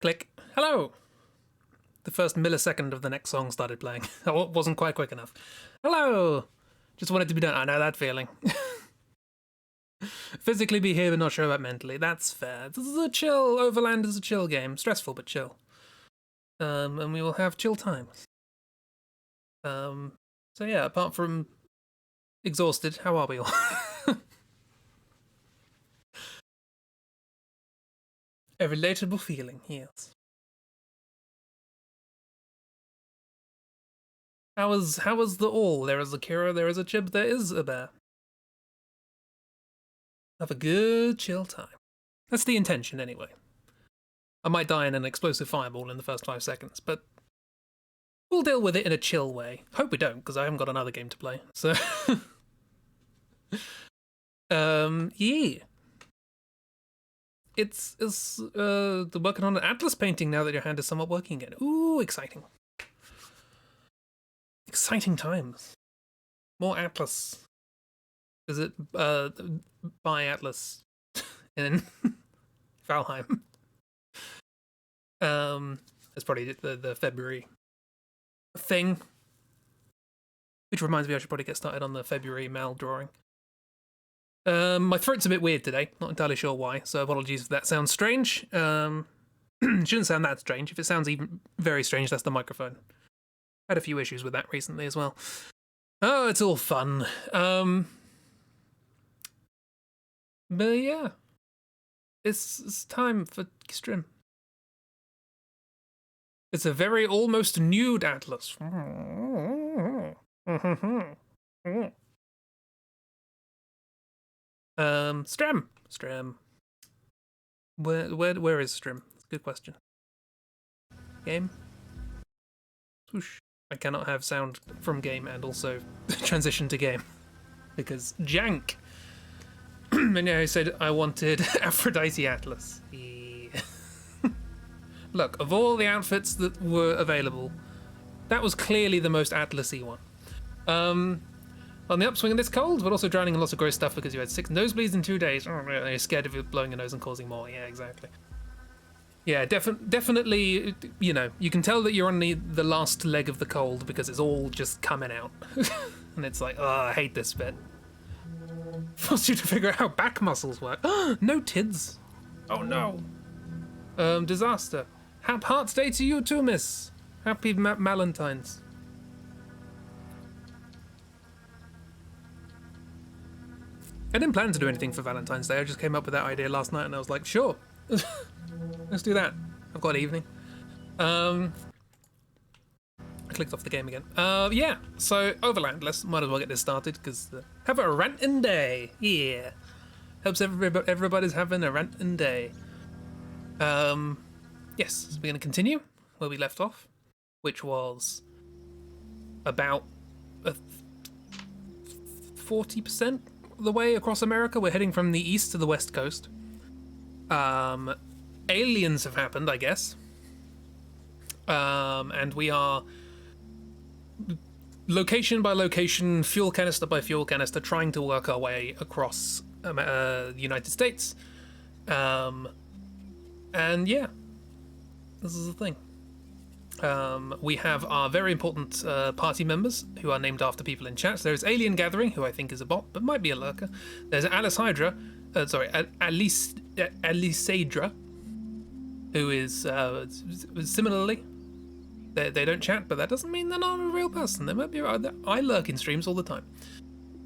Click. Hello! The first millisecond of the next song started playing. I wasn't quite quick enough. Hello! Just wanted to be done. I know that feeling. Physically be here, but not sure about mentally. That's fair. This is a chill. Overland is a chill game. Stressful, but chill. And we will have chill times. So yeah, apart from exhausted, how are we all? A relatable feeling, yes. How was the all? There is a Kira, there is a Chib, there is a bear. Have a good chill time. That's the intention, anyway. I might die in an explosive fireball in the first 5 seconds, but we'll deal with it in a chill way. Hope we don't, because I haven't got another game to play. So, yeah. It's working on an Atlas painting now that your hand is somewhat working again. Ooh, exciting. Exciting times. More Atlas. Is it by Atlas in Valheim? It's probably the February thing. Which reminds me I should probably get started on the February Mal drawing. My throat's a bit weird today, not entirely sure why, so apologies if that sounds strange. Shouldn't sound that strange. If it sounds even very strange, that's the microphone. Had a few issues with that recently as well. Oh, it's all fun. But yeah, it's time for stream. It's a very almost nude Atlas. Strim. Where is Strim? Good question. Game? Swoosh. I cannot have sound from game and also transition to game. Because jank. And yeah, I said I wanted Aphrodite Atlas. Yeah. Look, of all the outfits that were available, that was clearly the most Atlas-y one. On the upswing in this cold, but also drowning in lots of gross stuff because you had 6 nosebleeds in 2 days. Oh, really? You're scared of it blowing your nose and causing more. Yeah, exactly. Yeah, definitely, you know, you can tell that you're on the last leg of the cold because it's all just coming out. And it's like, oh, I hate this bit. Forced you to figure out how back muscles work. No tids. Oh no. Disaster. Happy Heart's Day to you too, miss. Happy Valentine's. I didn't plan to do anything for Valentine's Day. I just came up with that idea last night and I was like, sure. Let's do that. I've got evening. I clicked off the game again. Yeah, so Overland. Might as well get this started because have a rantin' day. Yeah. Hopes everybody's having a rantin' day. Yes, so we're going to continue where we left off, which was about 40% the way across America. We're heading from the east to the west coast. Aliens have happened, I guess. And we are location by location, fuel canister by fuel canister, trying to work our way across the United States. And yeah, this is the thing. We have our very important party members who are named after people in chat. There's Alien Gathering, who I think is a bot, but might be a lurker. There's Alice Hydra, Alisadra, who is similarly. They don't chat, but that doesn't mean they're not a real person. They might be. I lurk in streams all the time.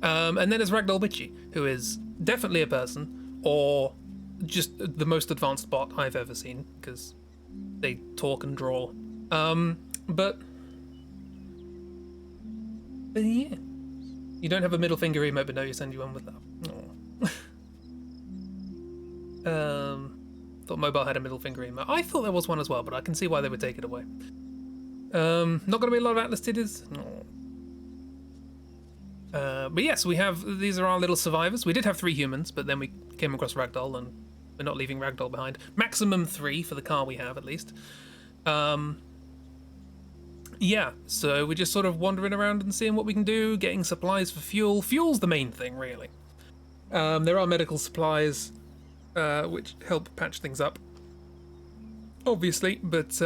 And then there's Ragdoll Bitchy, who is definitely a person, or just the most advanced bot I've ever seen, because they talk and draw. But yeah, you don't have a middle finger emote, but no, you send you one with love. Thought mobile had a middle finger emote. I thought there was one as well, but I can see why they would take it away. Not gonna be a lot of Atlas titties. But yes, we have. These are our little survivors. We did have 3 humans, but then we came across Ragdoll, and we're not leaving Ragdoll behind. Maximum 3 for the car we have, at least. Yeah, so we're just sort of wandering around and seeing what we can do, getting supplies for fuel. Fuel's the main thing, really. There are medical supplies, which help patch things up. obviously, but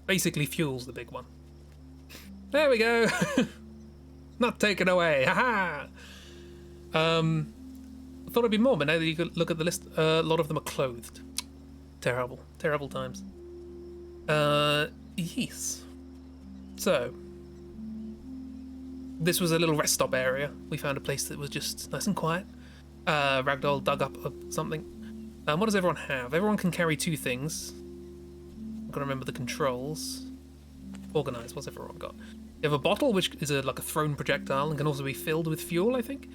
basically fuel's the big one. There we go. Not taken away. Haha. I thought it'd be more, but now that you could look at the list, a lot of them are clothed. Terrible, terrible times. Yes. So, this was a little rest stop area. We found a place that was just nice and quiet. Ragdoll dug up something. What does everyone have? Everyone can carry 2 things. I've got to remember the controls. Organize, what's everyone got? You have a bottle, which is like a thrown projectile and can also be filled with fuel, I think.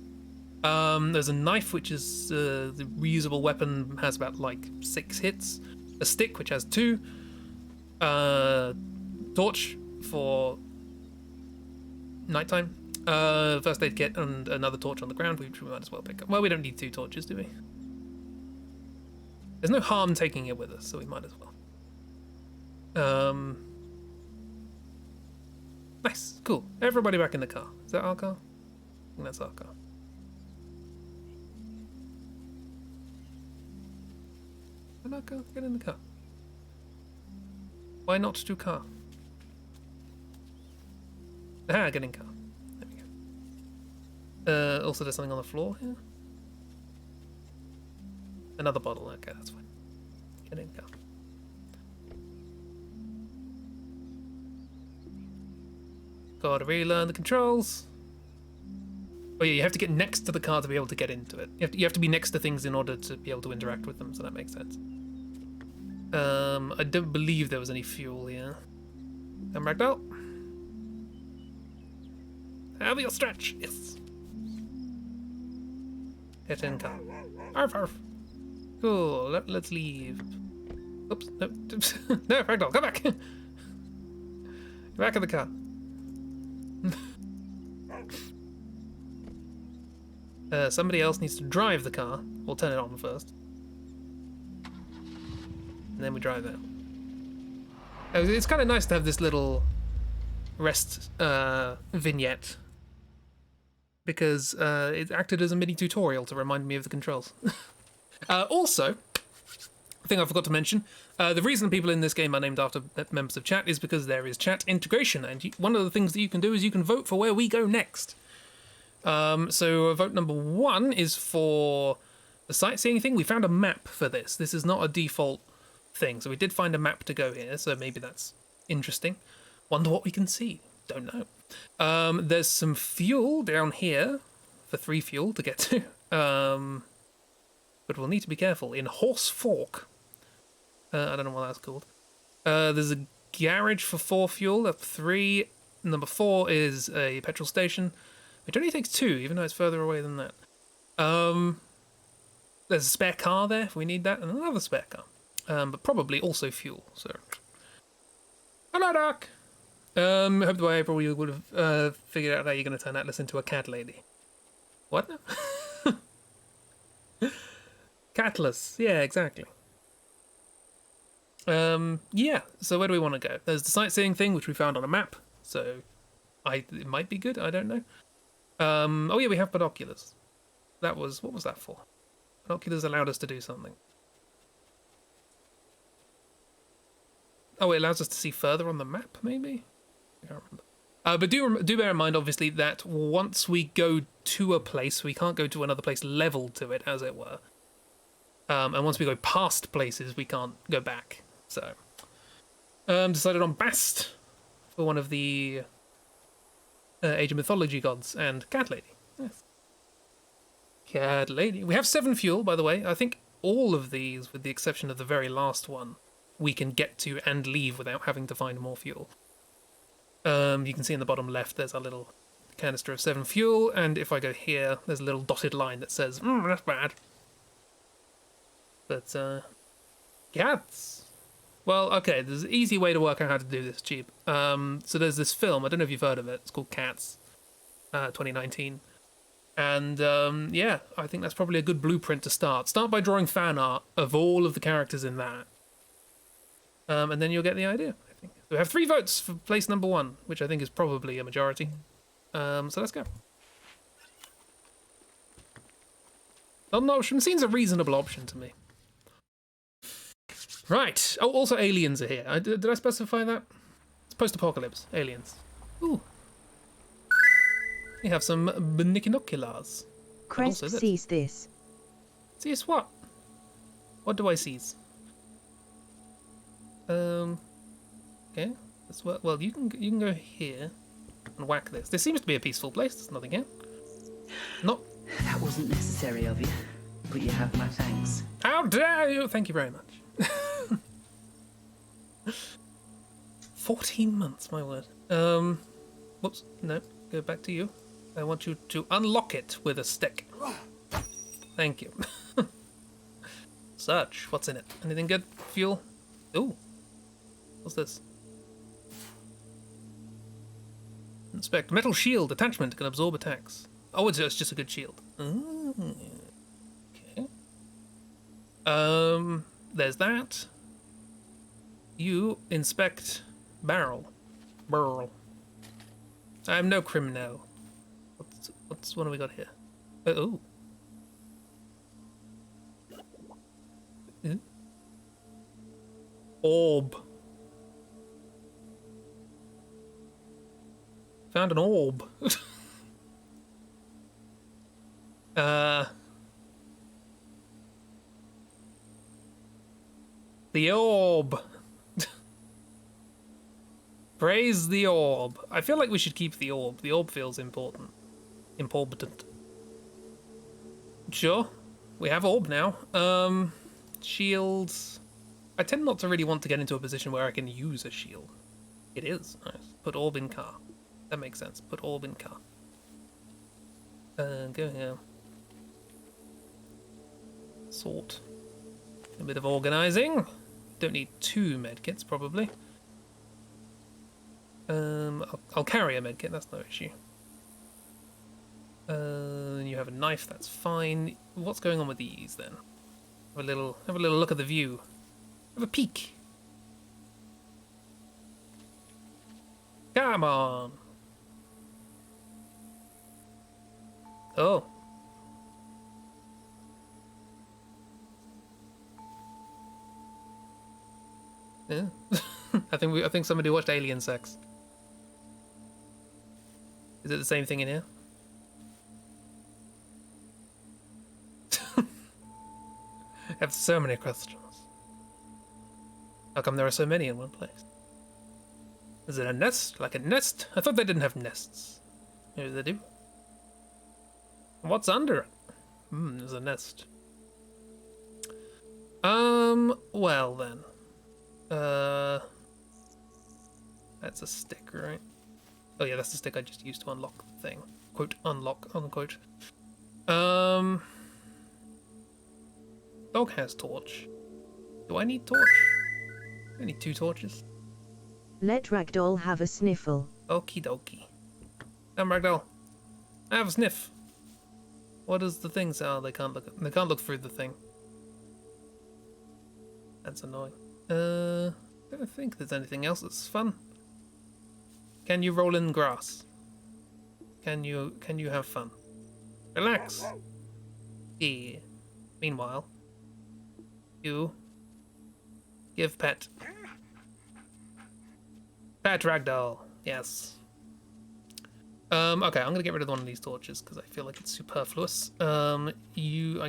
There's a knife, which is the reusable weapon, has about like 6 hits. A stick, which has 2. Torch for nighttime. First aid kit and another torch on the ground, which we might as well pick up. Well, we don't need 2 torches, do we? There's no harm taking it with us, so we might as well. Nice, cool. Everybody back in the car. Is that our car? I think that's our car. Why not go get in the car? Why not to car? Ah, get in car. There we go. Also, there's something on the floor here. Another bottle. Okay, that's fine. Get in car. Gotta relearn the controls. Oh yeah, you have to get next to the car to be able to get into it. You have to be next to things in order to be able to interact with them, so that makes sense. I don't believe there was any fuel here. Come back out. Have your stretch, yes. Get in car. Arf, arf. Cool, let's leave. Oops, no, no, Ragdoll, come back. Back in the car. Somebody else needs to drive the car. We'll turn it on first. And then we drive out. It's kind of nice to have this little rest vignette. Because it acted as a mini tutorial to remind me of the controls. Also, a thing I forgot to mention, the reason people in this game are named after members of chat is because there is chat integration, and one of the things that you can do is you can vote for where we go next. So vote number 1 is for the sightseeing thing. We found a map for this. This is not a default thing, so we did find a map to go here, so maybe that's interesting. Wonder what we can see. Don't know. There's some fuel down here for 3 fuel to get to. But we'll need to be careful. In Horse Fork. I don't know what that's called. There's a garage for 4 fuel. That's 3. Number 4 is a petrol station, which only takes 2, even though it's further away than that. There's a spare car there if we need that, and another spare car. But probably also fuel. So, hello, Doc. Hope by April you would have figured out how you're going to turn Atlas into a cat lady. What? Catless. Yeah, exactly. Yeah, so where do we want to go? There's the sightseeing thing, which we found on a map, so it might be good, I don't know. Oh yeah, we have binoculars. What was that for? Binoculars allowed us to do something. Oh, it allows us to see further on the map, maybe? I can't remember. But do bear in mind, obviously, that once we go to a place, we can't go to another place level to it, as it were. And once we go past places, we can't go back. So, decided on Bast for one of the Age of Mythology gods and Cat Lady. Yes. Cat Lady. We have 7 fuel, by the way. I think all of these, with the exception of the very last one, we can get to and leave without having to find more fuel. You can see in the bottom left, there's a little canister of 7 fuel, and if I go here, there's a little dotted line that says, that's bad. But, cats. Well, okay, there's an easy way to work out how to do this cheap. So there's this film, I don't know if you've heard of it, it's called Cats, 2019. And, yeah, I think that's probably a good blueprint to start. Start by drawing fan art of all of the characters in that. And then you'll get the idea, I think. So we have 3 votes for place number 1, which I think is probably a majority. So let's go. Not an option, seems a reasonable option to me. Right. Oh, also aliens are here. Did I specify that? It's post-apocalypse. Aliens. Ooh. We have some binoculars. Cresp sees this. Sees what? What do I seize? Okay. Well, you can go here and whack this. This seems to be a peaceful place. There's nothing here. Not. That wasn't necessary of you, but you have my thanks. How dare you! Thank you very much. 14 months, my word. Whoops. No, go back to you. I want you to unlock it with a stick. Thank you. Search. What's in it? Anything good? Fuel? Ooh. What's this? Inspect. Metal shield attachment can absorb attacks. Oh, it's just a good shield. Okay. There's that. You inspect barrel. Burl. I am no criminal. What have we got here? Oh. Orb. Found an orb. The orb. Praise the orb. I feel like we should keep the orb. The orb feels important. Important. Sure. We have orb now. Shields. I tend not to really want to get into a position where I can use a shield. It is. Nice. Put orb in car. That makes sense. Put orb in car. Go here. Sort. A bit of organizing. Don't need 2 medkits, probably. I'll carry a medkit, that's no issue. You have a knife, that's fine. What's going on with these then? Have a little look at the view. Have a peek. Come on. Oh. Yeah. I think somebody watched Alien Sex. Is it the same thing in here? I have so many questions. How come there are so many in one place? Is it a nest? Like a nest? I thought they didn't have nests. Maybe they do. What's under it? There's a nest. Well then. That's a stick, right? Oh yeah, that's the stick I just used to unlock the thing. Quote, unlock, unquote. Dog has torch. Do I need torch? I need 2 torches. Let Ragdoll have a sniffle. Okie dokie. I'm Ragdoll. I have a sniff. What does the thing say? Oh, they can't look through the thing. That's annoying. I don't think there's anything else that's fun. Can you roll in grass? Can you have fun? Relax. Yeah. Meanwhile, you give pet. Pet Ragdoll. Yes. Okay, I'm gonna get rid of one of these torches because I feel like it's superfluous. I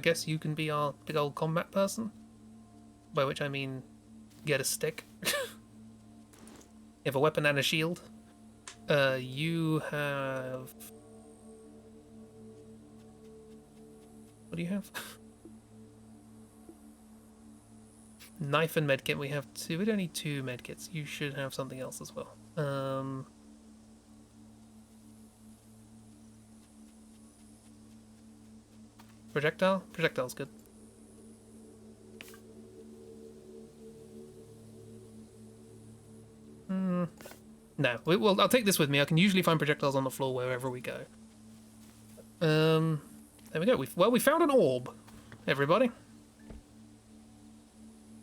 guess you can be our big old combat person. By which I mean, get a stick. You have a weapon and a shield. You have... What do you have? Knife and medkit. We have 2. We don't need 2 medkits. You should have something else as well. Projectile? Projectile's good. No. Well, I'll take this with me. I can usually find projectiles on the floor wherever we go. There we go. We found an orb, everybody.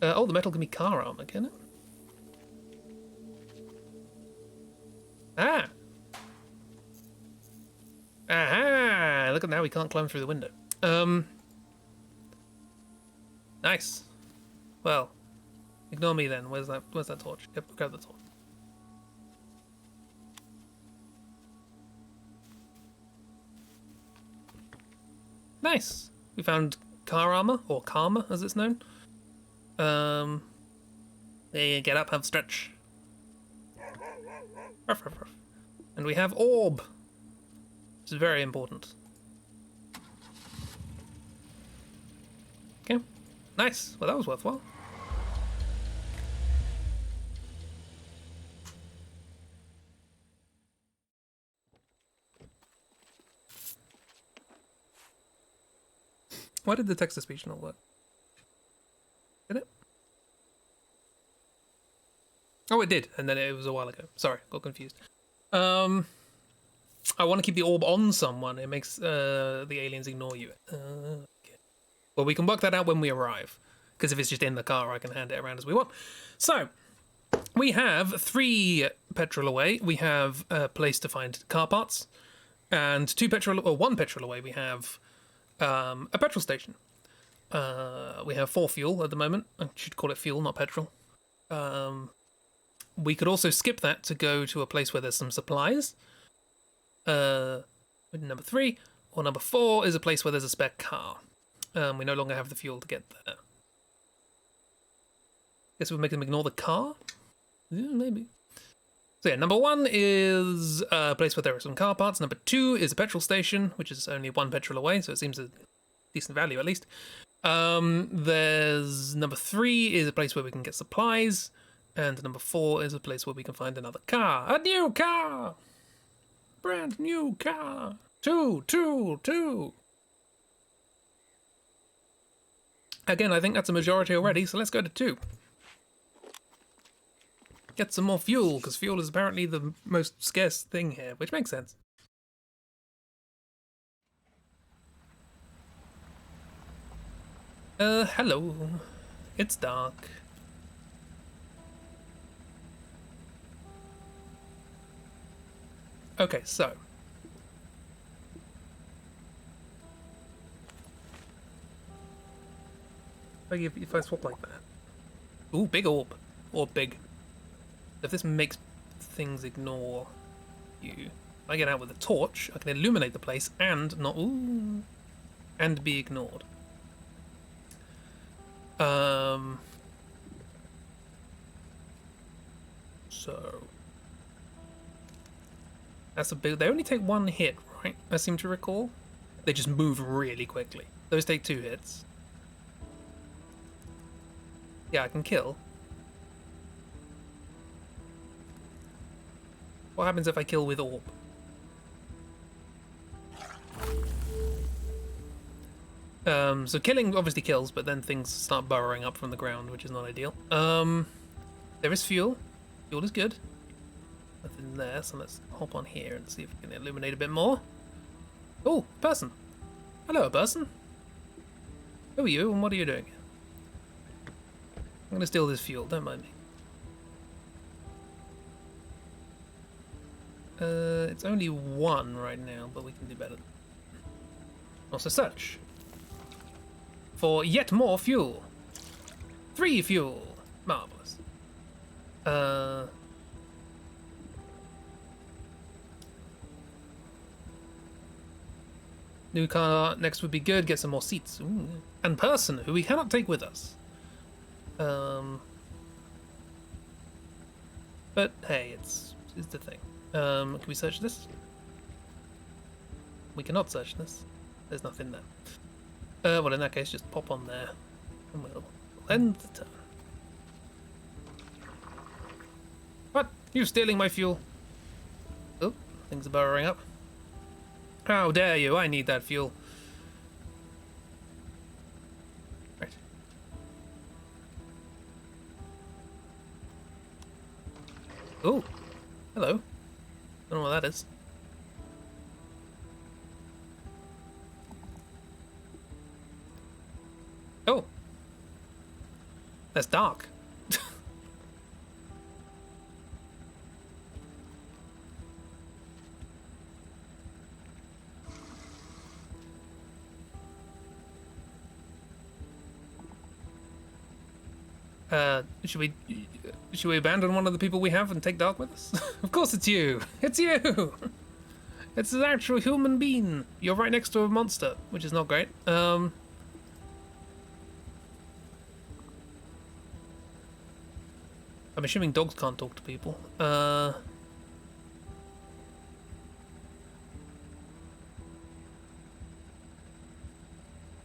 Oh, the metal can be car armor, can it? Ah! Aha! Look at now, we can't climb through the window. Nice. Well, Ignore me then. Where's that torch? Yep, grab the torch. Nice. We found car armor, or karma as it's known. There, get up, have a stretch. Ruff, ruff, ruff. And we have orb. Which is very important. Okay. Nice. Well, that was worthwhile. Why did the text-to-speech not work? Did it? Oh, it did, and then it was a while ago. Sorry, got confused. I want to keep the orb on someone. It makes the aliens ignore you. Okay. Well, we can work that out when we arrive. Because if it's just in the car, I can hand it around as we want. So, we have 3 petrol away. We have a place to find car parts. And 1 petrol away, we have a petrol station. We have 4 fuel at the moment. I should call it fuel, not petrol. We could also skip that to go to a place where there's some supplies. Number 3 or number 4 is a place where there's a spare car. We no longer have the fuel to get there. Guess we'll make them ignore the car? Yeah, maybe. So yeah, number 1 is a place where there are some car parts. Number 2 is a petrol station, which is only 1 petrol away, so it seems a decent value at least. There's number 3 is a place where we can get supplies. And number 4 is a place where we can find another car. A new car! Brand new car! 2. Again, I think that's a majority already, so let's go to 2. Get some more fuel, because fuel is apparently the most scarce thing here, which makes sense. Hello. It's dark. Okay, so. If I swap like that. Ooh, big orb. Or big. If this makes things ignore you, if I get out with a torch, I can illuminate the place and not. Ooh. And be ignored. So. That's a big. They only take 1 hit, right? I seem to recall. They just move really quickly. Those take 2 hits. Yeah, I can kill. What happens if I kill with orb? So killing obviously kills, but then things start burrowing up from the ground, which is not ideal. There is fuel. Fuel is good. Nothing there, so let's hop on here and see if we can illuminate a bit more. Oh, person. Hello, person. Who are you and what are you doing? I'm gonna steal this fuel, don't mind me. It's only 1 right now, but we can do better. Also search for yet more fuel. 3 fuel. Marvelous. New car next would be good. Get some more seats. Ooh. And person, who we cannot take with us. But hey, it's the thing. Can we search this? We cannot search this. There's nothing there. Well, in that case, just pop on there, and we'll end the turn. What? You stealing my fuel? Oh, things are burrowing up. How dare you? I need that fuel. Right. Oh, hello. Don't know what that is. Oh, that's dark. Should we abandon one of the people we have and take Dark with us? Of course it's you! It's you! It's an actual human being! You're right next to a monster, which is not great. I'm assuming dogs can't talk to people. Don't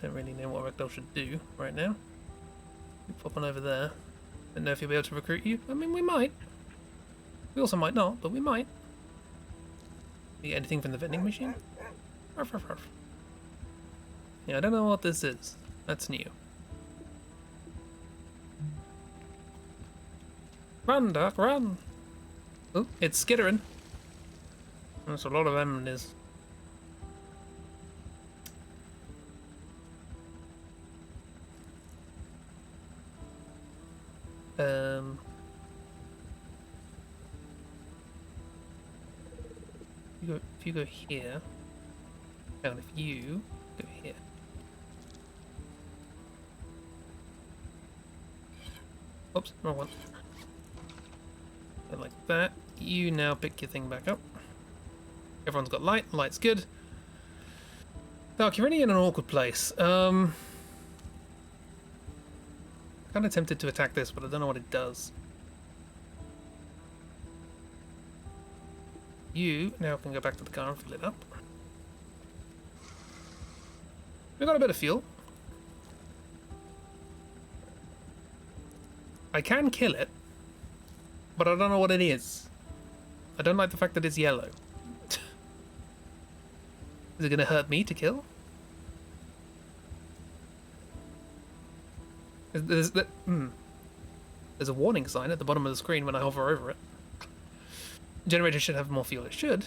really know what Ragdoll should do right now. Pop on over there. Don't know if he'll be able to recruit you. I mean, we might. We also might not, but we might. You get anything from the vending machine? Ruff, ruff, ruff. Yeah, I don't know what this is. That's new. Run, Duck, run! Oh, it's skittering. That's a lot of them it is. If you go here, and if you go here. Oops, wrong one. Go like that. You now pick your thing back up. Everyone's got light. Light's good. Dark, you're really in an awkward place. Kind of tempted to attack this, but I don't know what it does. You now can go back to the car and fill it up. We've got a bit of fuel. I can kill it, but I don't know what it is. I don't like the fact that it's yellow. Is it going to hurt me to kill? There's a warning sign at the bottom of the screen when I hover over it. Generator should have more fuel. It should.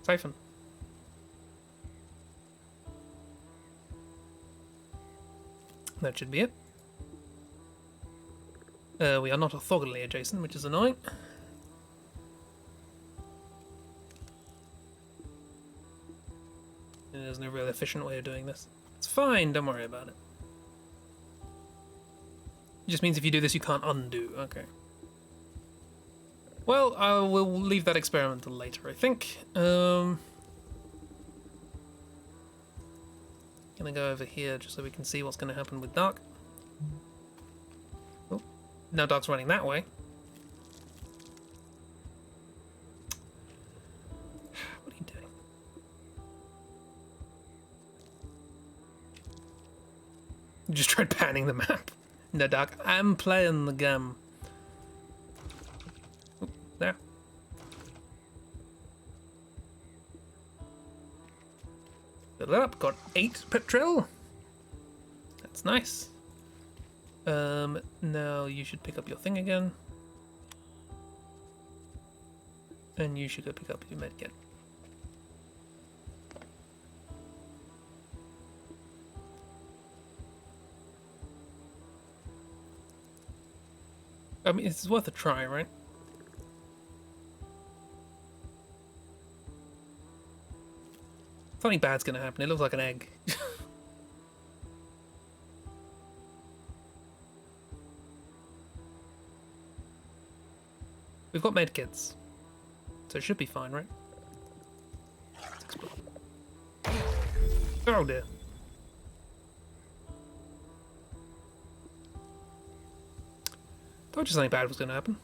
Siphon. That should be it. We are not orthogonally adjacent, which is annoying. There's no real efficient way of doing this. It's fine, don't worry about it. It just means if you do this, you can't undo. Okay. Well, I will leave that experiment till later, I think. Gonna go over here just so we can see what's gonna happen with Dark. Oh, now Dark's running that way. What are you doing? You just tried panning the map. No, Dark, I'm playing the game. Oh, there. Fill it up. Got 8 petrol. That's nice. Now you should pick up your thing again. And you should go pick up your medkit. I mean, it's worth a try, right? Something bad's gonna happen. It looks like an egg. We've got medkits, so it should be fine, right? Oh dear. Told you something bad was gonna happen.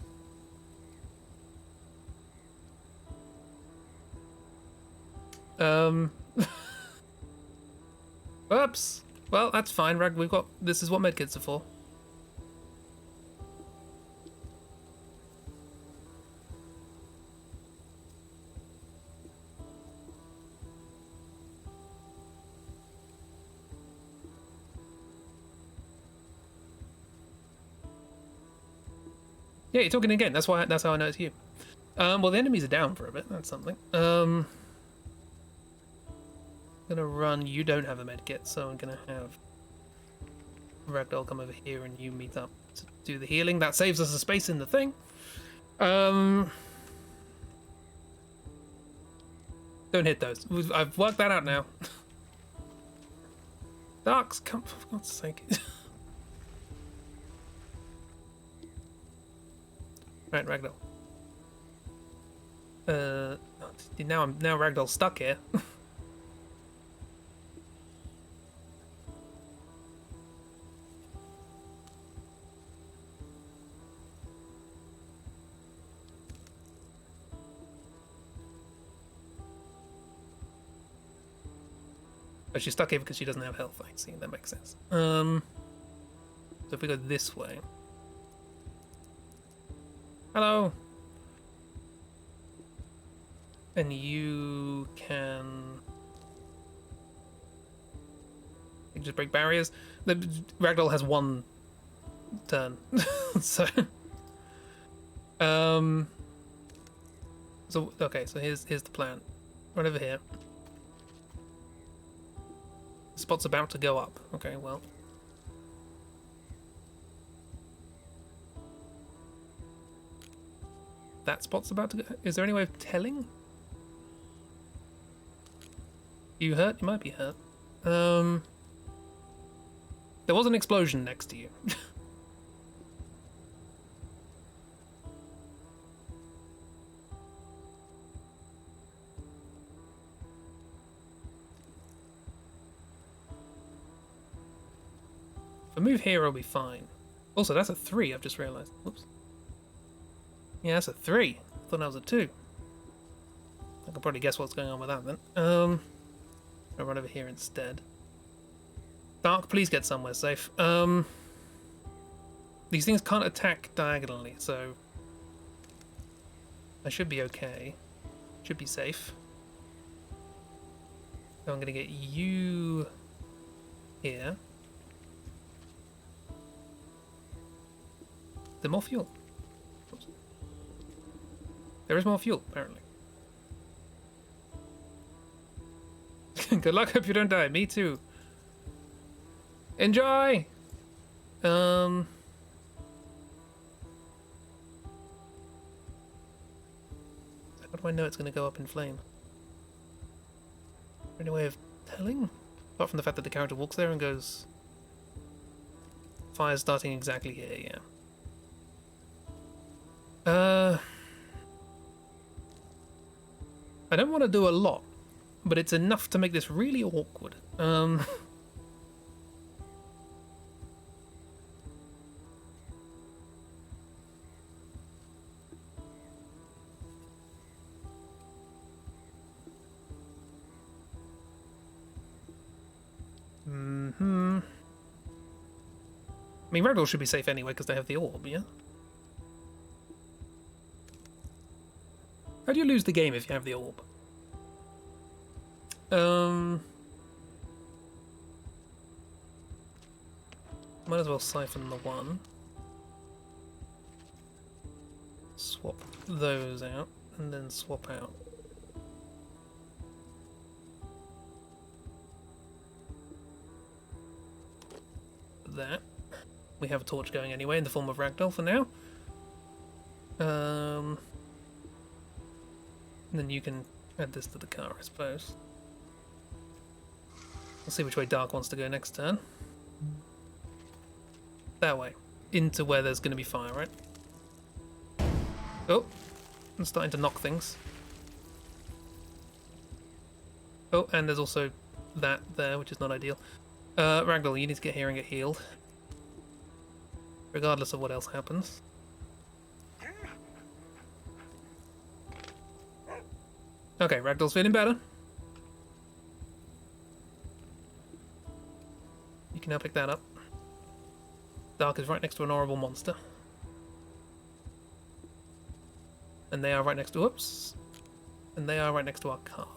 Oops. Well, that's fine, Rag. We've got. This is what medkits are for. Yeah, you're talking again. That's why. That's how I know it's you. Well, the enemies are down for a bit. That's something. I'm gonna run. You don't have a medkit, so I'm gonna have Ragdoll come over here and you meet up to do the healing. That saves us a space in the thing. Don't hit those. I've worked that out now. Darks, come for God's sake. Right, Ragdoll. Now Ragdoll's stuck here. But she's stuck here because she doesn't have health. I see, that makes sense. So if we go this way. Hello. And you can just break barriers. The Ragdoll has one turn, so so okay. So here's the plan. Right over here. The spot's about to go up. Okay, well. That spot's about to go. Is there any way of telling? You hurt? You might be hurt. There was an explosion next to you. If I move here, I'll be fine. Also, that's a 3, I've just realised. Whoops. Yeah, that's a 3. I thought that was a 2. I can probably guess what's going on with that then. I'll run over here instead. Dark, please get somewhere safe. These things can't attack diagonally, so I should be okay. Should be safe. So I'm gonna get you here. Is there more fuel? Oops. There is more fuel, apparently. Good luck, hope you don't die. Me too. Enjoy! How do I know it's going to go up in flame? Any way of telling? Apart from the fact that the character walks there and goes... Fire's starting exactly here, yeah. I don't want to do a lot, but it's enough to make this really awkward. I mean, Ragdoll should be safe anyway because they have the orb, yeah? How do you lose the game if you have the orb? Might as well siphon the one. Swap those out, and then swap out. That. We have a torch going anyway in the form of Ragdoll for now. And then you can add this to the car, I suppose. We'll see which way Dark wants to go next turn. That way. Into where there's going to be fire, right? Oh, I'm starting to knock things. Oh, and there's also that there, which is not ideal. Ragdoll, you need to get here and get healed. Regardless of what else happens. Okay, Ragdoll's feeling better. You can now pick that up. Dark is right next to an horrible monster. And they are right next to... Whoops. And they are right next to our car.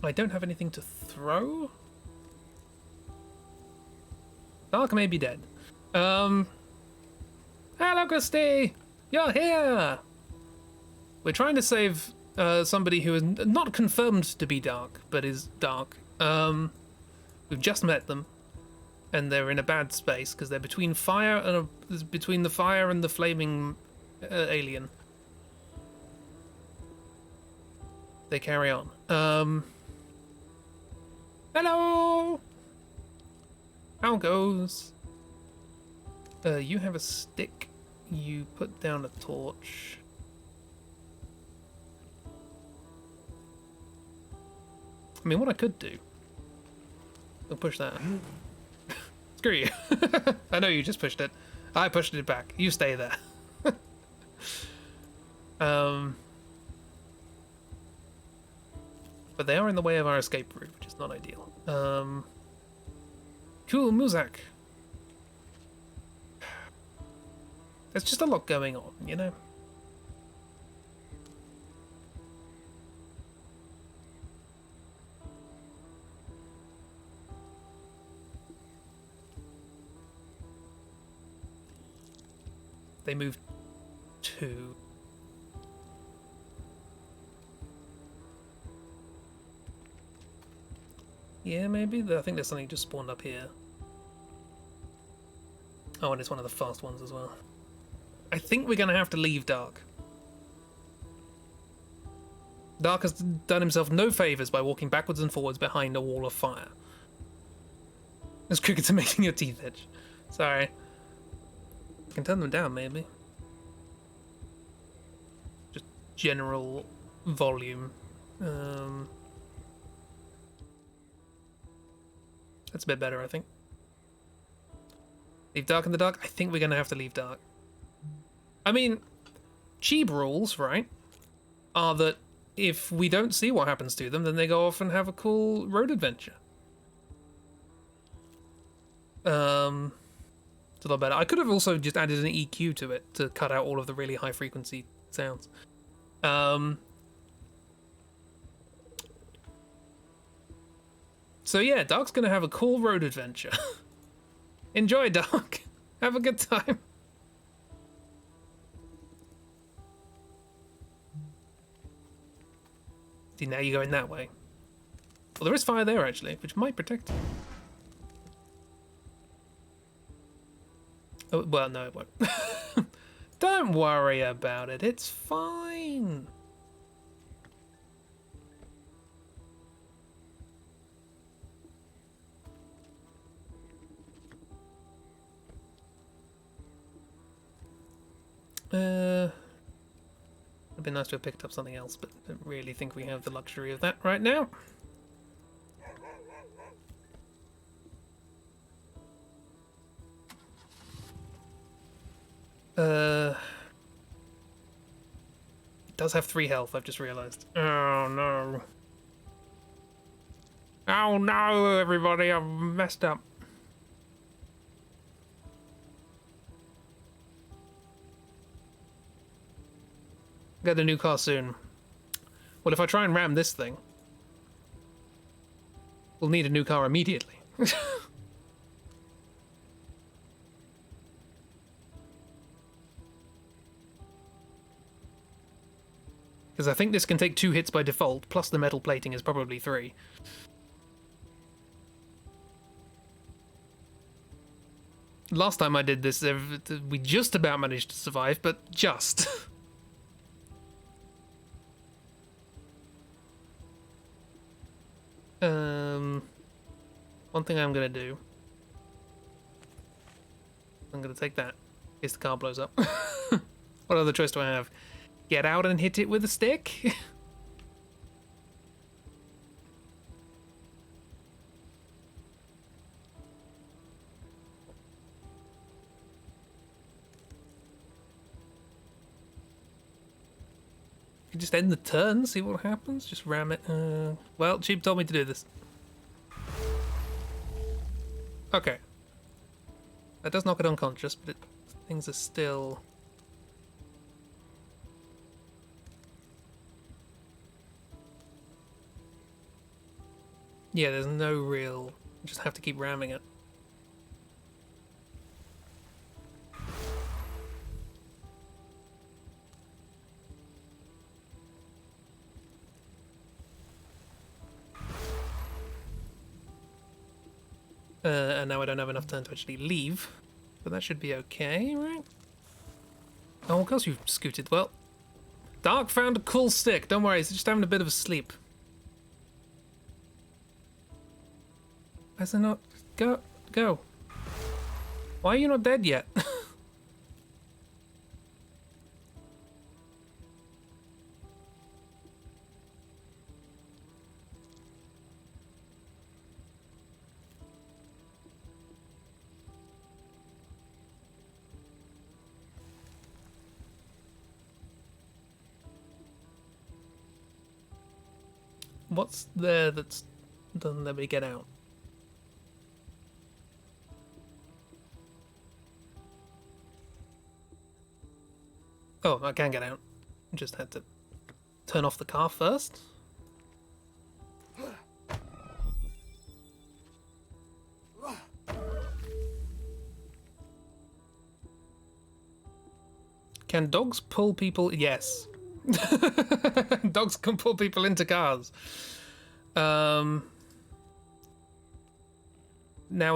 I don't have anything to throw. Dark may be dead. Hello, Christy! You're here! We're trying to save somebody who is not confirmed to be Dark, but is Dark. We've just met them. and they're in a bad space because they're between fire and between the fire and the flaming alien. They carry on. Hello. How goes? You have a stick. You put down a torch. I mean, what I could do. I'll push that. Screw you. I know you just pushed it. I pushed it back. You stay there. But they are in the way of our escape route, which is not ideal. Cool, Muzak. There's just a lot going on, you know? They moved 2. Yeah, maybe. I think there's something just spawned up here. Oh, and it's one of the fast ones as well. I think we're going to have to leave Dark. Dark has done himself no favours by walking backwards and forwards behind a wall of fire. Those crickets are making your teeth itch. Sorry. I can turn them down, maybe. Just general volume. That's a bit better, I think. Leave Dark in the dark? I think we're going to have to leave Dark. I mean, Cheeb rules, right, are that if we don't see what happens to them, then they go off and have a cool road adventure. It's a lot better. I could have also just added an EQ to it to cut out all of the really high frequency sounds. So yeah, Dark's gonna have a cool road adventure. Enjoy, Dark. Have a good time. See, now you're going that way. Well, there is fire there, actually, which might protect you. Oh, well, no, it won't. Don't worry about it. It's fine. It'd be nice to have picked up something else, but I don't really think we have the luxury of that right now. It does have 3 health, I've just realised. Oh no. Oh no, everybody, I've messed up. Get a new car soon. Well, if I try and ram this thing, we'll need a new car immediately. Because I think this can take 2 hits by default, plus the metal plating is probably 3. Last time I did this, we just about managed to survive, but just. One thing I'm gonna do. I'm gonna take that, in case the car blows up. What other choice do I have? Get out and hit it with a stick? You just end the turn, see what happens? Just ram it. Well, Cheap told me to do this. Okay. That does knock it unconscious, but things are still... Yeah, there's no real... You just have to keep ramming it. And now I don't have enough turn to actually leave. But that should be okay, right? Oh, of course you've scooted. Well, Dark found a cool stick. Don't worry, he's just having a bit of a sleep. Has it not? Go. Go. Why are you not dead yet? What's there that's doesn't let me get out? Oh, I can get out. Just had to turn off the car first. Can dogs pull people? Yes. Dogs can pull people into cars. Now,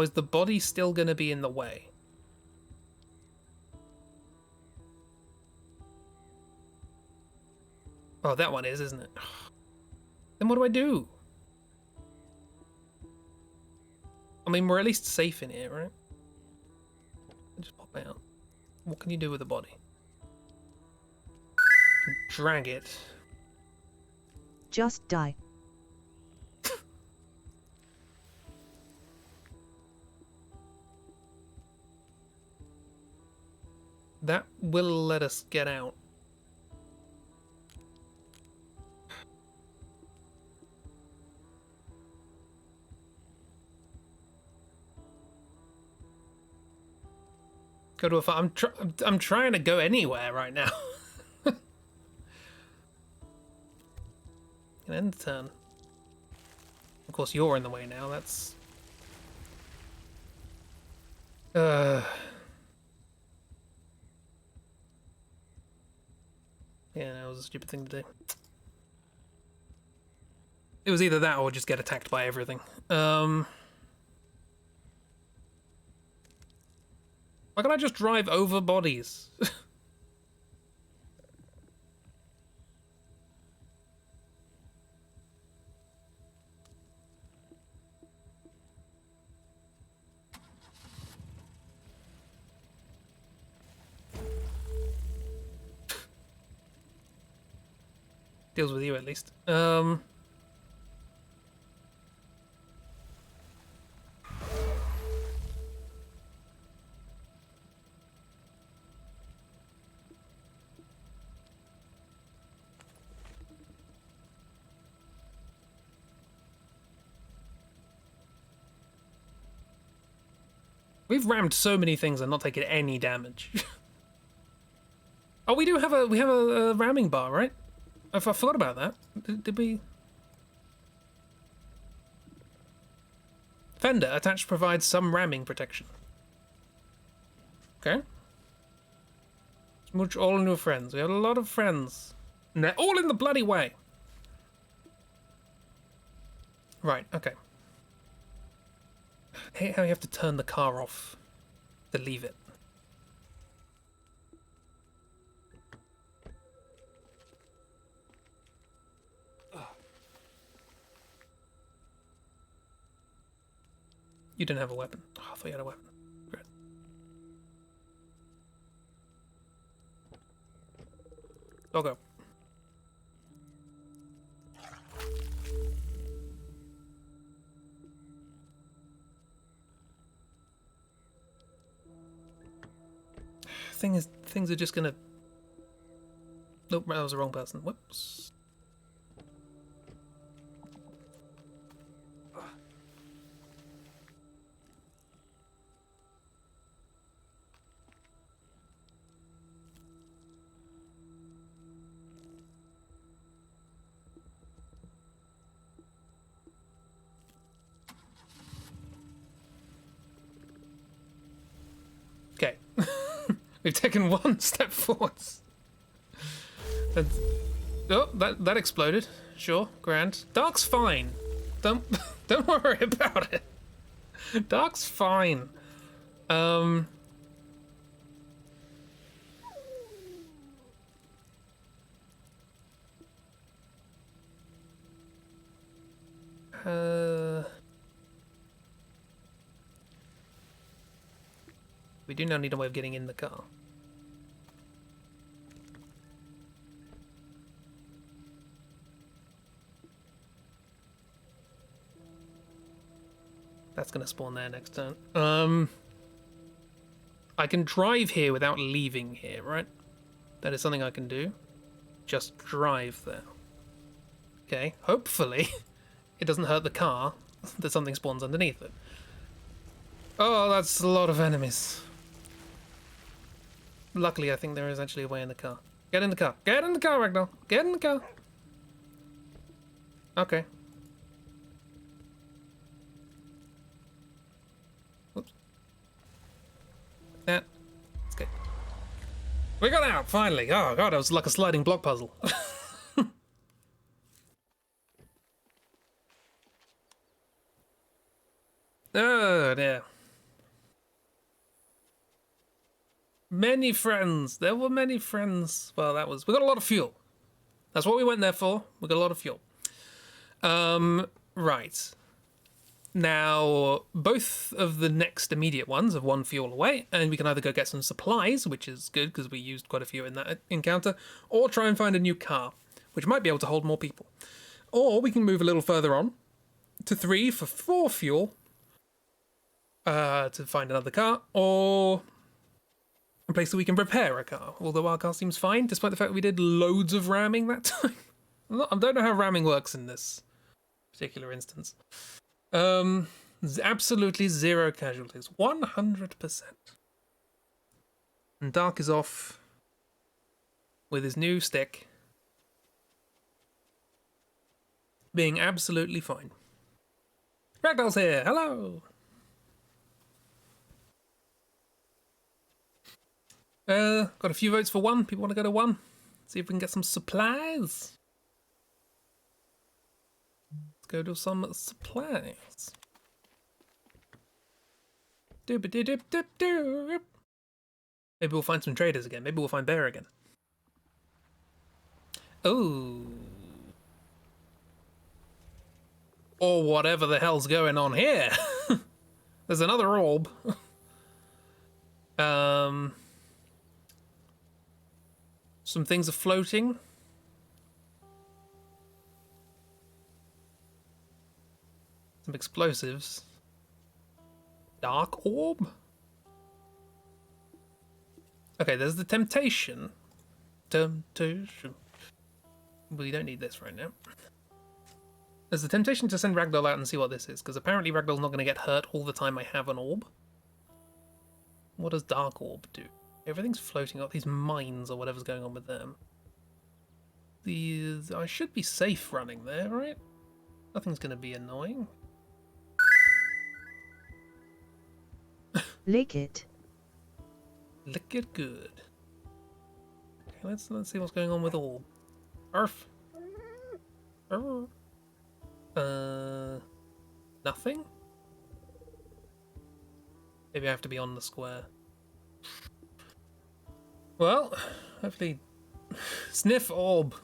is the body still going to be in the way? Oh, that one is, isn't it? Then what do I do? I mean, we're at least safe in here, right? Just pop out. What can you do with the body? Drag it. Just die. That will let us get out. Go to a farm. I'm trying to go anywhere right now. Can end the turn. Of course, you're in the way now. That's. Yeah, that was a stupid thing to do. It was either that or just get attacked by everything. Why can't I just drive over bodies? Deals with you at least. We've rammed so many things and not taken any damage. Oh, we have a ramming bar, right? I forgot about that. Did we? Fender attached provides some ramming protection. Okay. Smooch all new friends. We have a lot of friends. And they're all in the bloody way. Right, okay. I hate how you have to turn the car off to leave it. You didn't have a weapon. Oh, I thought you had a weapon. Great. Doggo. Things are just gonna. Nope, that was the wrong person. Whoops. Okay. We've taken one step forwards. Oh, that exploded. Sure, grand. Dark's fine. Don't worry about it. Dark's fine. We do now need a way of getting in the car. That's gonna spawn there next turn. I can drive here without leaving here, right? That is something I can do. Just drive there. Okay, hopefully it doesn't hurt the car that something spawns underneath it. Oh, that's a lot of enemies. Luckily, I think there is actually a way in the car. Get in the car. Get in the car, Ragdoll. Get in the car. Okay. Oops. Yeah. Let's go. We got out, finally. Oh, God, it was like a sliding block puzzle. Oh, dear. Many friends. There were many friends. Well, we got a lot of fuel. That's what we went there for. We got a lot of fuel. Right. Now, both of the next immediate ones have one fuel away, and we can either go get some supplies, which is good because we used quite a few in that encounter, or try and find a new car, which might be able to hold more people. Or we can move a little further on to 3 for 4 fuel to find another car, or a place that we can repair a car, although our car seems fine, despite the fact that we did loads of ramming that time. I don't know how ramming works in this particular instance. Absolutely 0 casualties. 100%. And Dark is off with his new stick, being absolutely fine. Ragdoll's here! Hello! Got a few votes for 1. People want to go to 1. See if we can get some supplies. Let's go to some supplies. Doop-a-doop-doop-doop. Maybe we'll find some traders again. Maybe we'll find Bear again. Oh. Or whatever the hell's going on here. There's another orb. Some things are floating. Some explosives. Dark orb? Okay, there's the temptation. Temptation. We don't need this right now. There's the temptation to send Ragdoll out and see what this is, because apparently Ragdoll's not going to get hurt all the time I have an orb. What does Dark Orb do? Everything's floating up, these mines or whatever's going on with them. I should be safe running there, right? Nothing's going to be annoying. Lick it. Lick it good. Okay, let's see what's going on with Orb. Earth. Nothing? Maybe I have to be on the square. Well, hopefully... Sniff Orb.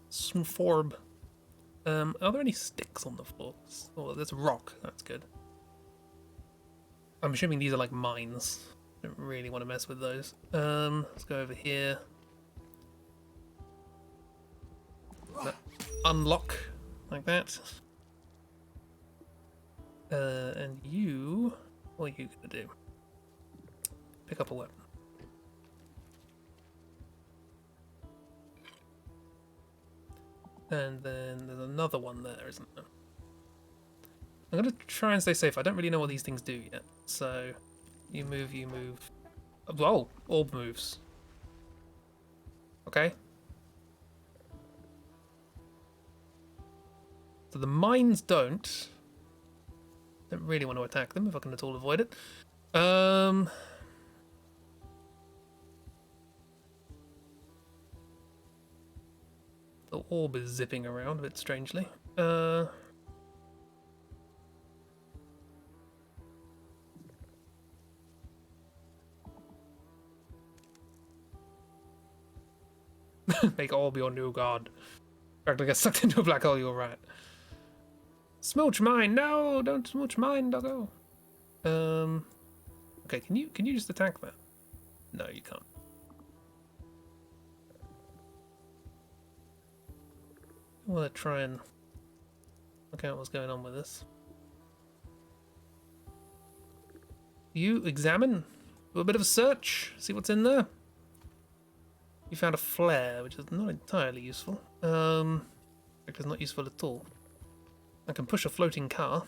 Sniff Orb. Are there any sticks on the floor? Oh, there's a rock. That's good. I'm assuming these are like mines. Don't really want to mess with those. Let's go over here. Unlock. Like that. And you... What are you going to do? Pick up a weapon. And then there's another one there, isn't there? I'm going to try and stay safe. I don't really know what these things do yet. So, you move, you move. Oh, orb moves. Okay. So the mines don't really want to attack them if I can at all avoid it. The orb is zipping around a bit strangely. Make Orb your new god. Directly get sucked into a black hole, you're right. Smooch mine! No! Don't smooch mine, doggo! Okay, can you just attack that? No, you can't. I want to try and work out what's going on with this. You examine, do a bit of a search, see what's in there. You found a flare, which is not entirely useful. It's not useful at all. I can push a floating car,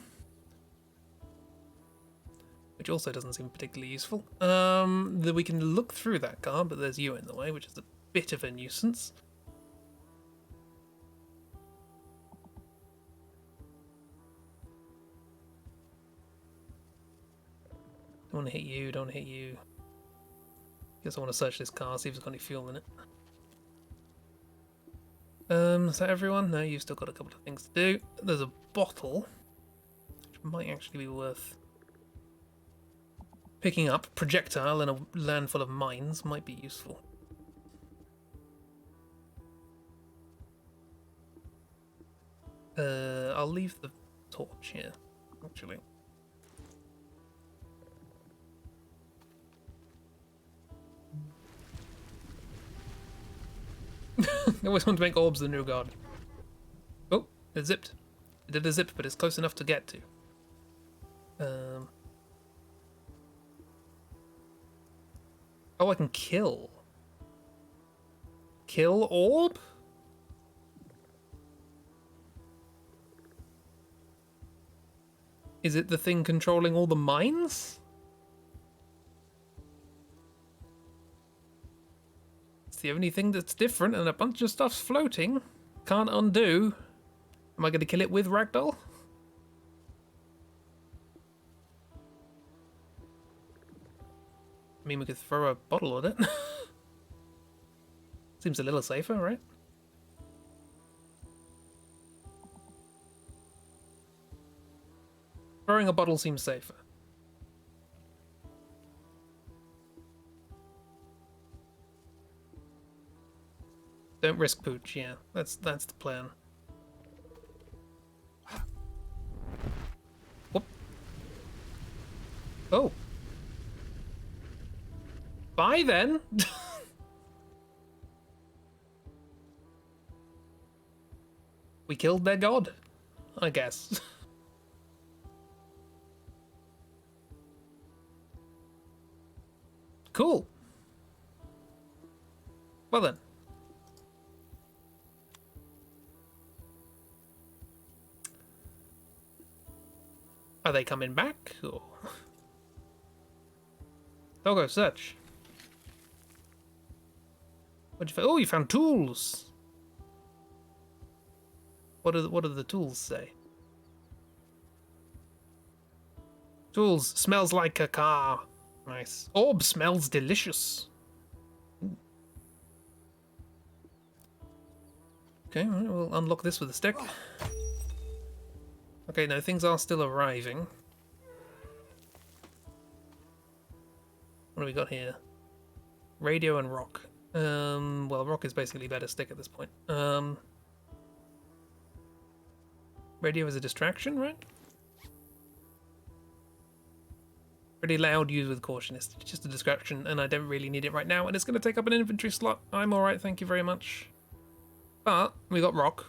which also doesn't seem particularly useful. That we can look through that car, but there's you in the way, which is a bit of a nuisance. Don't want to hit you, don't hit you. Guess I want to search this car, see if it's got any fuel in it. Is that everyone? No, you've still got a couple of things to do. There's a bottle, which might actually be worth picking up. Projectile in a land full of mines might be useful. I'll leave the torch here, actually. I always want to make orbs the new god. Oh, it zipped. It did a zip, but it's close enough to get to. Oh, I can kill. Kill orb? Is it the thing controlling all the mines? The only thing that's different, and a bunch of stuff's floating. Can't undo. Am I going to kill it with ragdoll? I mean, we could throw a bottle at it. Seems a little safer, right? Throwing a bottle seems safer. Don't risk pooch, yeah. That's the plan. Whoop. Oh. Bye then. We killed their god, I guess. Cool. Well then. Are they coming back? Or... Doggo, search. What'd you find? Oh, you found tools. What do the tools say? Tools smells like a car. Nice. Orb smells delicious. Ooh. Okay, right, we'll unlock this with a stick. Okay, no, things are still arriving. What do we got here? Radio and rock. Well, rock is basically better stick at this point. Radio is a distraction, right? Pretty loud, use with caution. It's just a distraction, and I don't really need it right now, and it's going to take up an inventory slot. I'm alright, thank you very much. But, we got rock.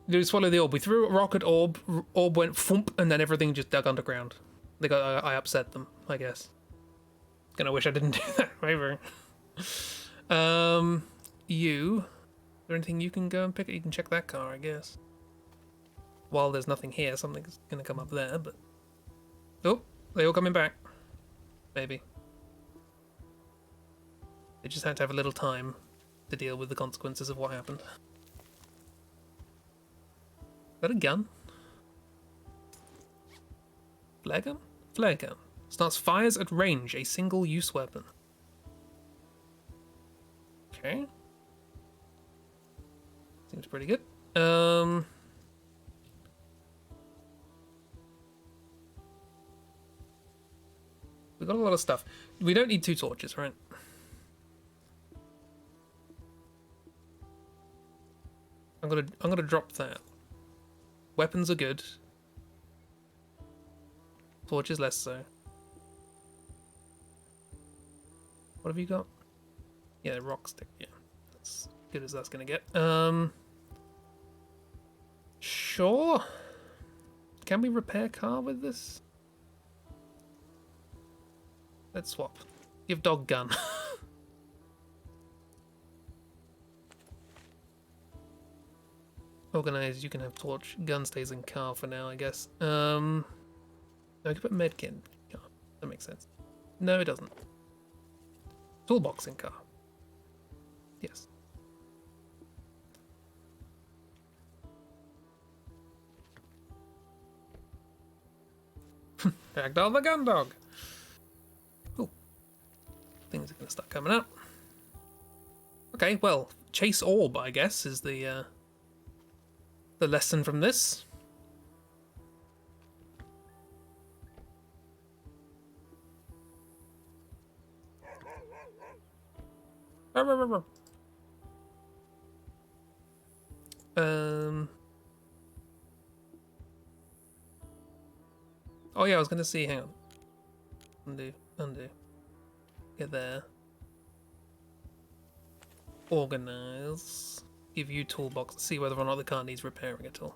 You swallow the orb. We threw a rock at orb, orb went thump, and then everything just dug underground. I upset them, I guess. Gonna wish I didn't do that, maybe. You... Is there anything you can go and pick? You can check that car, I guess. While there's nothing here, something's gonna come up there, but... Oh, they all coming back. Maybe. They just had to have a little time to deal with the consequences of what happened. Is that a gun? Flare gun? Flare gun. Starts fires at range, a single-use weapon. Okay. Seems pretty good. We've got a lot of stuff. We don't need 2 torches, right? gonna drop that. Weapons are good. Torches less so. What have you got? Yeah, rock stick. Yeah, that's good as that's gonna get. Sure. Can we repair car with this? Let's swap. Give dog gun. Organize, you can have torch. Gun stays in car for now, I guess. No, I can put medkit in car. That makes sense. No, it doesn't. Toolbox in car. Yes. Ragdoll the gun dog. Cool. Things are gonna start coming up. Okay, well, chase orb, I guess, is the lesson from this. Oh yeah, I was gonna see. Hang on. Undo. Get there. Organize. Give you toolbox. See whether or not the car needs repairing at all.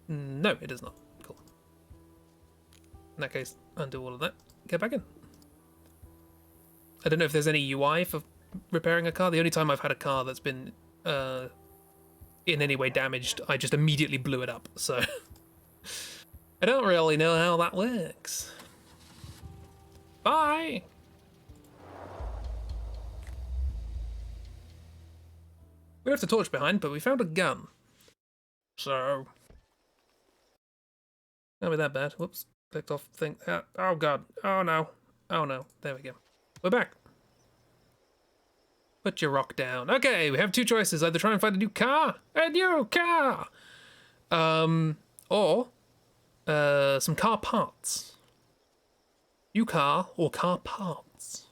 No, it does not. Cool. In that case, undo all of that. Get back in. I don't know if there's any UI for repairing a car. The only time I've had a car that's been in any way damaged, I just immediately blew it up. So I don't really know how that works. Bye! We left a torch behind, but we found a gun. So... Not be that bad. Whoops. Clicked off thing. Oh god. Oh no. Oh no. There we go. We're back. Put your rock down. Okay, we have two choices. Either try and find a new car. Or some car parts. New car or car parts.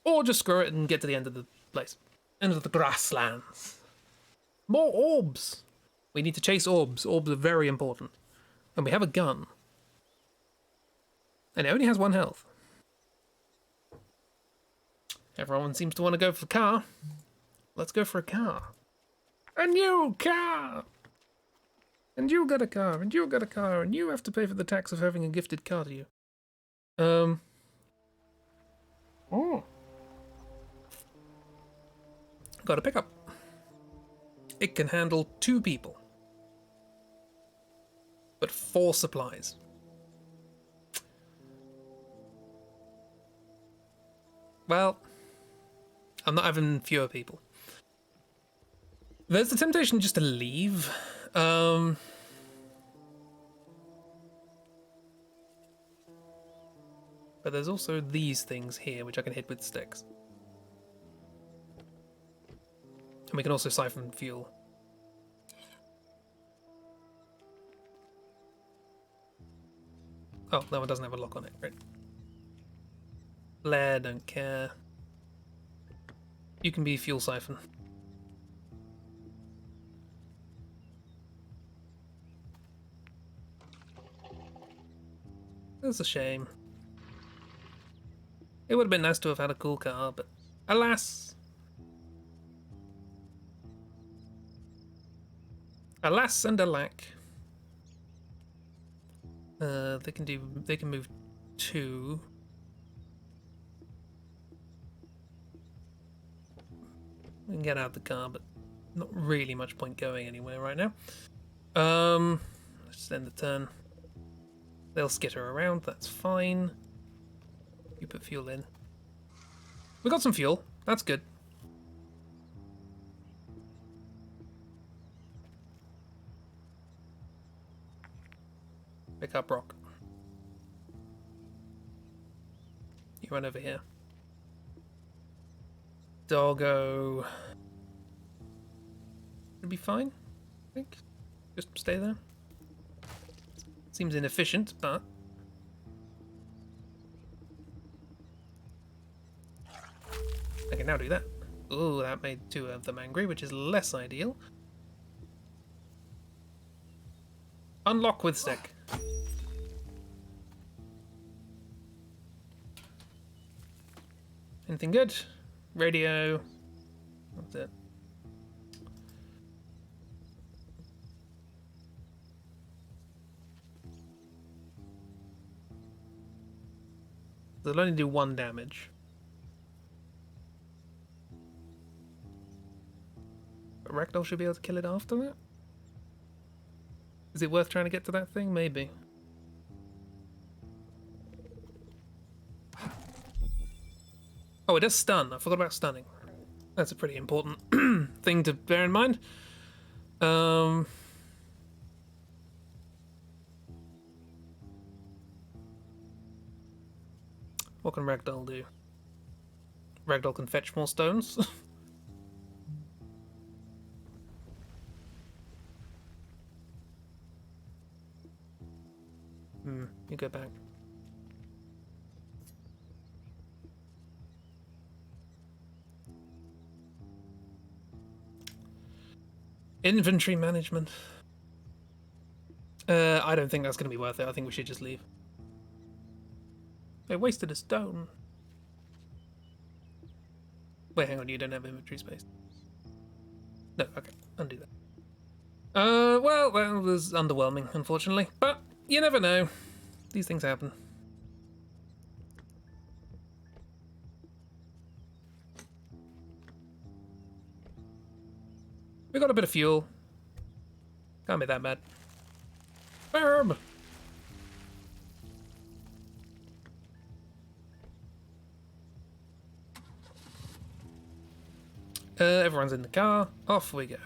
Or just screw it and get to the end of the place. End of the grasslands. More orbs. We need to chase orbs. Orbs are very important. And we have a gun. And it only has 1 health. Everyone seems to want to go for a car. Let's go for a car. A new car! And you got a car, and you got a car, and you have to pay for the tax of having a gifted car to you. Oh. Got a pickup. It can handle 2 people. But 4 supplies. Well, I'm not having fewer people. There's the temptation just to leave. But there's also these things here, which I can hit with sticks. And we can also siphon fuel. Oh, that one doesn't have a lock on it, right? Blair, don't care. You can be fuel siphon. That's a shame. It would have been nice to have had a cool car, but alas. Alas and alack. They can move 2. We can get out of the car, but not really much point going anywhere right now. Let's just end the turn. They'll skitter around, that's fine. You put fuel in. We got some fuel, that's good. Pick up rock. You run over here. Doggo. It'll be fine, I think. Just stay there. Seems inefficient, but... I can now do that. Ooh, that made two of them angry, which is less ideal. Unlock with stick. Anything good? Radio. That's it. They'll only do 1 damage. But Ragdoll should be able to kill it after that? Is it worth trying to get to that thing? Maybe. Oh, it does stun. I forgot about stunning. That's a pretty important thing to bear in mind. What can Ragdoll do? Ragdoll can fetch more stones. You go back. Inventory management. I don't think that's going to be worth it. I think we should just leave. They wasted a stone. Wait, hang on. You don't have inventory space. No, okay. Undo that. Well, that was underwhelming, unfortunately. But you never know. These things happen. We got a bit of fuel. Can't be that bad. Barb! Everyone's in the car. Off we go.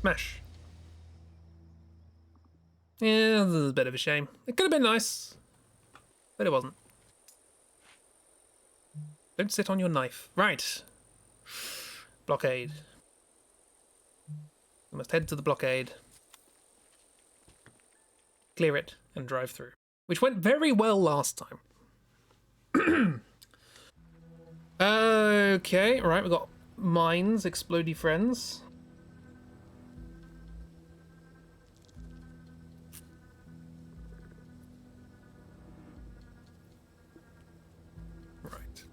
Smash. Yeah, this is a bit of a shame. It could have been nice, but it wasn't. Don't sit on your knife. Right. Blockade. We must head to the blockade. Clear it and drive through. Which went very well last time. Okay, right, we've got mines, explodey friends. Right.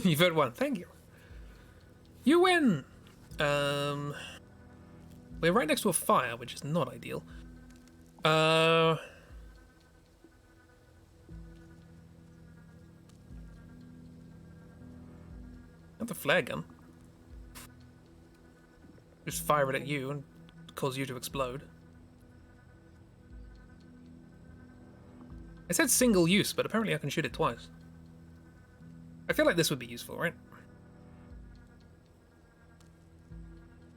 You vote 1, thank you. You win! We're right next to a fire, which is not ideal. Have the flare gun. Just fire it at you and cause you to explode. I said single use, but apparently I can shoot it twice. I feel like this would be useful, right?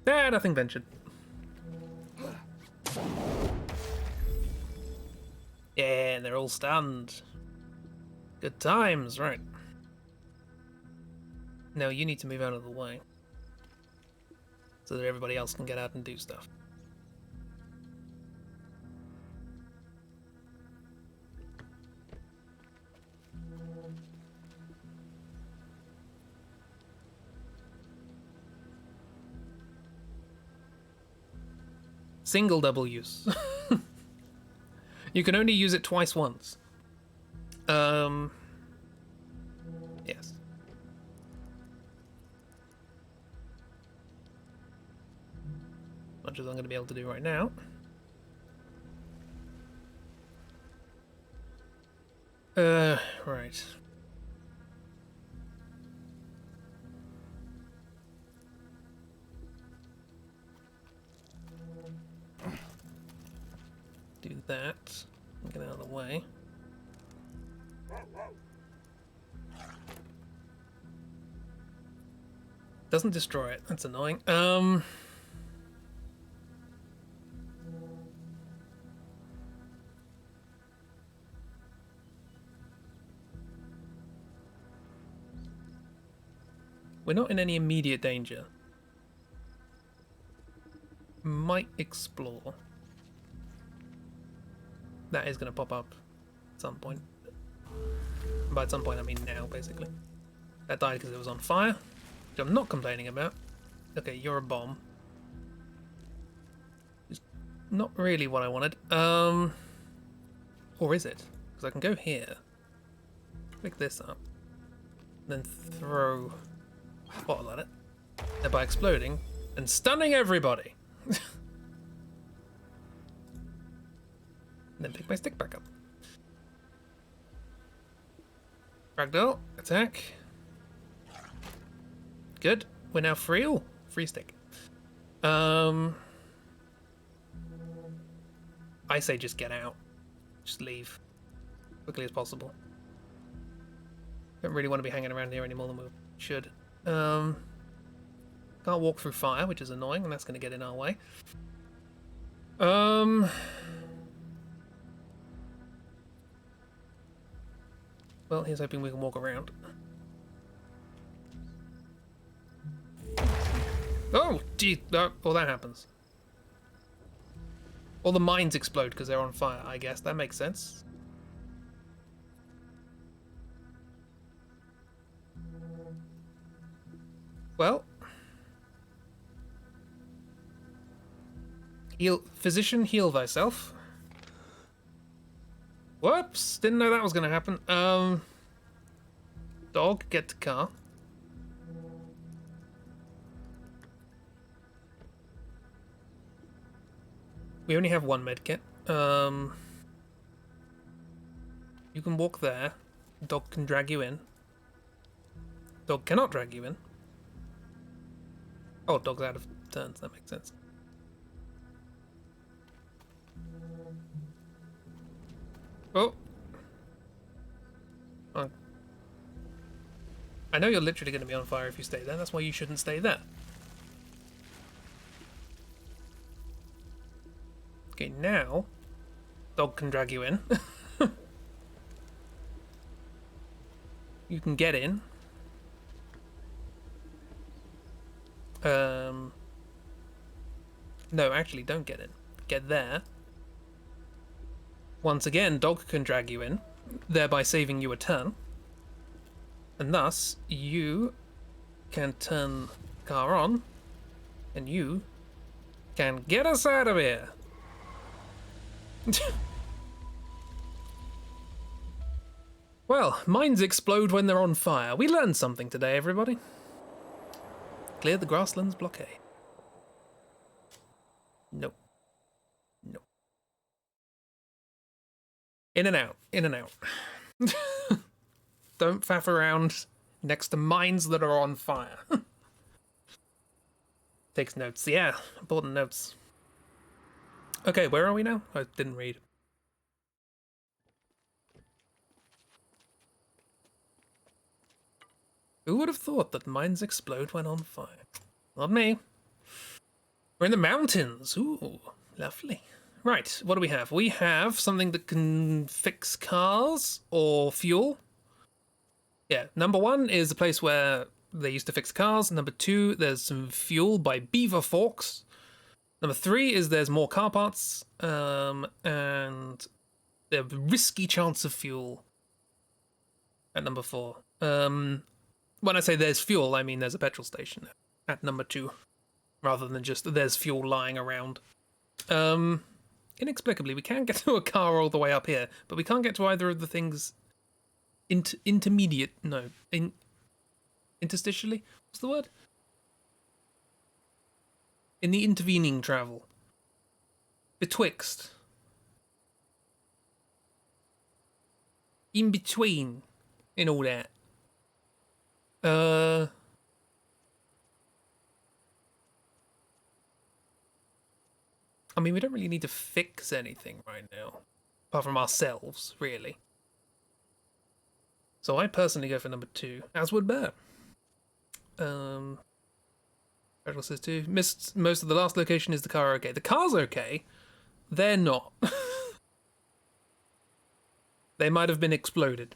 Nothing ventured. Yeah, they're all stunned. Good times, right. No, you need to move out of the way. So that everybody else can get out and do stuff. Single double use. You can only use it twice once. Yes. Much as I'm going to be able to do right now. Right. Do that. Get out of the way. Doesn't destroy it. That's annoying. We're not in any immediate danger. Might explore. that is going to pop up at some point. And by some point, I mean now, basically. That died because it was on fire, which I'm not complaining about. Okay, you're a bomb. It's not really what I wanted. Or is it? Because I can go here, pick this up, then throw a bottle at it, thereby exploding and stunning everybody. Then pick my stick back up. Ragdoll, attack. Good. We're now free. Ooh, free stick. I say just get out. Just leave. Quickly as possible. Don't really want to be hanging around here any more than we should. Can't walk through fire, which is annoying, and that's going to get in our way. Well, here's hoping we can walk around. Oh, gee, well, that happens. All the mines explode because they're on fire, I guess. That makes sense. Well. Physician, heal thyself. Whoops, didn't know that was going to happen. Dog, get to car. We only have one medkit. You can walk there. Dog can drag you in. Dog cannot drag you in. Oh, dog's out of turns, that makes sense. Oh. I know you're literally going to be on fire if you stay there. That's why you shouldn't stay there. Okay, now dog can drag you in. You can get in. No, actually, don't get in. Get there. Once again, dog can drag you in, thereby saving you a turn. And thus, you can turn car on, and you can get us out of here. Well, mines explode when they're on fire. We learned something today, everybody. Clear the grasslands blockade. Nope. Nope. In and out. In and out. Don't faff around next to mines that are on fire. Takes notes. Yeah, important notes. Okay, where are we now? I didn't read. Who would have thought that mines explode when on fire? Not me. We're in the mountains. Ooh, lovely. Right, what do we have? We have something that can fix cars or fuel. Yeah, number 1 is a place where they used to fix cars. Number 2, there's some fuel by Beaver Forks. Number 3 is there's more car parts, and the risky chance of fuel at number 4. When I say there's fuel, I mean there's a petrol station at number 2, rather than just there's fuel lying around. Inexplicably, we can get to a car all the way up here, but we can't get to either of the things interstitially? What's the word? In the intervening travel. Betwixt. In between. In all that. I mean, we don't really need to fix anything right now. Apart from ourselves, really. So I personally go for number 2, as would Bear. Petrol says 2. Missed most of the last location. Is the car okay? The car's okay. They're not. They might have been exploded.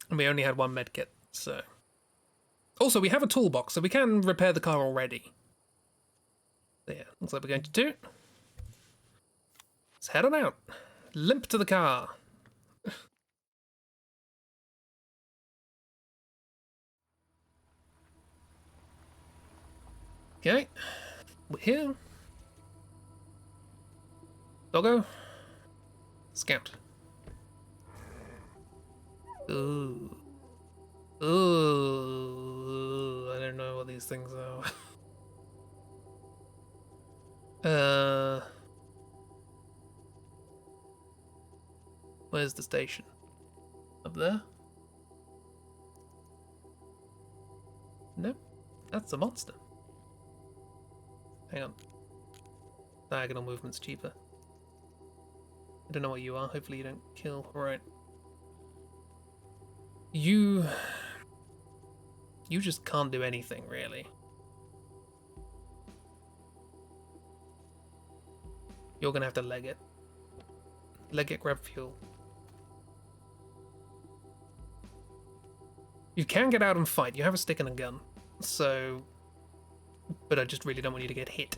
And we only had one medkit, so. Also, we have a toolbox, so we can repair the car already. So yeah, looks like we're going to 2. Let's head on out. Limp to the car. Okay. We're here. Doggo. Scout. Ooh. Ooh. I don't know what these things are. Where's the station? Up there? Nope. That's a monster. Hang on. Diagonal movement's cheaper. I don't know what you are. Hopefully you don't kill. Alright. You just can't do anything, really. You're gonna have to leg it. Leg it, grab fuel. You can get out and fight. You have a stick and a gun. So... But I just really don't want you to get hit.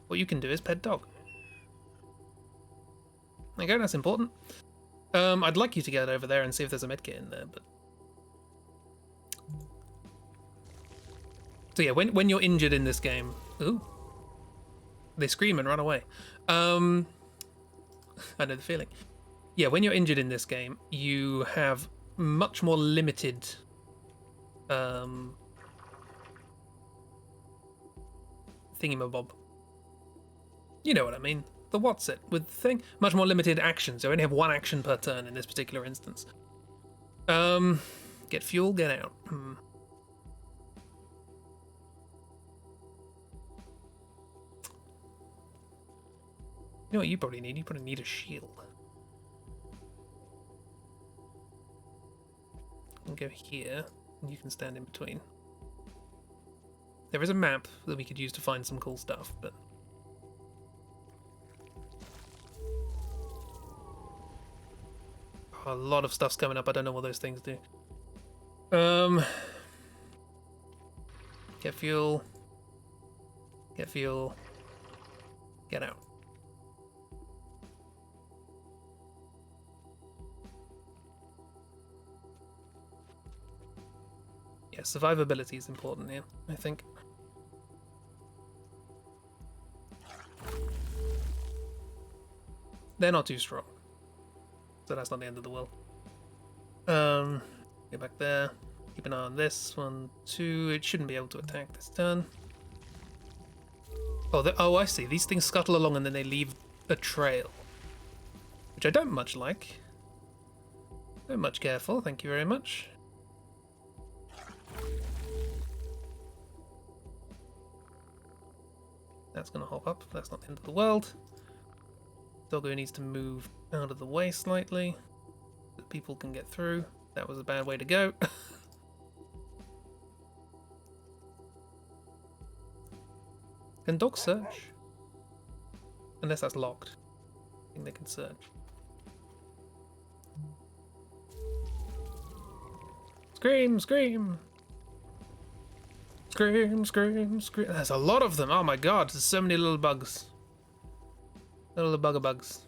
What you can do is pet dog. Okay, that's important. I'd like you to get over there and see if there's a medkit in there, but... So yeah, when you're injured in this game... Ooh. They scream and run away. I know the feeling. Yeah, when you're injured in this game, you have much more limited... thingamabob. You know what I mean. The what's it with the thing? Much more limited actions. You only have one action per turn in this particular instance. Get fuel, get out. You know what you probably need? You probably need a shield. I'll go here, and you can stand in between. There is a map that we could use to find some cool stuff, but... A lot of stuff's coming up. I don't know what those things do. Get fuel. Get fuel. Get out. Yeah, survivability is important here, I think. They're not too strong. So that's not the end of the world. Get back there. Keep an eye on this. 1, 2. It shouldn't be able to attack this turn. Oh, I see. These things scuttle along and then they leave a trail. Which I don't much like. Don't much care for, thank you very much. That's gonna hop up. That's not the end of the world. Doggo needs to move out of the way slightly so that people can get through. That was a bad way to go. Can dogs search? Unless that's locked. I think they can search. Scream, scream! Scream, scream, scream. There's a lot of them. Oh my god, there's so many little bugs. Little bugs.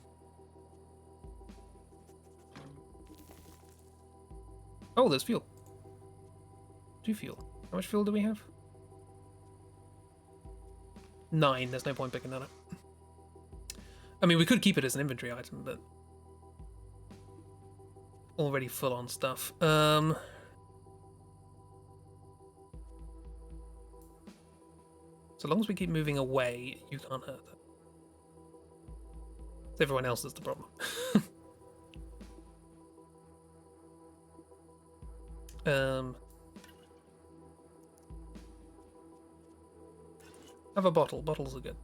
Oh, there's fuel. 2 fuel. How much fuel do we have? 9. There's no point picking that up. I mean, we could keep it as an inventory item, but... Already full on stuff. So long as we keep moving away, you can't hurt them. It's everyone else that's the problem. Have a bottle. Bottles are good.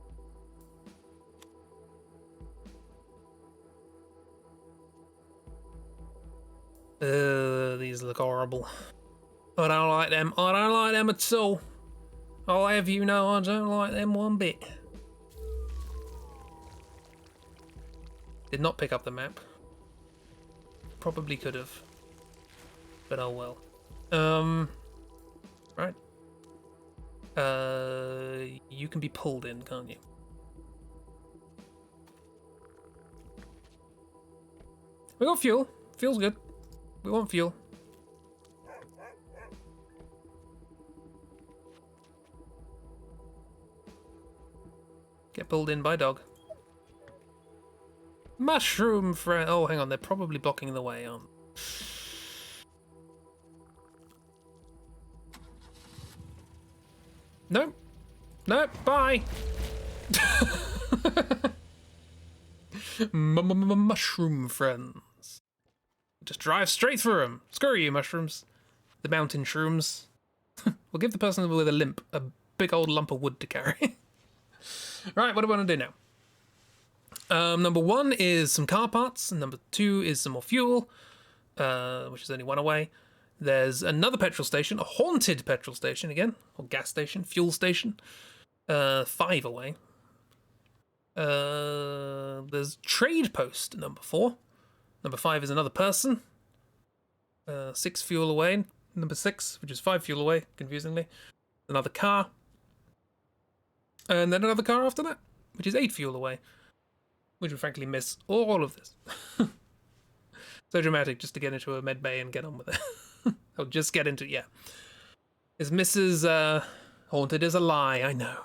These look horrible. I don't like them. I don't like them at all. I'll have you know I don't like them one bit. Did not pick up the map. Probably could have. But oh well. Right. You can be pulled in, can't you? We got fuel. Fuel's good. We want fuel. Get pulled in by dog. Mushroom friend. Oh, hang on. They're probably blocking the way, aren't they? Nope. Nope. Bye. Mushroom friends. Just drive straight through them. Screw you, mushrooms. The mountain shrooms. We'll give the person with a limp a big old lump of wood to carry. Right, what do we want to do now? Number 1 is some car parts, and number 2 is some more fuel, which is only 1 away. There's another petrol station, a haunted petrol station again, or gas station, fuel station, 5 away. There's trade post, number 4. Number 5 is another person, 6 fuel away. Number 6, which is 5 fuel away, confusingly. Another car. And then another car after that, which is 8 fuel away. Which would frankly miss all of this. So dramatic just to get into a med bay and get on with it. I'll just get into, yeah. Is Mrs. Haunted is a lie, I know.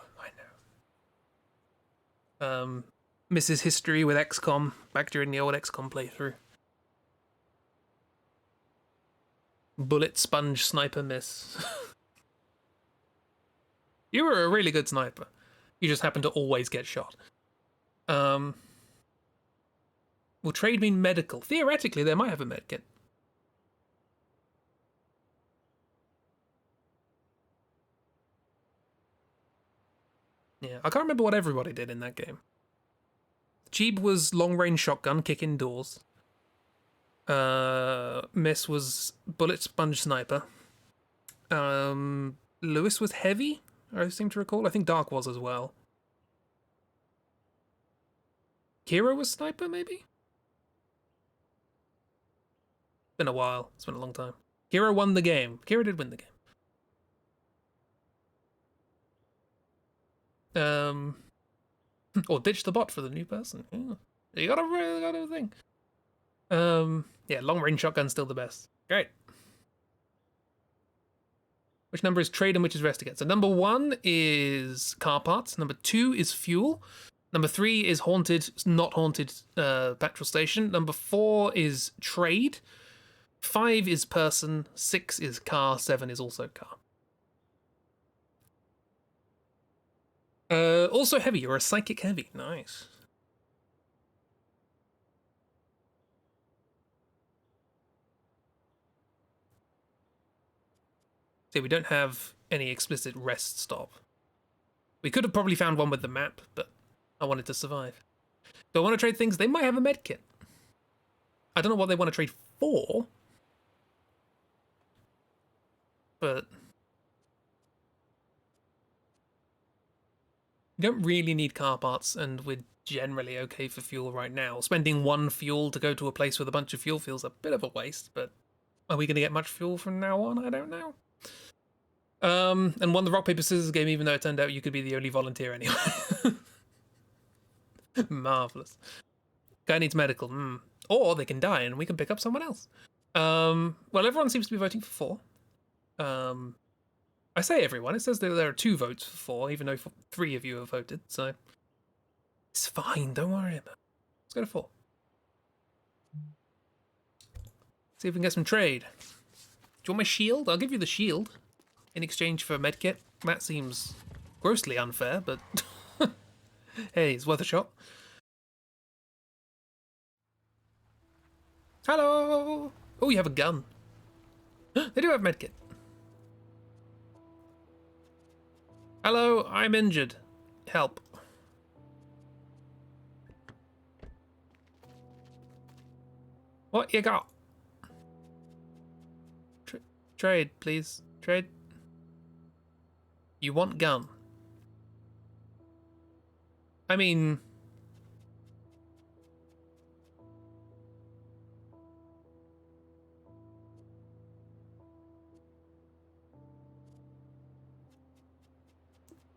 Mrs. History with XCOM, back during the old XCOM playthrough. Bullet sponge sniper miss. You were a really good sniper. You just happen to always get shot. Will trade mean medical? Theoretically, they might have a med kit. Yeah, I can't remember what everybody did in that game. Jeeb was long-range shotgun, kick indoors. Miss was bullet sponge sniper. Lewis was heavy, I seem to recall. I think Dark was as well. Kira was sniper, maybe? Been a while. It's been a long time. Kira won the game. Kira did win the game. Or ditch the bot for the new person. Yeah. You gotta think. Yeah, long range shotgun's still the best. Great. Which number is trade and which is rest again? So number 1 is car parts. Number 2 is fuel. Number 3 is haunted, not haunted petrol station. Number 4 is trade. 5 is person. 6 is car. 7 is also car. Also heavy. You're a psychic heavy. Nice. See, we don't have any explicit rest stop. We could have probably found one with the map, but I wanted to survive. Do I want to trade things? They might have a med kit. I don't know what they want to trade for. But you don't really need car parts, and we're generally okay for fuel right now. Spending 1 fuel to go to a place with a bunch of fuel feels a bit of a waste, but are we going to get much fuel from now on? I don't know. And won the rock, paper, scissors game, even though it turned out you could be the only volunteer anyway. Marvelous. Guy needs medical. Or they can die and we can pick up someone else. Well, everyone seems to be voting for 4. I say everyone. It says that there are 2 votes for 4, even though 3 of you have voted, so it's fine. Don't worry about it. Let's go to 4. See if we can get some trade. Do you want my shield? I'll give you the shield in exchange for a medkit. That seems grossly unfair, but hey, it's worth a shot. Hello! Oh, you have a gun. They do have medkit. Hello, I'm injured. Help. What you got? Trade, please. Trade. You want gun? I mean...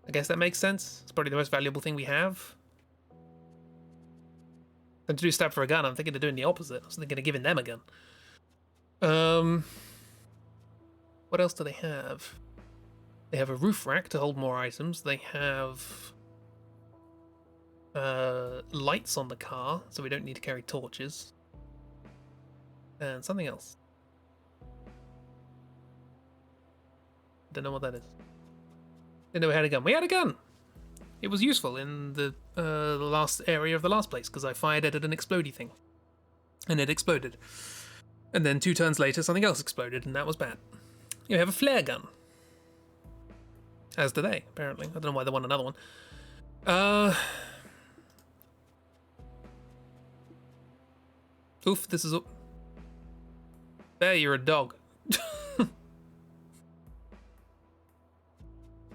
I guess that makes sense. It's probably the most valuable thing we have. And to do stab for a gun, I'm thinking of doing the opposite. I was thinking of giving them a gun. What else do they have? They have a roof rack to hold more items. They have lights on the car, so we don't need to carry torches. And something else. Don't know what that is. Didn't know we had a gun. We had a gun! It was useful in the last area of the last place, because I fired it at an explodey thing. And it exploded. And then 2 turns later, something else exploded, and that was bad. You have a flare gun. As do they, apparently. I don't know why they want another one. Oof, this is... Bear, you're a dog.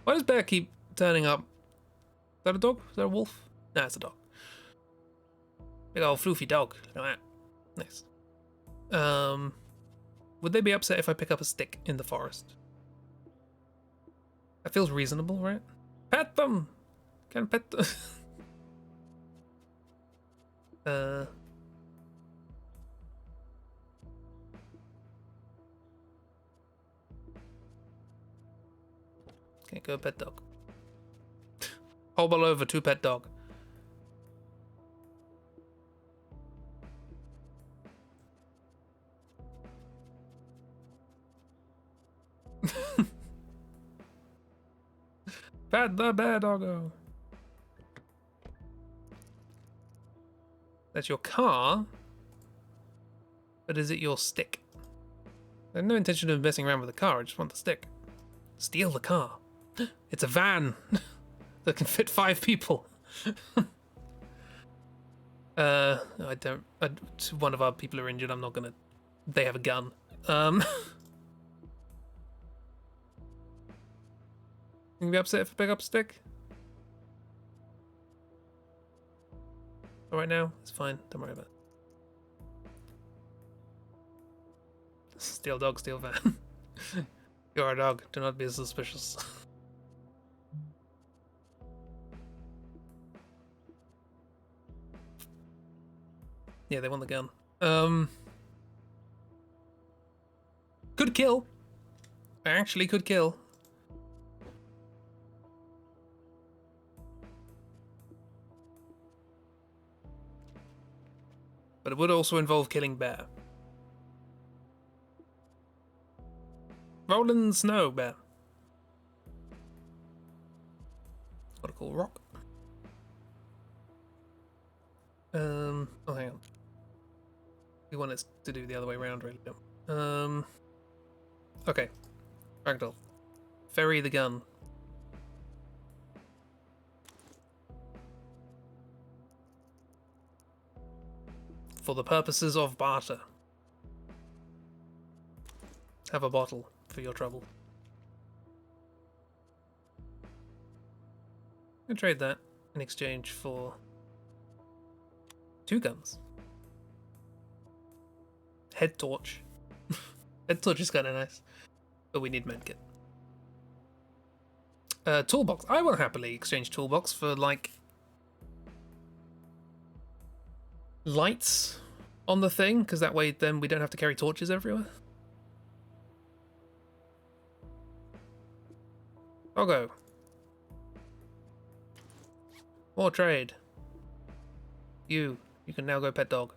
Why does Bear keep turning up? Is that a dog? Is that a wolf? No, it's a dog. Big old floofy dog. Look at that. Nice. Would they be upset if I pick up a stick in the forest? That feels reasonable, right? Pet them! Can pet them. Can't go pet dog. Hobble over to pet dog. Pet the bear doggo. That's your car. But is it your stick? I have no intention of messing around with the car, I just want the stick. Steal the car. It's a van that can fit 5 people. I don't. One of our people are injured. I'm not gonna. They have a gun. You can be upset if I pick up a stick. All right now, it's fine. Don't worry about it. Steal dog, steal van. You're a dog. Do not be suspicious. Yeah, they want the gun. Could kill. Actually could kill. But it would also involve killing Bear. Roll in the snow, Bear. What a cool rock. Oh, hang on. We want it to do the other way around, really. Okay. Ragdoll. Ferry the gun. For the purposes of barter. Have a bottle for your trouble. I'm gonna trade that in exchange for 2 guns. Head torch. Head torch is kind of nice, but we need medkit. Toolbox. I will happily exchange toolbox for like lights on the thing, because that way then we don't have to carry torches everywhere. Doggo. More trade. You can now go pet dog.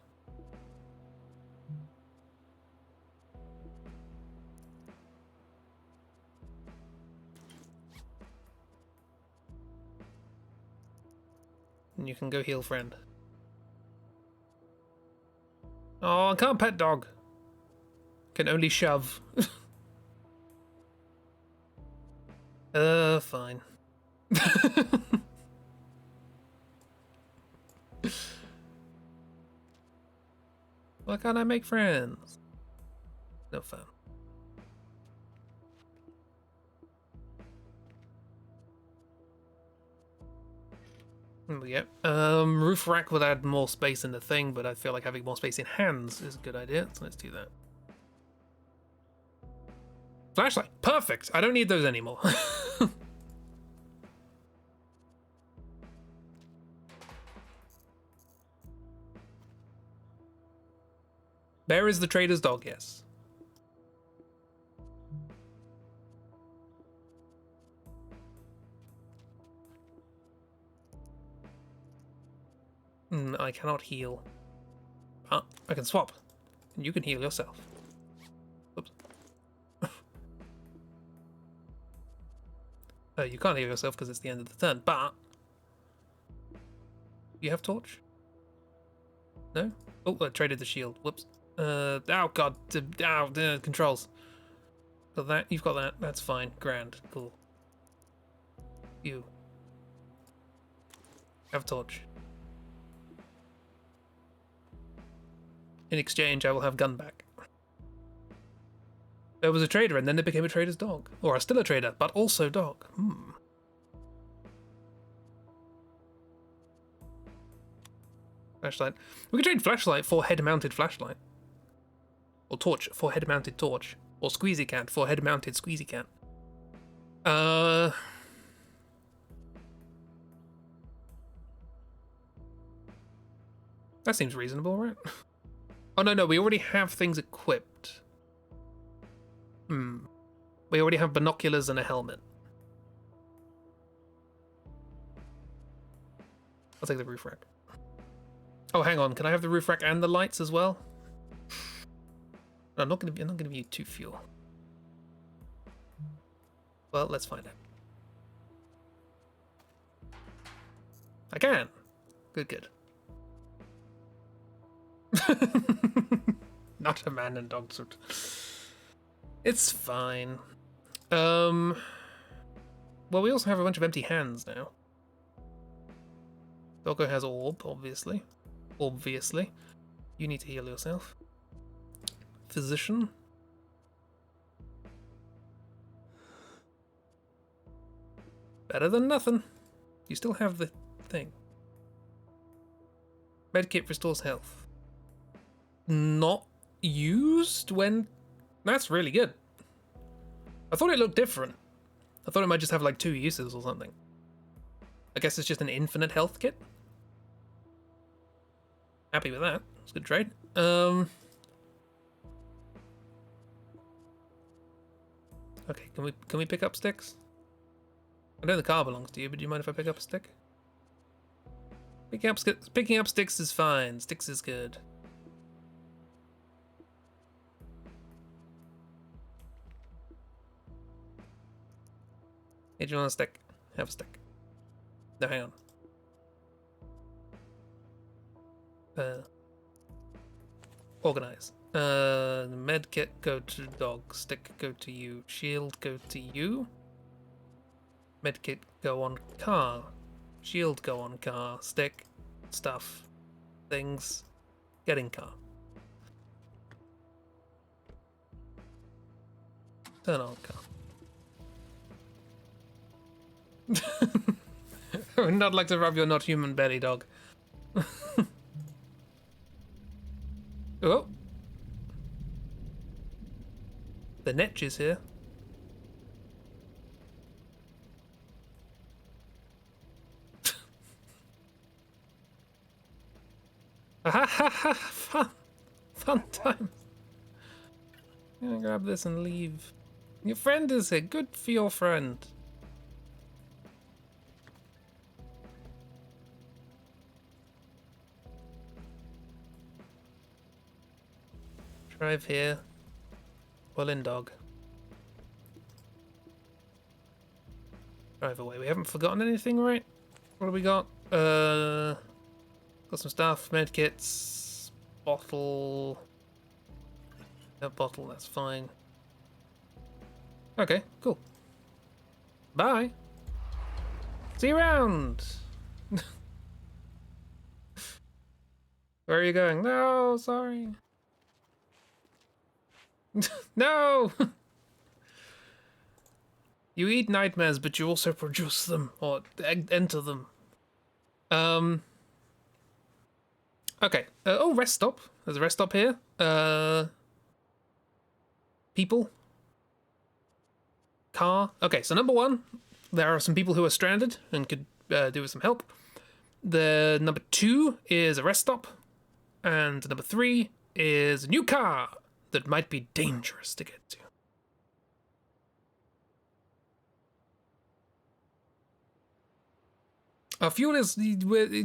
And you can go heal friend. Oh, I can't pet dog. Can only shove. Fine. Why can't I make friends? No fun. Yeah. Roof rack would add more space in the thing, but I feel like having more space in hands is a good idea, so let's do that. Flashlight. Perfect. I don't need those anymore. Bear is the trader's dog, yes. I cannot heal. Ah, I can swap. And you can heal yourself. Oops. You can't heal yourself because it's the end of the turn, but... You have torch? No? Oh, I traded the shield. Whoops. Oh god. Controls. Got that? You've got that. That's fine. Grand. Cool. You. Have torch. In exchange, I will have gun back. There was a trader, and then they became a trader's dog. Or still a trader, but also dog. Flashlight. We could trade flashlight for head-mounted flashlight. Or torch for head-mounted torch. Or squeezy cat for head-mounted squeezy cat. That seems reasonable, right? Oh, no, we already have things equipped. We already have binoculars and a helmet. I'll take the roof rack. Oh, hang on. Can I have the roof rack and the lights as well? No, I'm not gonna give you 2 fuel. Well, let's find out. I can. Good. Not a man in dog suit. It's fine. Well, we also have a bunch of empty hands now. Doggo has orb, obviously. Obviously. You need to heal yourself. Physician. Better than nothing. You still have the thing. Medkit restores health. Not used when... That's really good. I thought it looked different. I thought it might just have like 2 uses or something. I guess it's just an infinite health kit. Happy with that. It's a good trade. Okay, can we pick up sticks? I know the car belongs to you, but do you mind if I pick up a stick? Picking up sticks is fine. Sticks is good. Hey, do you want a stick? Have a stick. No, hang on. Organize. Medkit go to dog. Stick go to you. Shield go to you. Medkit go on car. Shield go on car. Stick. Stuff. Things. Get in car. Turn on car. I would not like to rub your not human belly, dog. Oh. The netch is here. Fun time. I'm gonna grab this and leave. Your friend is here. Good for your friend. Drive here. Well in, dog. Drive away. We haven't forgotten anything, right? What do we got? Got some stuff. Medkits. Bottle. That bottle, that's fine. Okay, cool. Bye. See you around. Where are you going? No, sorry. No! You eat nightmares, but you also produce them, or enter them. Okay. Oh, rest stop. There's a rest stop here. People. Car. Okay, so number 1, there are some people who are stranded and could do with some help. The number 2 is a rest stop. And number 3 is a new car that might be dangerous to get to. Our fuel is, we're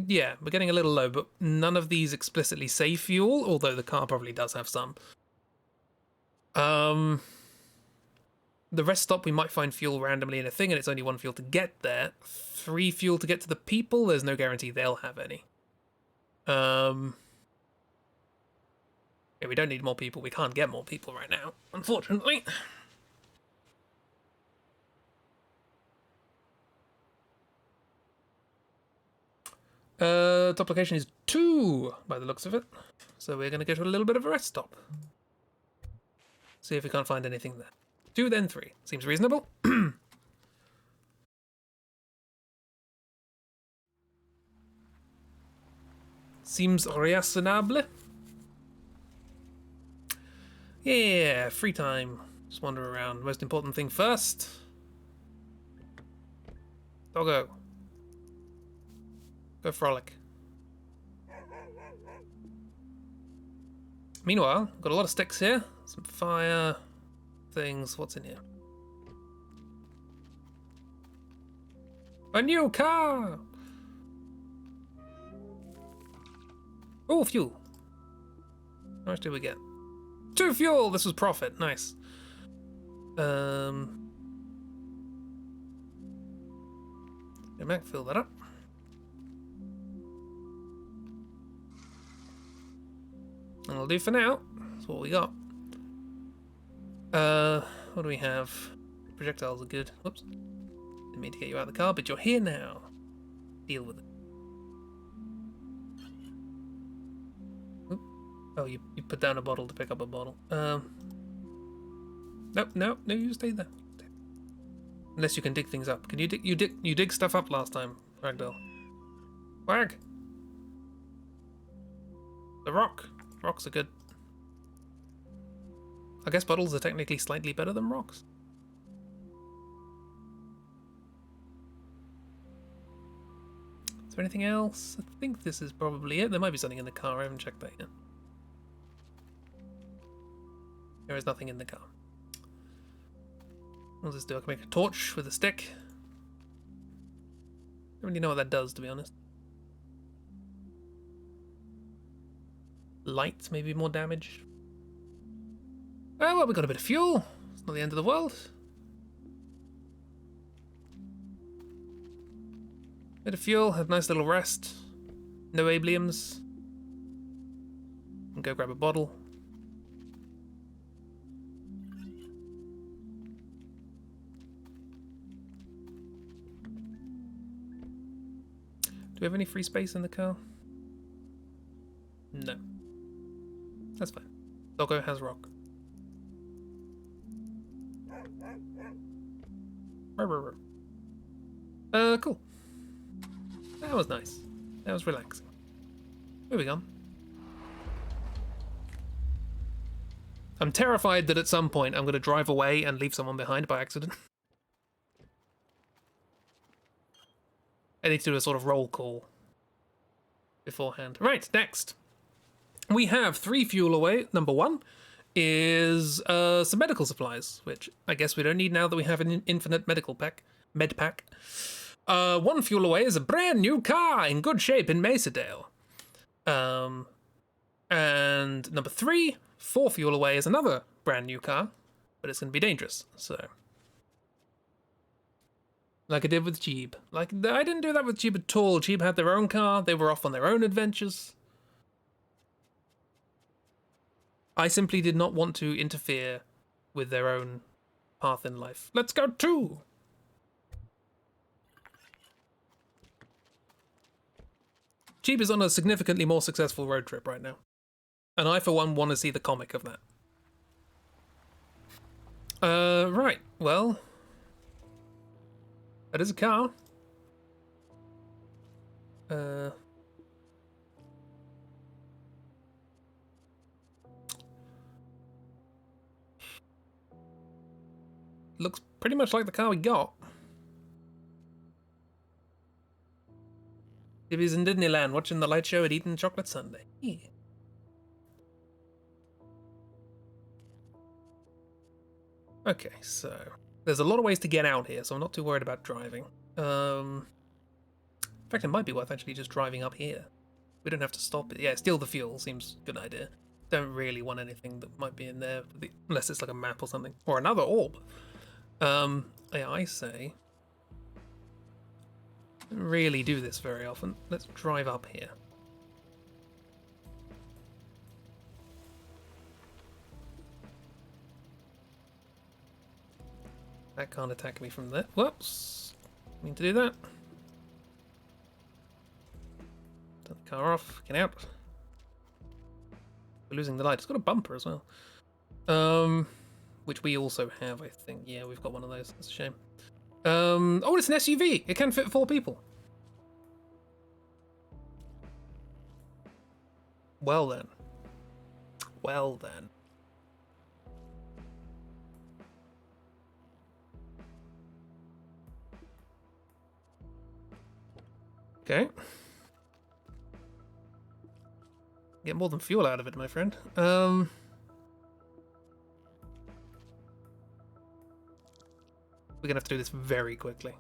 getting a little low, but none of these explicitly say fuel, although the car probably does have some. The rest stop, we might find fuel randomly in a thing, and it's only 1 fuel to get there. 3 fuel to get to the people, there's no guarantee they'll have any. Yeah, we don't need more people. We can't get more people right now, unfortunately. Top location is 2, by the looks of it. So we're going to go to a little bit of a rest stop. See if we can't find anything there. 2, then 3. Seems reasonable. Seems raisonnable. Yeah, free time. Just wander around. Most important thing first. Doggo. Go frolic. Meanwhile, got a lot of sticks here. Some fire things. What's in here? A new car! Oh, fuel. How much did we get? 2 fuel! This was profit. Nice. Yeah, Mac, fill that up. That'll do for now. That's what we got. What do we have? Projectiles are good. Whoops. Didn't mean to get you out of the car, but you're here now. Deal with it. Oop. Oh, you put down a bottle to pick up a bottle. No, you stay there. Unless you can dig things up. Can you dig? You dig stuff up last time, Ragdoll. Wag. The rock. Rocks are good. I guess bottles are technically slightly better than rocks. Is there anything else? I think this is probably it. There might be something in the car. I haven't checked that yet. There is nothing in the car. What does this do? I can make a torch with a stick. I don't really know what that does, to be honest. Light, maybe more damage. Oh, well, we got a bit of fuel. It's not the end of the world. Bit of fuel, have a nice little rest. No abliums. And go grab a bottle. Do we have any free space in the car? No. That's fine. Doggo has rock. Cool. That was nice. That was relaxing. Moving on. I'm terrified that at some point I'm going to drive away and leave someone behind by accident. I need to do a sort of roll call beforehand. Right, next. We have 3 fuel away. Number 1 is some medical supplies, which I guess we don't need now that we have an infinite medical pack. Med pack. 1 fuel away is a brand new car in good shape in Mesadale. And number 3, 4 fuel away is another brand new car, but it's going to be dangerous, so. Like I did with Jeeb. Like, I didn't do that with Jeeb at all. Jeeb had their own car. They were off on their own adventures. I simply did not want to interfere with their own path in life. Let's go 2! Jeeb is on a significantly more successful road trip right now. And I, for one, want to see the comic of that. Right. Well, that is a car. Looks pretty much like the car we got. If he's in Disneyland watching the light show at Eaton Chocolate Sundae. Yeah. Okay, so there's a lot of ways to get out here, so I'm not too worried about driving. In fact, it might be worth actually just driving up here. We don't have to stop it. Yeah, steal the fuel seems a good idea. Don't really want anything that might be in there, unless it's like a map or something. Or another orb. Yeah, I say... don't really do this very often. Let's drive up here. That can't attack me from there. Whoops. Mean to do that. Turn the car off. Get out. We're losing the light. It's got a bumper as well. Which we also have, I think. Yeah, we've got one of those. That's a shame. Oh, it's an SUV. It can fit 4 people. Well then. Well then. Okay. Get more than fuel out of it, my friend. We're gonna have to do this very quickly.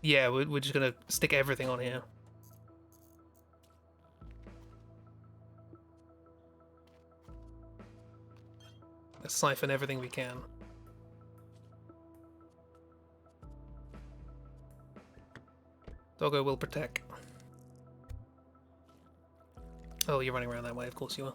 Yeah, we're just gonna stick everything on here. Let's siphon everything we can. Doggo will protect. Oh, you're running around that way, of course you are.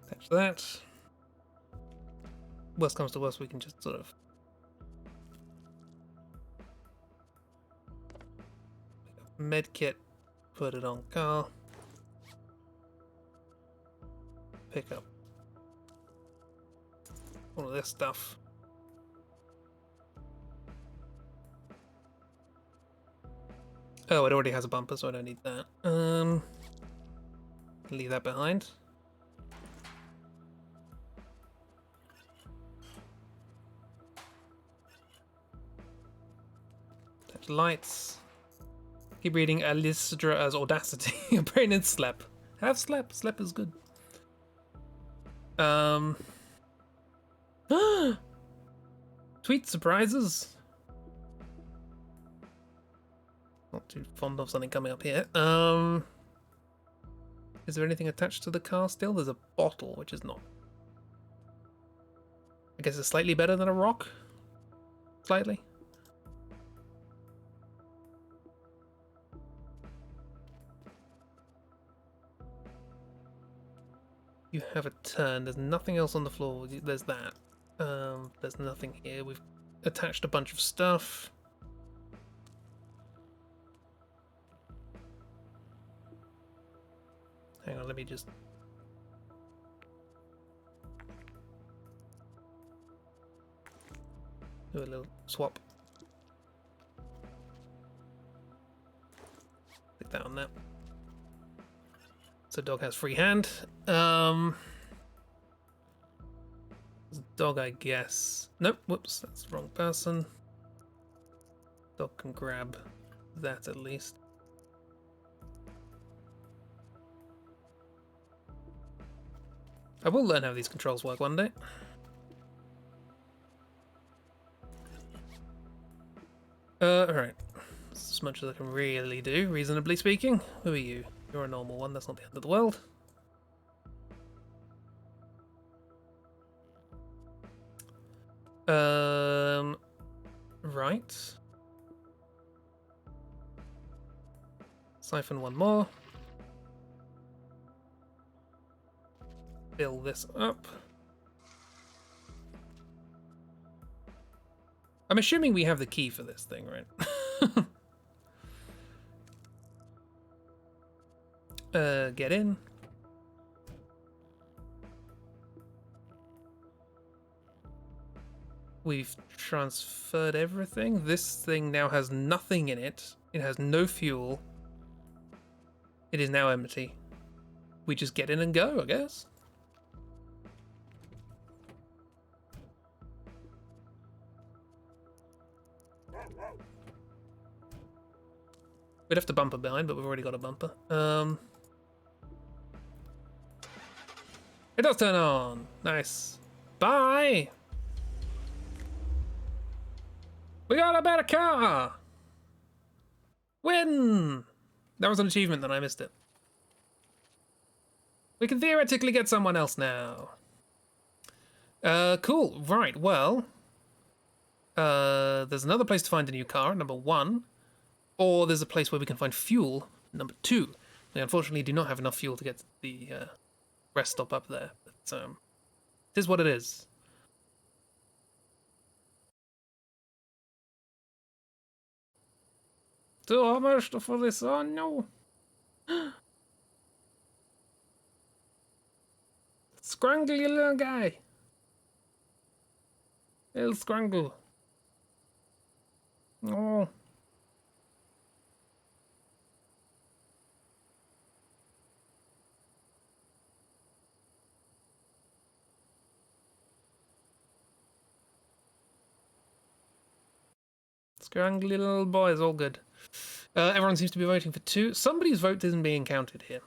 Attach that. Worst comes to worst, we can just sort of med kit, put it on car, pick up all of this stuff. Oh, it already has a bumper, so I don't need that. Leave that behind. Touch lights. Keep reading Alistra as Audacity. Your brain is Slep. Have Slep. Slep is good. Tweet surprises. Not too fond of something coming up here. Is there anything attached to the car still? There's a bottle, which is not. I guess it's slightly better than a rock. Slightly. You have a turn. There's nothing else on the floor. There's that. There's nothing here. We've attached a bunch of stuff. Hang on, let me just... do a little swap. Stick that on that. So dog has free hand. Dog, I guess. Nope, whoops, that's the wrong person. Dog can grab that at least. I will learn how these controls work one day. Alright. That's as much as I can really do, reasonably speaking. Who are you? You're a normal one, that's not the end of the world. Right. Siphon one more. Fill this up. I'm assuming we have the key for this thing, right? Get in. We've transferred everything. This thing now has nothing in it. It has no fuel. It is now empty. We just get in and go, I guess. We'd have to bumper behind, but we've already got a bumper. It does turn on. Nice. Bye. We got a better car. Win. That was an achievement, then I missed it. We can theoretically get someone else now. Cool. Right, well. There's another place to find a new car, number 1. Or there's a place where we can find fuel, number 2. We unfortunately do not have enough fuel to get to the rest stop up there. But it is what it is. Too much for this? Oh no. Scrangly little guy. Little scrangle. Oh. Scrangly little boys, all good. Everyone seems to be voting for 2. Somebody's vote isn't being counted here.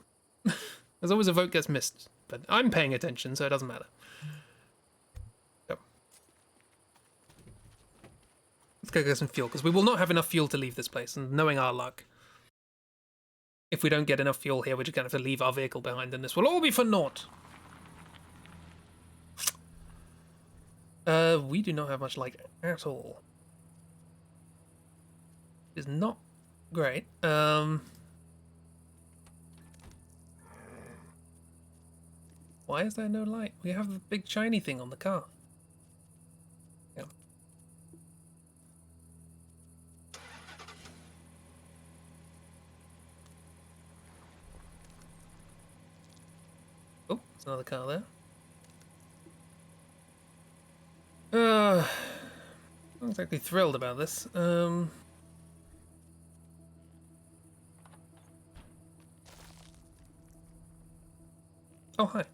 There's always a vote gets missed, but I'm paying attention, so it doesn't matter. So. Let's go get some fuel, because we will not have enough fuel to leave this place, and knowing our luck, if we don't get enough fuel here, we're just going to have to leave our vehicle behind, and this will all be for naught. We do not have much light at all. It's not great. Why is there no light? We have the big shiny thing on the car. Yeah. Oh, there's another car there. Not exactly thrilled about this. Oh, hi.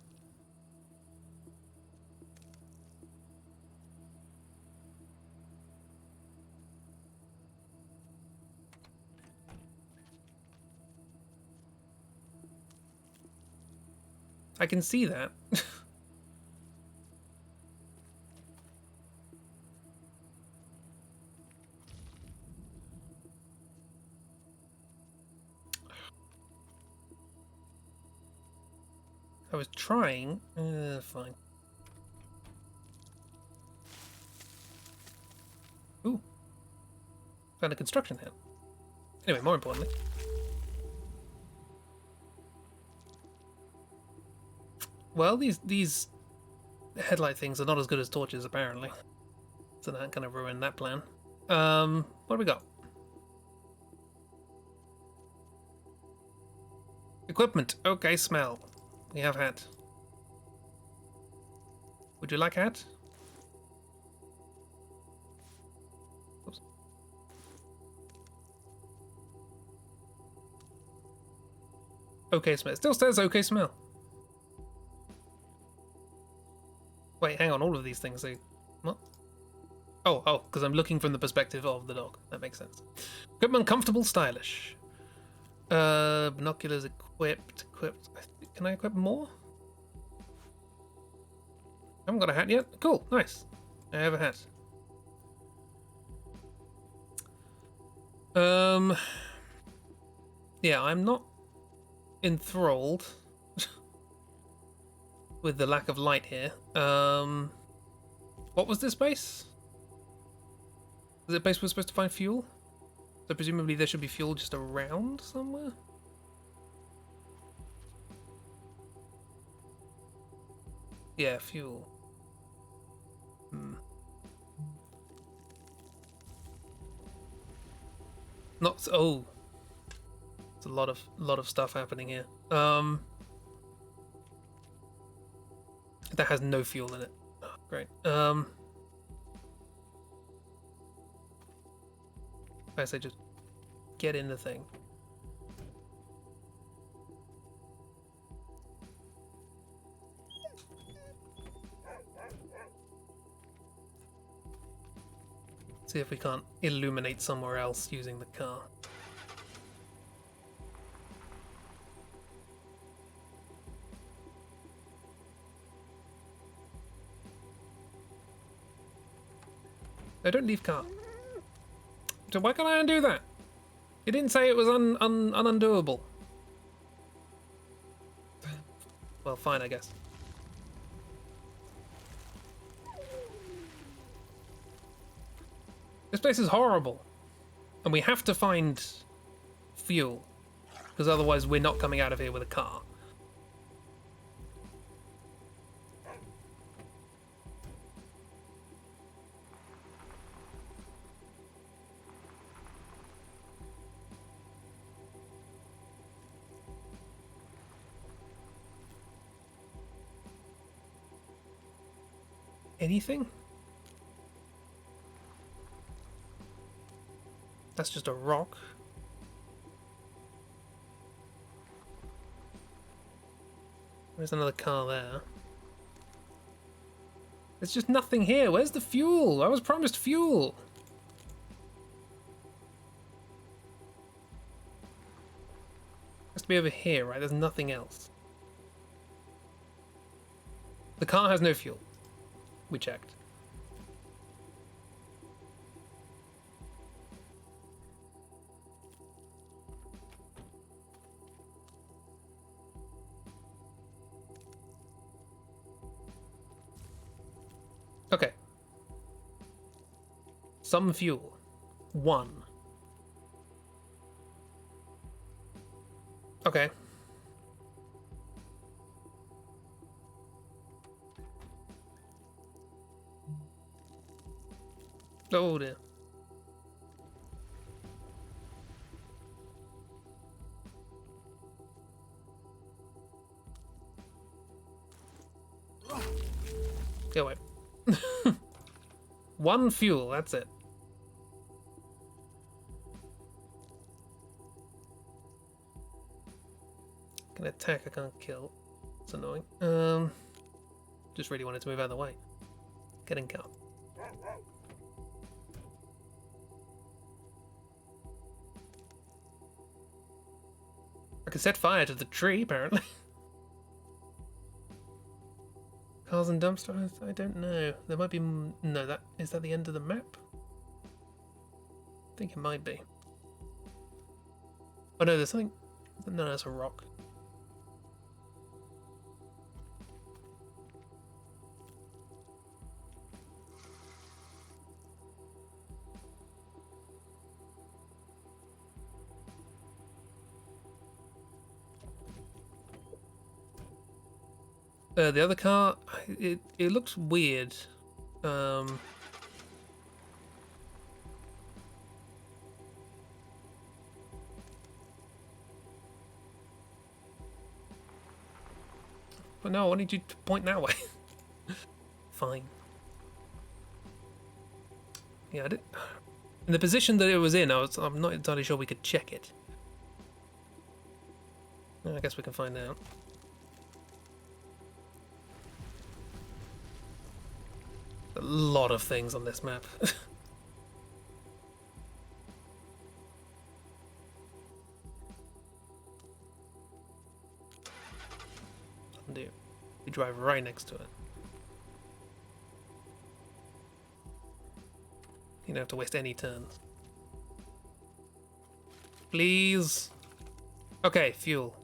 I can see that. I was trying. Fine. Ooh. Found a construction hat. Anyway, more importantly. Well, these headlight things are not as good as torches, apparently. So that kind of ruined that plan. What do we got? Equipment. Okay, smell. We have hat. Would you like hat? Oops. Okay, smell. It still says okay, smell. Wait, hang on. All of these things say what? Oh, because I'm looking from the perspective of the dog. That makes sense. Equipment, comfortable, stylish. Binoculars equipped. Can I equip more? I haven't got a hat yet. Cool, nice. I have a hat. Yeah, I'm not enthralled with the lack of light here. What was this base? Was it a base we're supposed to find fuel? So presumably there should be fuel just around somewhere? Yeah, fuel. Not oh, it's a lot of stuff happening here. That has no fuel in it. Oh, great. I say just get in the thing. See if we can't illuminate somewhere else using the car. I don't leave car. So why can't I undo that? You didn't say it was unundoable. Well, fine, I guess. This place is horrible. And we have to find fuel. Because otherwise we're not coming out of here with a car. Anything? That's just a rock. There's another car there. There's just nothing here. Where's the fuel? I was promised fuel. Has to be over here, right? There's nothing else. The car has no fuel. We checked. Okay. Some fuel. 1. Okay. Oh dear. Go away. 1 fuel, that's it. Can attack, I can't kill. It's annoying. Just really wanted to move out of the way. Get in car. I can set fire to the tree, apparently. Cars and dumpsters? I don't know. There might be... No, that... Is that the end of the map? I think it might be. Oh no, there's something... No, that's a rock. The other car, it looks weird. But no, I wanted you to point that way. Fine. Yeah, I did. In the position that it was in, I'm not entirely sure we could check it. I guess we can find out. A lot of things on this map. Undo. We drive right next to it. You don't have to waste any turns. Please. Okay, fuel.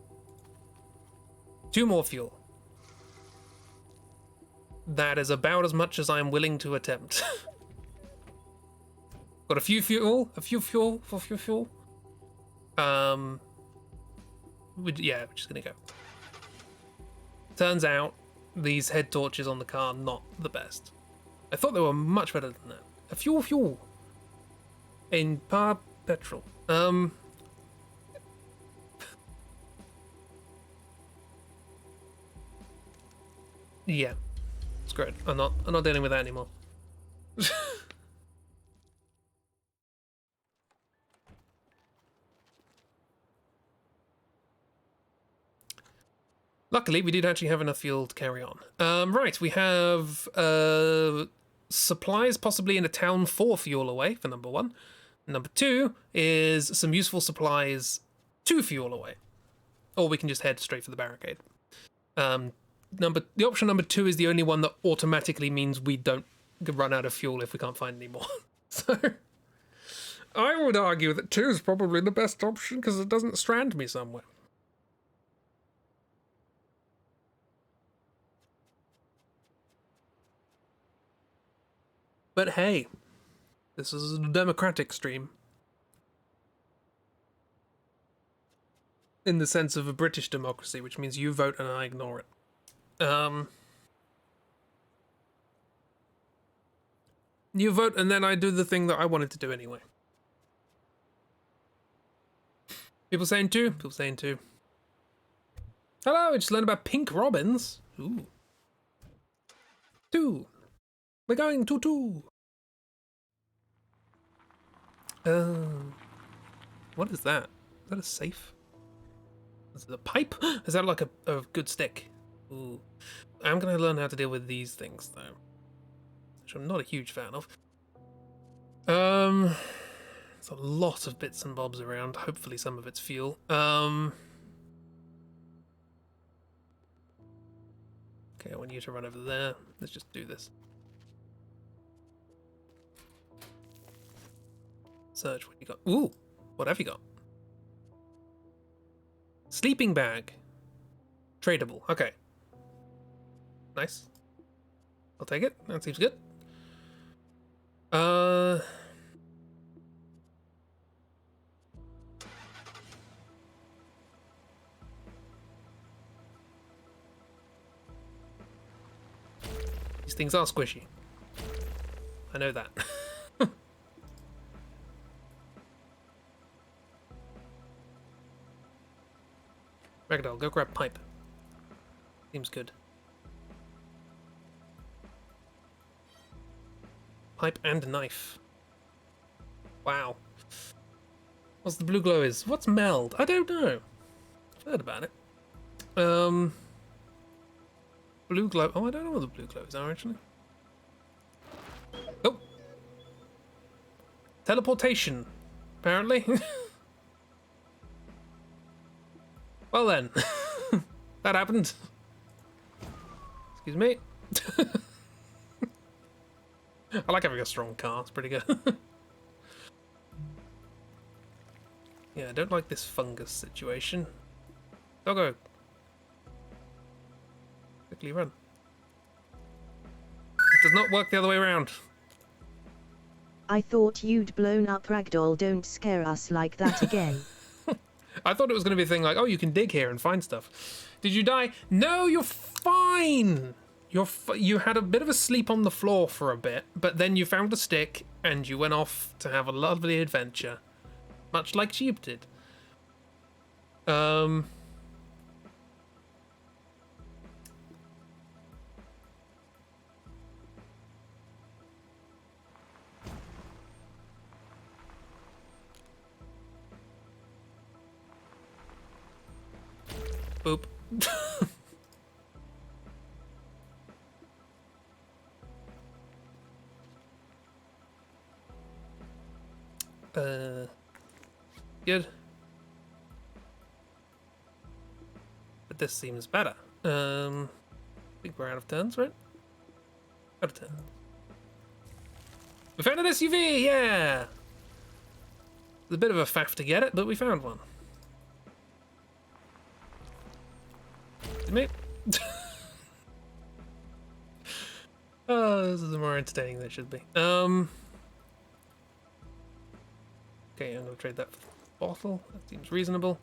2 more fuel. That is about as much as I'm willing to attempt. Got a few fuel. Yeah, we're just gonna go. Turns out these head torches on the car not the best. I thought they were much better than that. A fuel. In petrol. Yeah. It's great. I'm not dealing with that anymore. Luckily, we did actually have enough fuel to carry on. Right, we have supplies possibly in a town 4 fuel away for number 1. Number 2 is some useful supplies 2 fuel away. Or we can just head straight for the barricade. The option number 2 is the only one that automatically means we don't run out of fuel if we can't find any more. So I would argue that 2 is probably the best option because it doesn't strand me somewhere. But hey, this is a democratic stream. In the sense of a British democracy, which means you vote and I ignore it. You vote and then I do the thing that I wanted to do anyway. People saying 2? People saying 2. Hello, I just learned about pink robins. Ooh. 2. We're going to 2. What is that? Is that a safe? Is it a pipe? Is that like a good stick? Ooh. I'm going to learn how to deal with these things, though. Which I'm not a huge fan of. There's a lot of bits and bobs around. Hopefully some of it's fuel. Okay, I want you to run over there. Let's just do this. Search what you got. Ooh, what have you got? Sleeping bag. Tradable. Okay. Nice. I'll take it. That seems good. These things are squishy. I know that. Ragdoll, go grab pipe. Seems good. Pipe and a knife. Wow. What's the blue glow is? What's meld? I don't know. I've heard about it. Blue glow. Oh, I don't know what the blue glows are actually. Oh. Teleportation. Apparently. Well then. That happened. Excuse me. I like having a strong car, it's pretty good. Yeah, I don't like this fungus situation. Doggo. Quickly run. It does not work the other way around. I thought you'd blown up Ragdoll, don't scare us like that again. I thought it was going to be a thing like, oh, you can dig here and find stuff. Did you die? No, you're fine. You had a bit of a sleep on the floor for a bit, but then you found a stick and you went off to have a lovely adventure. Much like sheep did. Boop. Good. But this seems better. I think we're out of turns, right? Out of turns. We found an SUV, yeah! It's a bit of a faff to get it, but we found one. Me? Oh, this is more entertaining than it should be. Okay, I'm gonna trade that for the bottle. That seems reasonable.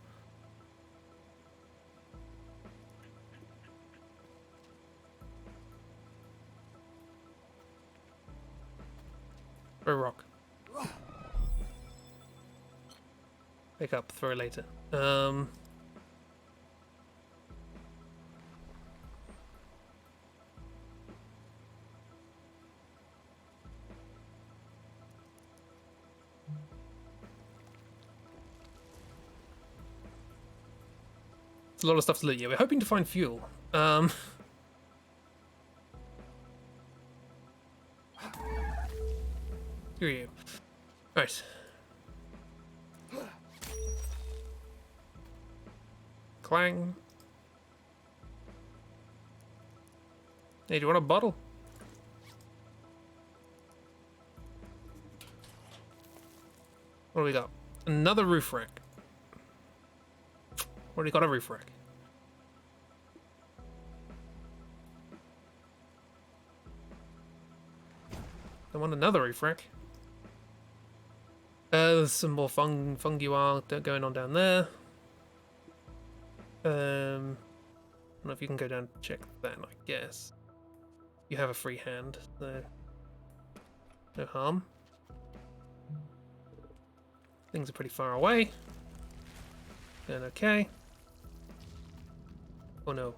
Throw rock. Pick up, throw later. It's a lot of stuff to loot. Yeah, we're hoping to find fuel. Who are you? Right. Clang. Hey, do you want a bottle? What do we got? Another roof rack. Already got a roof rack. I want another roof rack. There's some more fungi going on down there. I don't know if you can go down and check that, I guess. You have a free hand, so no harm. Things are pretty far away. And okay. Oh no.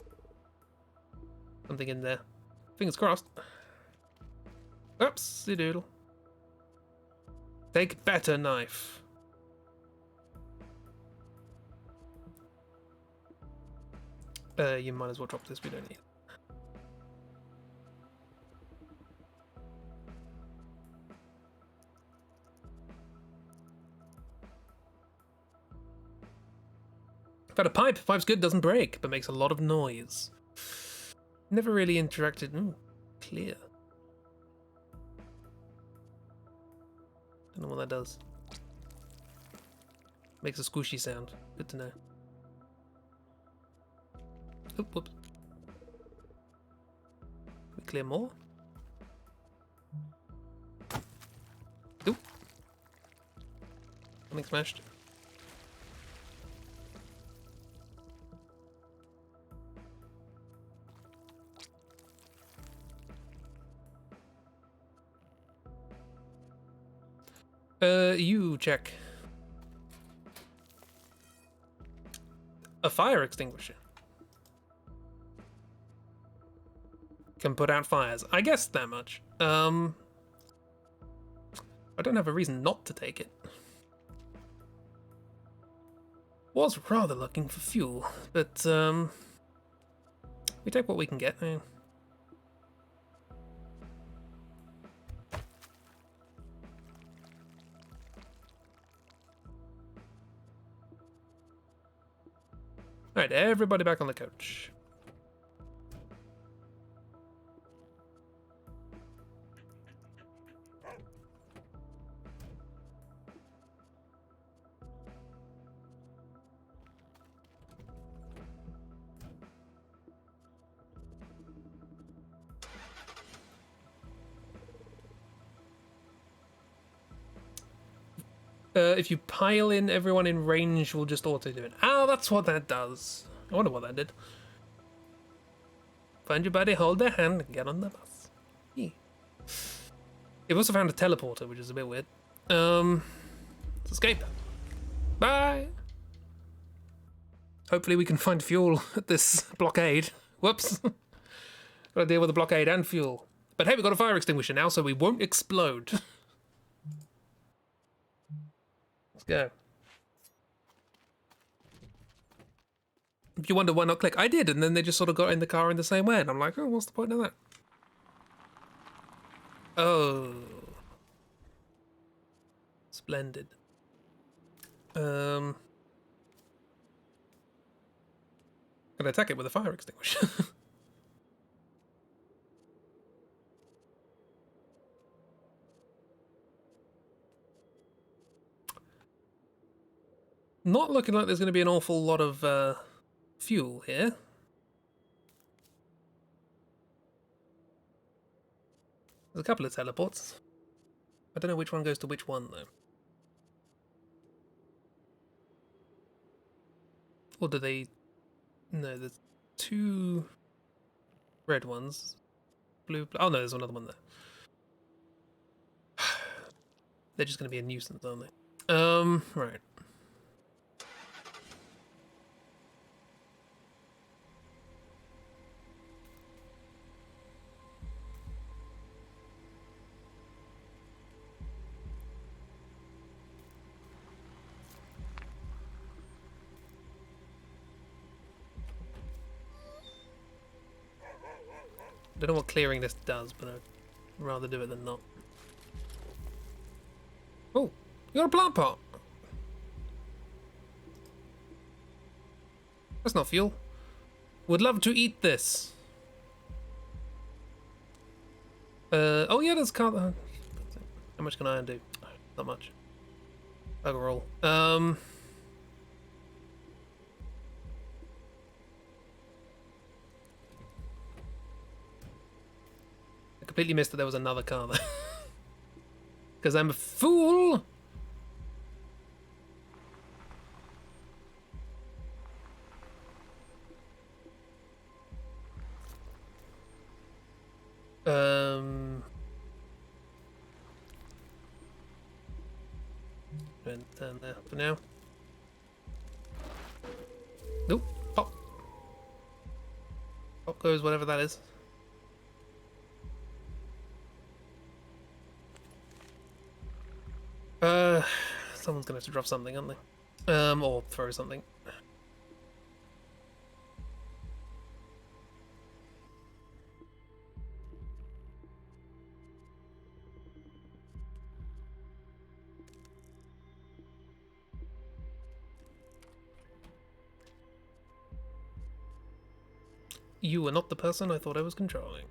Something in there. Fingers crossed. Oopsie doodle. Take better knife. You might as well drop this, we don't need it. Got a pipe. Pipe's good, doesn't break, but makes a lot of noise. Never really interacted. Ooh, clear. Don't know what that does. Makes a squishy sound. Good to know. Oop, whoops. We clear more? Oop. Something smashed. You check. A fire extinguisher. Can put out fires. I guess that much. I don't have a reason not to take it. Was rather looking for fuel, but we take what we can get. Alright, everybody back on the coach. If you pile in everyone in range, we'll just auto do it. Oh, that's what that does. I wonder what that did. Find your buddy, hold their hand, and get on the bus. Yeah. We've also found a teleporter, which is a bit weird. Let's escape. Bye! Hopefully we can find fuel at this blockade. Whoops. Gotta deal with the blockade and fuel. But hey, we've got a fire extinguisher now, so we won't explode. Let's go. If you wonder why not click, I did, and then they just sort of got in the car in the same way, and I'm like, oh, what's the point of that? Oh. Splendid. Gonna attack it with a fire extinguisher. Not looking like there's going to be an awful lot of fuel here. There's a couple of teleports. I don't know which one goes to which one, though. Or do they... No, there's two red ones. Blue... Oh, no, there's another one there. They're just going to be a nuisance, aren't they? Right. I don't know what clearing this does, but I'd rather do it than not. Oh, you got a plant pot. That's not fuel. Would love to eat this. Oh yeah, there's car. How much can I undo? Not much. Overall. I completely missed that there was another car there. Because I'm a fool! Turn there for now. Nope. Pop. Pop goes whatever that is. Someone's gonna have to drop something, aren't they? Or throw something. You were not the person I thought I was controlling.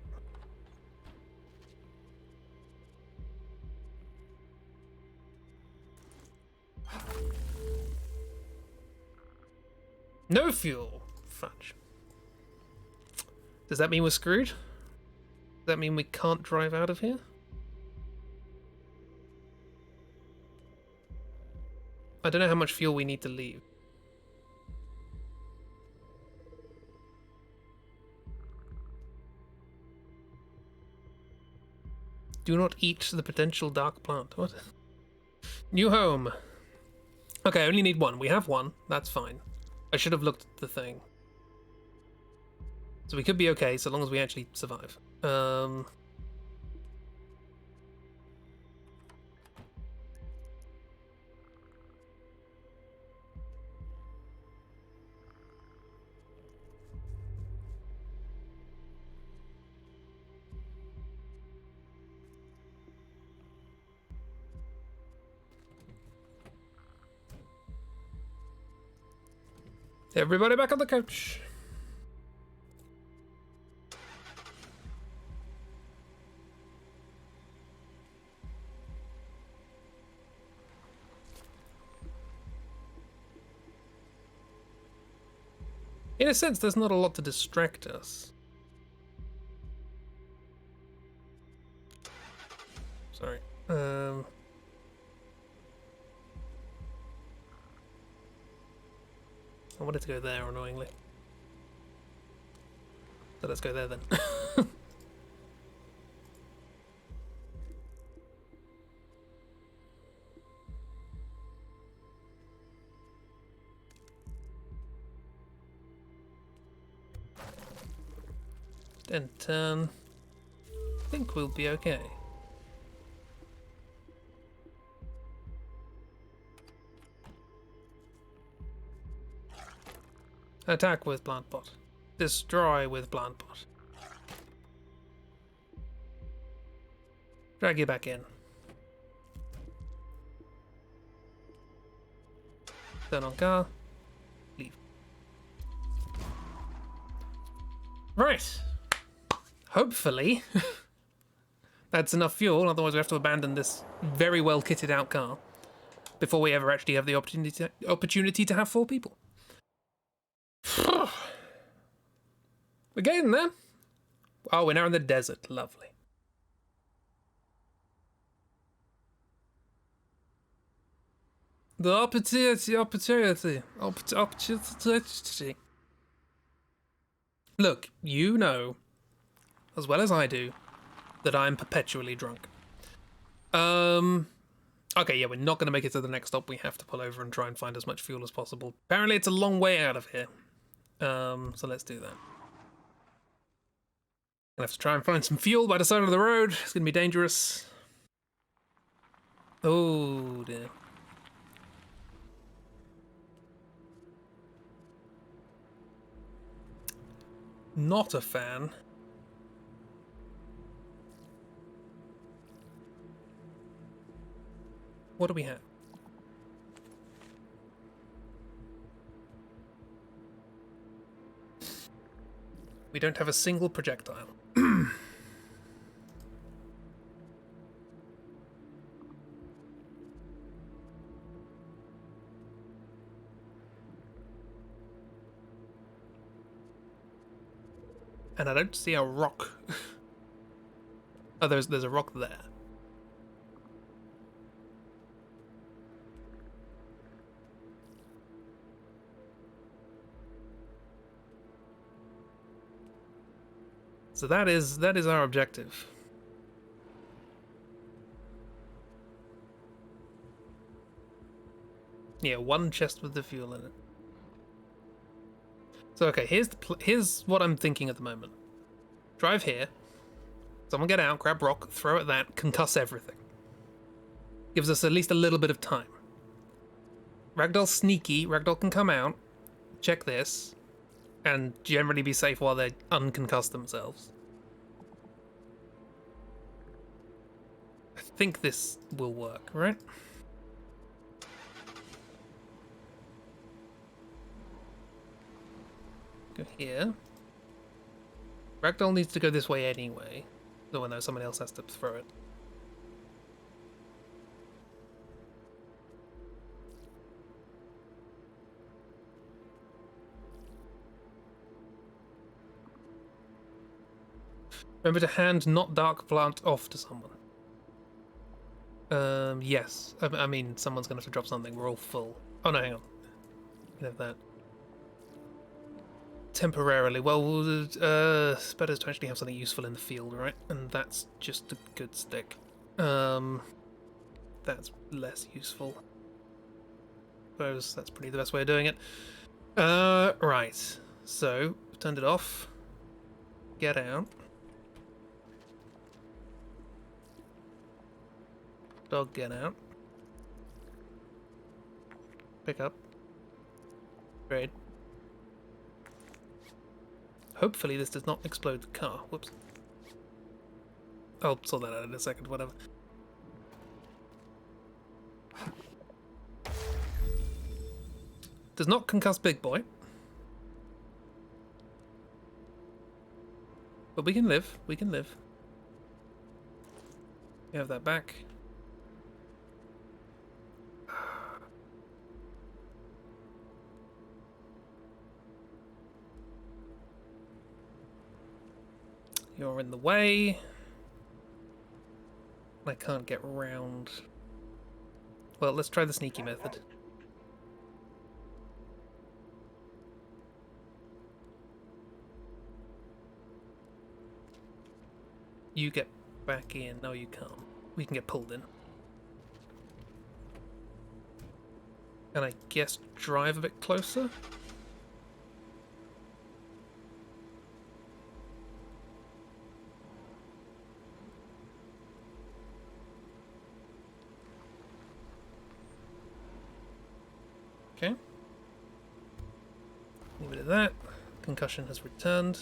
No fuel! Fudge. Does that mean we're screwed? Does that mean we can't drive out of here? I don't know how much fuel we need to leave. Do not eat the potential dark plant. What? New home. Okay, I only need one. We have one. That's fine. I should have looked at the thing. So we could be okay so long as we actually survive. Everybody back on the couch. In a sense, there's not a lot to distract us. Sorry. I wanted to go there, annoyingly. So let's go there then. Then turn. I think we'll be okay. Attack with plant pot. Destroy with plant pot. Drag you back in. Turn on car. Leave. Right. Hopefully that's enough fuel, otherwise we have to abandon this very well kitted out car before we ever actually have the opportunity to have 4 people. We're getting there. Oh, we're now in the desert. Lovely. The opportunity. Look, you know, as well as I do, that I'm perpetually drunk. Oh Okay, yeah, we're not going to make it to the next stop. We have to pull over and try and find as much fuel as possible. Apparently, it's a long way out of here. So let's do that. Gonna have to try and find some fuel by the side of the road. It's gonna be dangerous. Oh dear. Not a fan. What do we have? We don't have a single projectile. And I don't see a rock. Oh, there's a rock there. So that is our objective. Yeah, one chest with the fuel in it. So okay, here's what I'm thinking at the moment. Drive here. Someone get out, grab rock, throw at that, concuss everything. Gives us at least a little bit of time. Ragdoll's sneaky. Ragdoll can come out, check this, and generally be safe while they unconcuss themselves. I think this will work, right? Go here. Ragdoll needs to go this way anyway. Though I know someone else has to throw it. Remember to hand not dark plant off to someone. Yes. I mean, someone's gonna have to drop something. We're all full. Oh no, hang on. You can have that. Temporarily. Well, it's better to actually have something useful in the field, right? And that's just a good stick. That's less useful. Suppose that's probably the best way of doing it. Right. So, turned it off. Get out. Dog, get out. Pick up. Trade. Hopefully this does not explode the car. Whoops. I'll sort that out in a second, whatever. Does not concuss Big Boy. But we can live. We can live. We have that back. You're in the way. I can't get round. Well, let's try the sneaky method. You get back in. No, you can't. We can get pulled in. And I guess drive a bit closer? Okay. Leave it at that. Concussion has returned.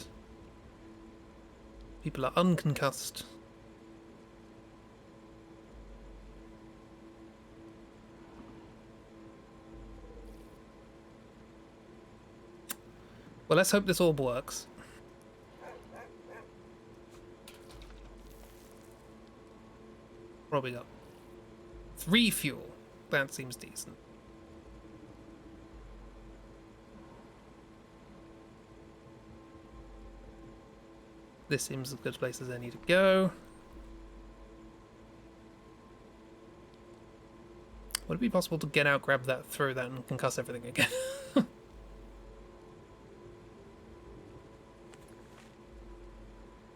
People are unconcussed. Well, let's hope this all works. What have we got? 3 fuel. That seems decent. This seems as good a place as any to go. Would it be possible to get out, grab that, throw that, and concuss everything again?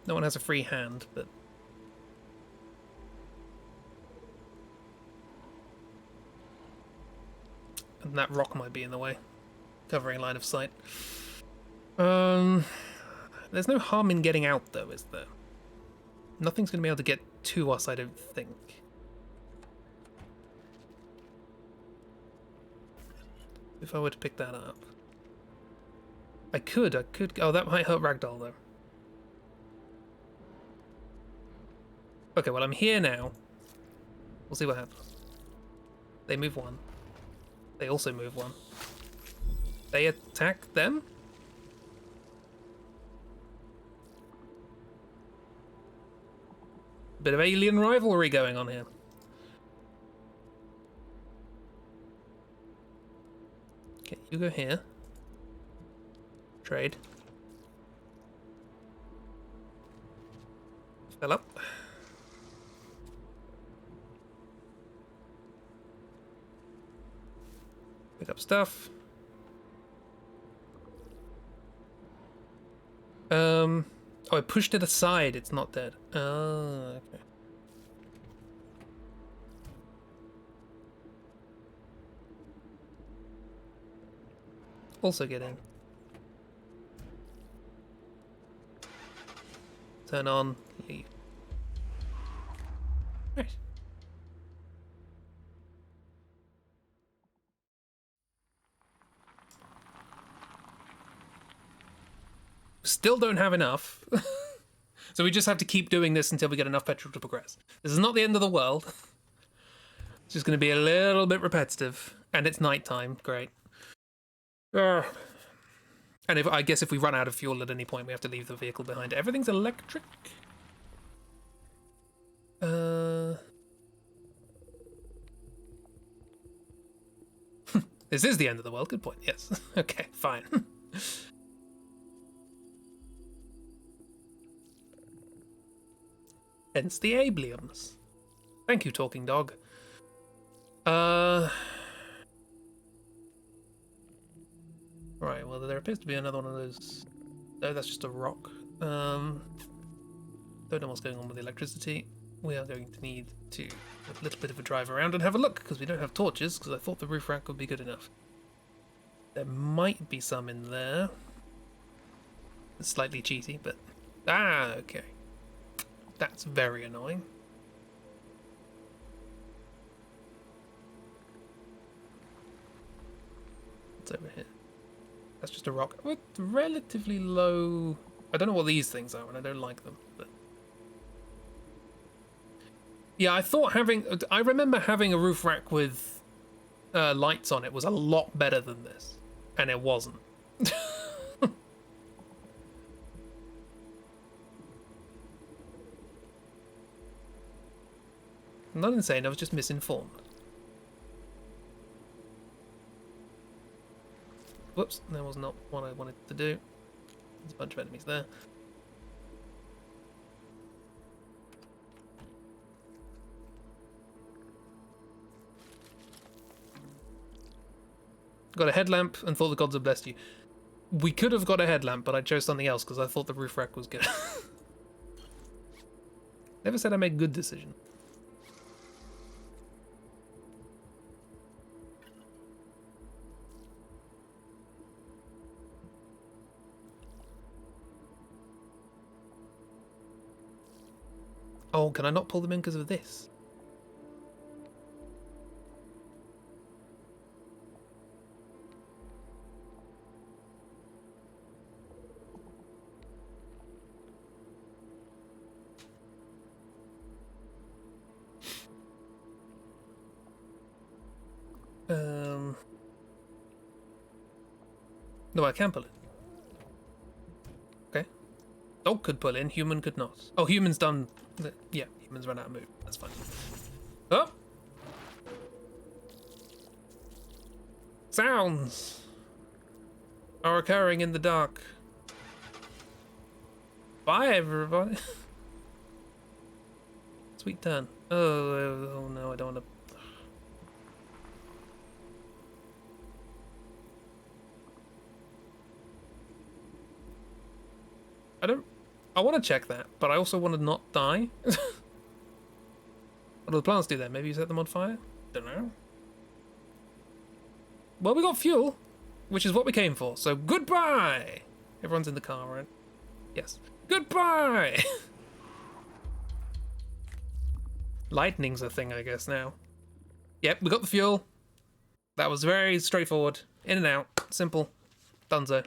No one has a free hand, but... That rock might be in the way, covering line of sight. There's no harm in getting out, though, is there? Nothing's going to be able to get to us, I don't think. If I were to pick that up. I could. Oh, that might hurt Ragdoll, though. Okay, well, I'm here now. We'll see what happens. They move one. They also move one. They attack them? Bit of alien rivalry going on here. Okay, you go here. Trade. Fill up. Pick up stuff. Oh, I pushed it aside. It's not dead. Oh, okay. Also get in. Turn on, leave. Right. Still don't have enough. So we just have to keep doing this until we get enough petrol to progress. This is not the end of the world. It's just going to be a little bit repetitive. And it's nighttime. Great. And I guess if we run out of fuel at any point, we have to leave the vehicle behind. Everything's electric. This is the end of the world. Good point. Yes. Okay, fine. Hence the ableums. Thank you, talking dog. Right, well, there appears to be another one of those. No, that's just a rock. Don't know what's going on with the electricity. We are going to need to have a little bit of a drive around and have a look, because we don't have torches, because I thought the roof rack would be good enough. There might be some in there. It's slightly cheaty, but... Ah, okay. That's very annoying. What's over here? That's just a rock with relatively low... I don't know what these things are, and I don't like them, but... Yeah, I remember having a roof rack with lights on it was a lot better than this, and it wasn't. I'm not insane, I was just misinformed. Whoops, that was not what I wanted to do. There's a bunch of enemies there. Got a headlamp and thought the gods had blessed you. We could have got a headlamp, but I chose something else because I thought the roof rack was good. Never said I made good decisions. Oh, can I not pull them in because of this? No, I can pull it. Okay. Dog could pull in, human could not. Oh, human's done. Yeah, humans run out of move. That's fine. Oh! Sounds are occurring in the dark. Bye, everybody. Sweet turn. Oh no, I don't want to. I want to check that, but I also want to not die. What do the plants do then? Maybe you set them on fire? Don't know. Well, we got fuel, which is what we came for. So goodbye. Everyone's in the car, right? Yes. Goodbye. Lightning's a thing, I guess, now. Yep, we got the fuel. That was very straightforward. In and out. Simple. Dunzo.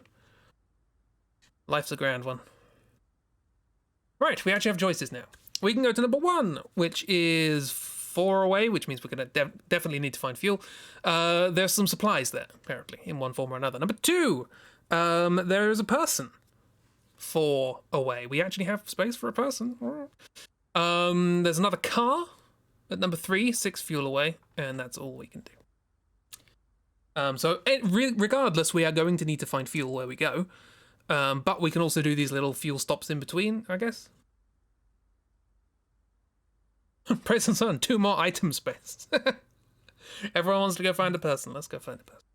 Life's a grand one. Right, we actually have choices now. We can go to number 1, which is 4 away, which means we're going to definitely need to find fuel. There's some supplies there, apparently, in one form or another. Number 2, there is a person. 4 away. We actually have space for a person. There's another car at number 3, 6 fuel away, and that's all we can do. Regardless, we are going to need to find fuel where we go. But we can also do these little fuel stops in between, I guess. Praise and Sun, 2 more item space. Everyone wants to go find a person. Let's go find a person.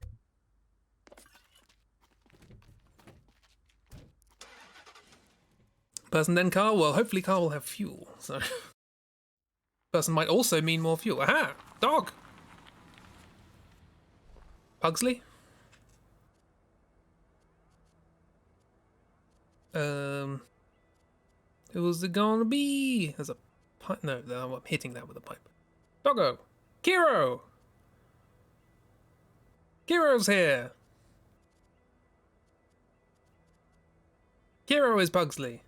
Person then car. Well, hopefully car will have fuel. So person might also mean more fuel. Aha! Dog! Pugsley? Who was it gonna be? There's a pipe. No, I'm hitting that with a pipe. Doggo! Kiro! Kiro's here! Kiro is Pugsley.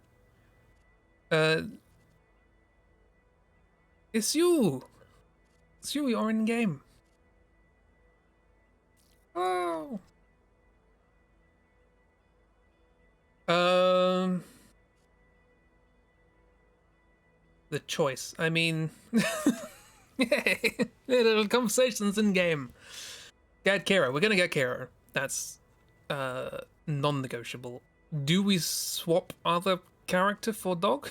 It's you! It's you, you're in game. Oh! The choice. I mean, little conversations in game. Get Kiro. We're gonna get Kiro. That's non-negotiable. Do we swap other character for dog?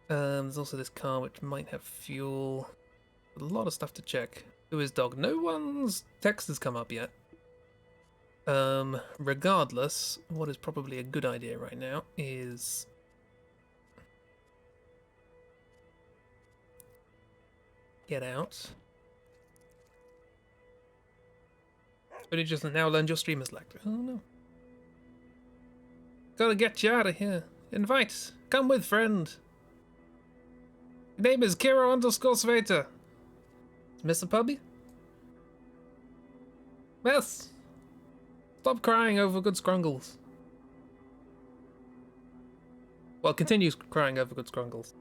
There's also this car which might have fuel. A lot of stuff to check. Who is dog? No one's text has come up yet. Regardless, what is probably a good idea right now is get out. But it just now learned your stream is lagged. Oh no. Gotta get you out of here. Invite. Come with, friend. Your name is Kiro _ Sveta. Mr. Puppy? Yes. Stop crying over good scrungles. Well, continue crying over good scrungles.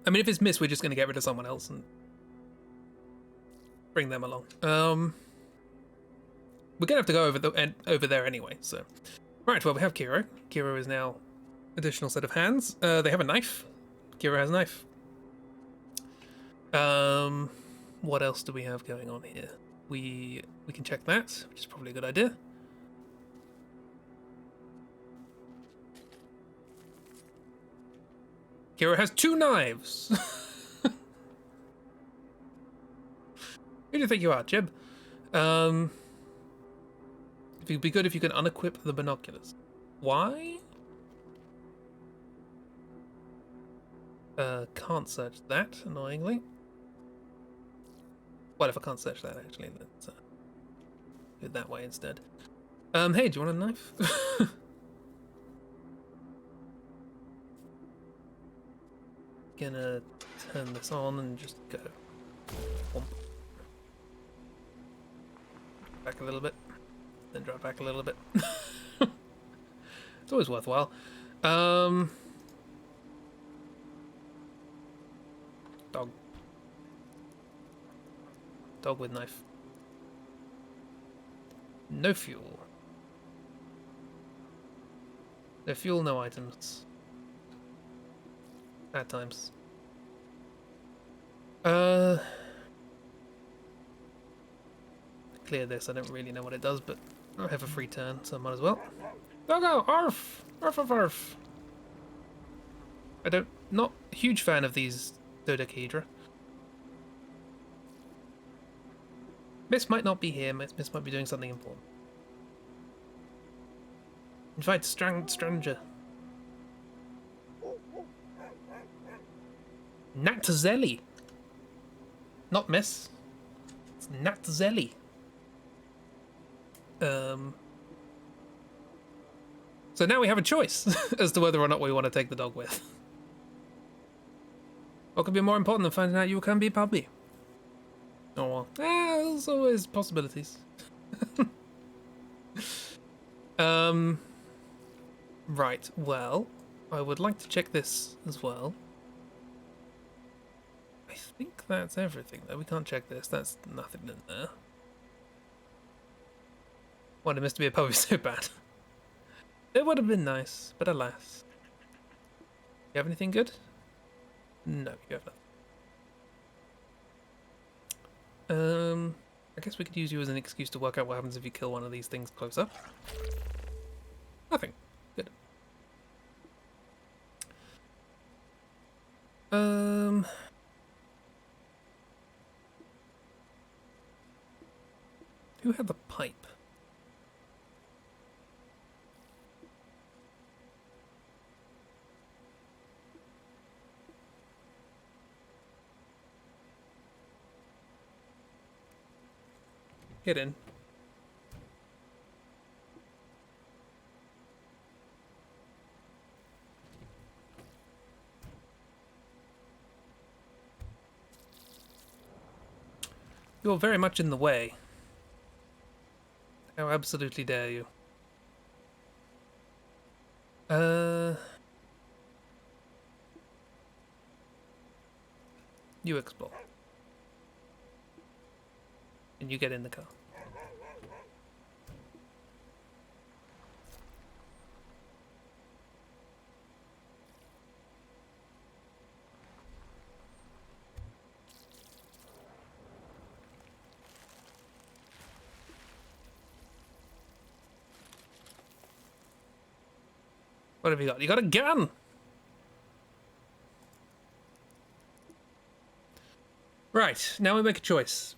I mean, if it's missed, we're just going to get rid of someone else and bring them along. We're going to have to go over there anyway, so. Right, well, we have Kiro. Kiro is now additional set of hands. They have a knife. Kiro has a knife. What else do we have going on here? We can check that, which is probably a good idea. Kiro has 2 knives. Who do you think you are, Jib? It'd be good if you can unequip the binoculars. Why? Can't search that, annoyingly. Well, if I can't search that, actually, let's do it that way instead. Hey, do you want a knife? Gonna turn this on and just go. Whomp. Back a little bit, then drop back a little bit. It's always worthwhile. Dog. Dog with knife. No fuel. No fuel, no items. At times. Clear this, I don't really know what it does, but I have a free turn, so I might as well. Doggo! Arf! Arf arf arf! Not a huge fan of these dodecahedra. Miss might not be here, Miss might be doing something important. Invite stranger. Natazelli. Not Miss. It's Nat Zelly. So now we have a choice as to whether or not we want to take the dog with. What could be more important than finding out you can be a puppy? Oh well. There's always possibilities. Right, well, I would like to check this as well. I think that's everything, though. We can't check this. That's nothing in there. Wanted Miss to be a puppy so bad. It would have been nice, but alas. You have anything good? No, you have nothing. I guess we could use you as an excuse to work out what happens if you kill one of these things close up. Nothing. Good. Who had the pipe? Get in. You're very much in the way. How absolutely dare you? You explore. And you get in the car. What have you got? You got a gun! Right, now we make a choice.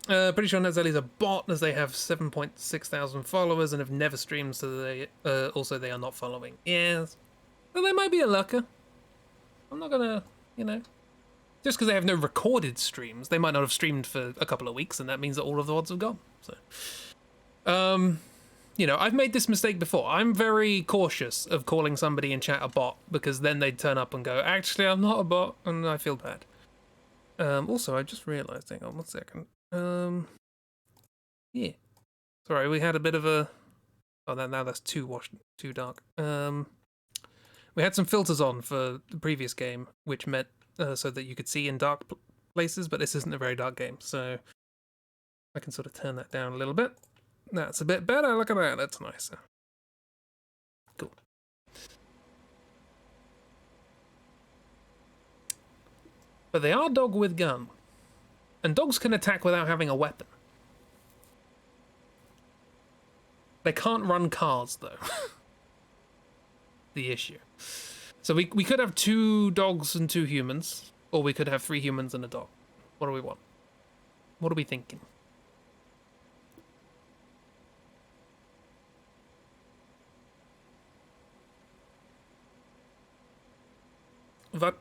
Pretty sure Netzelly's a bot, as they have 7.6 thousand followers and have never streamed, so they also they are not following. Yes. Well, they might be a lurker. I'm not gonna, you know. Just because they have no recorded streams, they might not have streamed for a couple of weeks, and that means that all of the odds have gone. So, you know, I've made this mistake before. I'm very cautious of calling somebody in chat a bot, because then they'd turn up and go, actually, I'm not a bot, and I feel bad. Also, I just realised, hang on 1 second. Yeah. Sorry, we had a bit of a... Oh, now that's too dark. We had some filters on for the previous game, which meant so that you could see in dark places, but this isn't a very dark game, so I can sort of turn that down a little bit. That's a bit better. Look at that. That's nicer. Cool. But they are dog with gun. And dogs can attack without having a weapon. They can't run cars, though. The issue. So we could have 2 dogs and 2 humans, or we could have 3 humans and a dog. What do we want? What are we thinking? Wat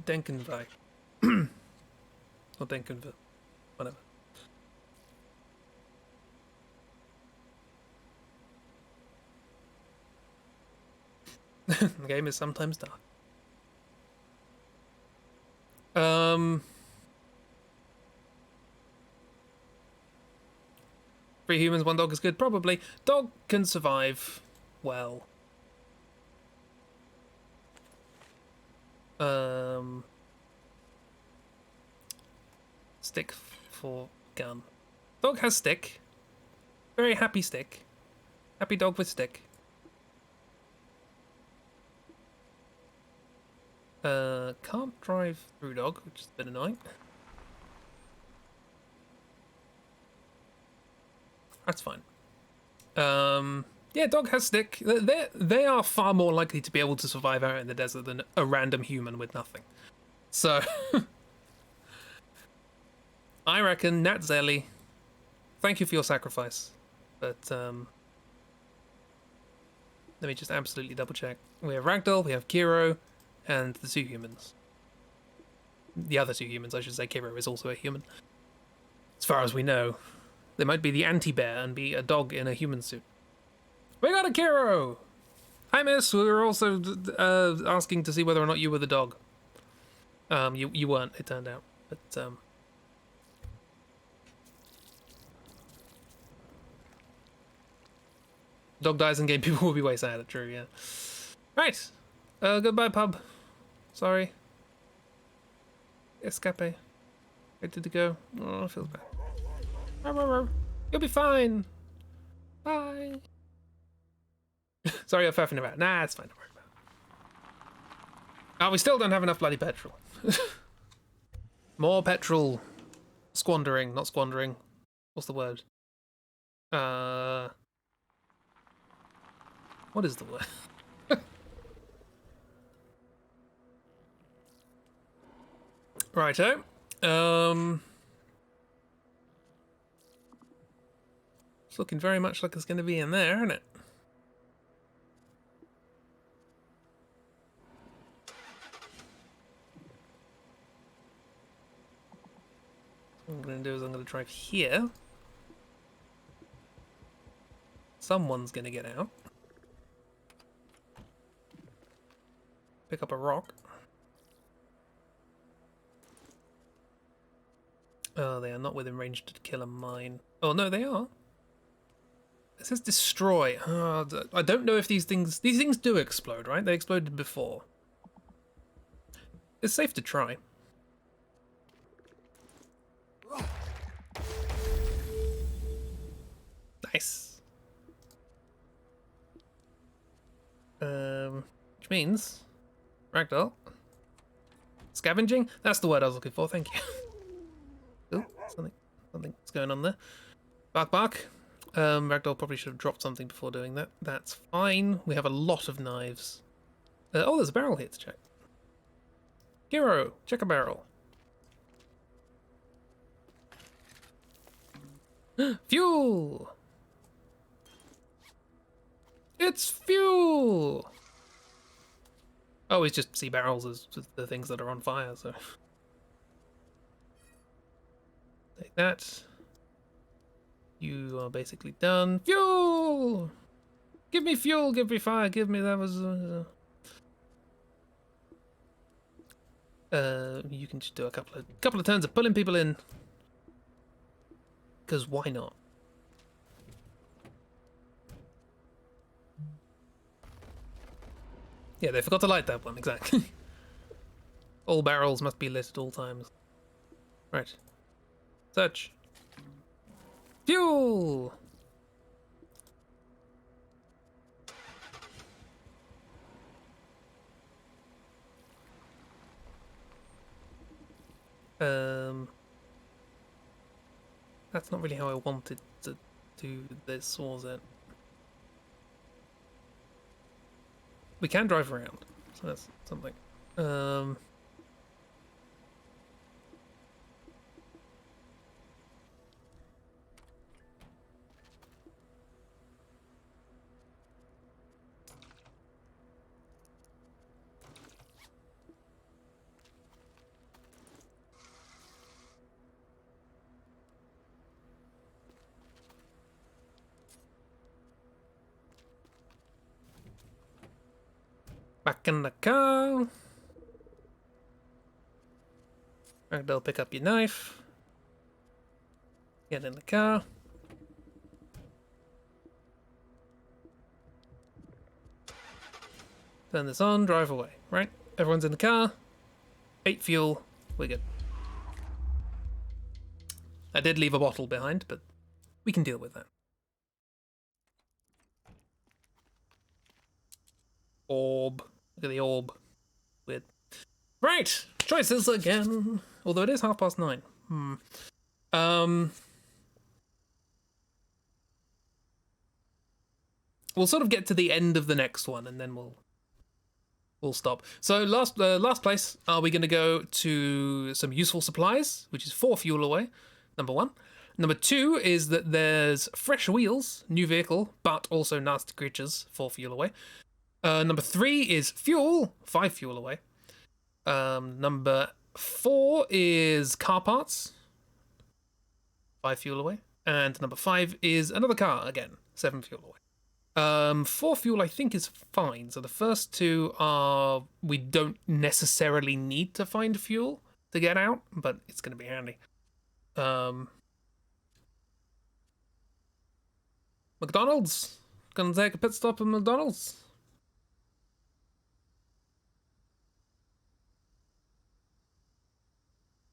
denken wij? Or denken we? Whatever. The game is sometimes dark. 3 humans, 1 dog is good? Probably. Dog can survive well. Stick for gun. Dog has stick. Very happy stick. Happy dog with stick. Can't drive through dog, which is a bit annoying. That's fine. Yeah, dog has stick. They are far more likely to be able to survive out in the desert than a random human with nothing. So, I reckon Nat Zelly, thank you for your sacrifice. But, let me just absolutely double check. We have Ragdoll, we have Kiro, and the 2 humans. the other two humans, I should say. Kiro is also a human, as far as we know. They might be the anti-bear and be a dog in a human suit. We got a Kiro! Hi, miss. We were also asking to see whether or not you were the dog. You weren't, it turned out. But, dog dies in game, people will be way sad. True, yeah. Right. Goodbye, pub. Sorry. Escape. Ready to go. Oh, it feels bad. You'll be fine. Bye. Sorry, I'm faffing about. Nah, it's fine. Don't worry about it. Oh, we still don't have enough bloody petrol. More petrol. Squandering, not squandering. What's the word? What is the word? Righto. It's looking very much like it's going to be in there, isn't it? What I'm going to do is I'm going to drive here. Someone's going to get out. Pick up a rock. Oh, they are not within range to kill a mine. Oh, no, they are. It says destroy. Oh, I don't know if these things do explode, right? They exploded before. It's safe to try. Nice. Which means ragdoll. Scavenging? That's the word I was looking for, thank you. Oh, something's going on there. Bark, bark. Ragdoll probably should have dropped something before doing that. That's fine. We have a lot of knives. Oh, there's a barrel here to check. Hero, check a barrel. Fuel! It's fuel! Oh, it's just see barrels as the things that are on fire, so... Take that. You are basically done. Fuel! Give me fuel, give me fire, give me that was... you can just do a couple of turns of pulling people in. Because why not? Yeah, they forgot to light that one, exactly. All barrels must be lit at all times. Right. Search. Fuel! That's not really how I wanted to do this, was it? We can drive around, so that's something. Back in the car. Ragdoll, pick up your knife. Get in the car. Turn this on, drive away. Right? Everyone's in the car. 8 fuel. We're good. I did leave a bottle behind, but we can deal with that. Orb. Look at the orb. Weird. Right! Choices again! Although it is 9:30. We'll sort of get to the end of the next one, and then we'll stop. So last place, are we going to go to some useful supplies, which is 4 fuel away, number 1. Number 2 is that there's fresh wheels, new vehicle, but also nasty creatures, 4 fuel away. Number 3 is fuel, 5 fuel away. Number 4 is car parts. 5 fuel away. And number 5 is another car again. 7 fuel away. 4 fuel I think is fine. So the first 2 are we don't necessarily need to find fuel to get out, but it's going to be handy. McDonald's. Gonna take a pit stop at McDonald's.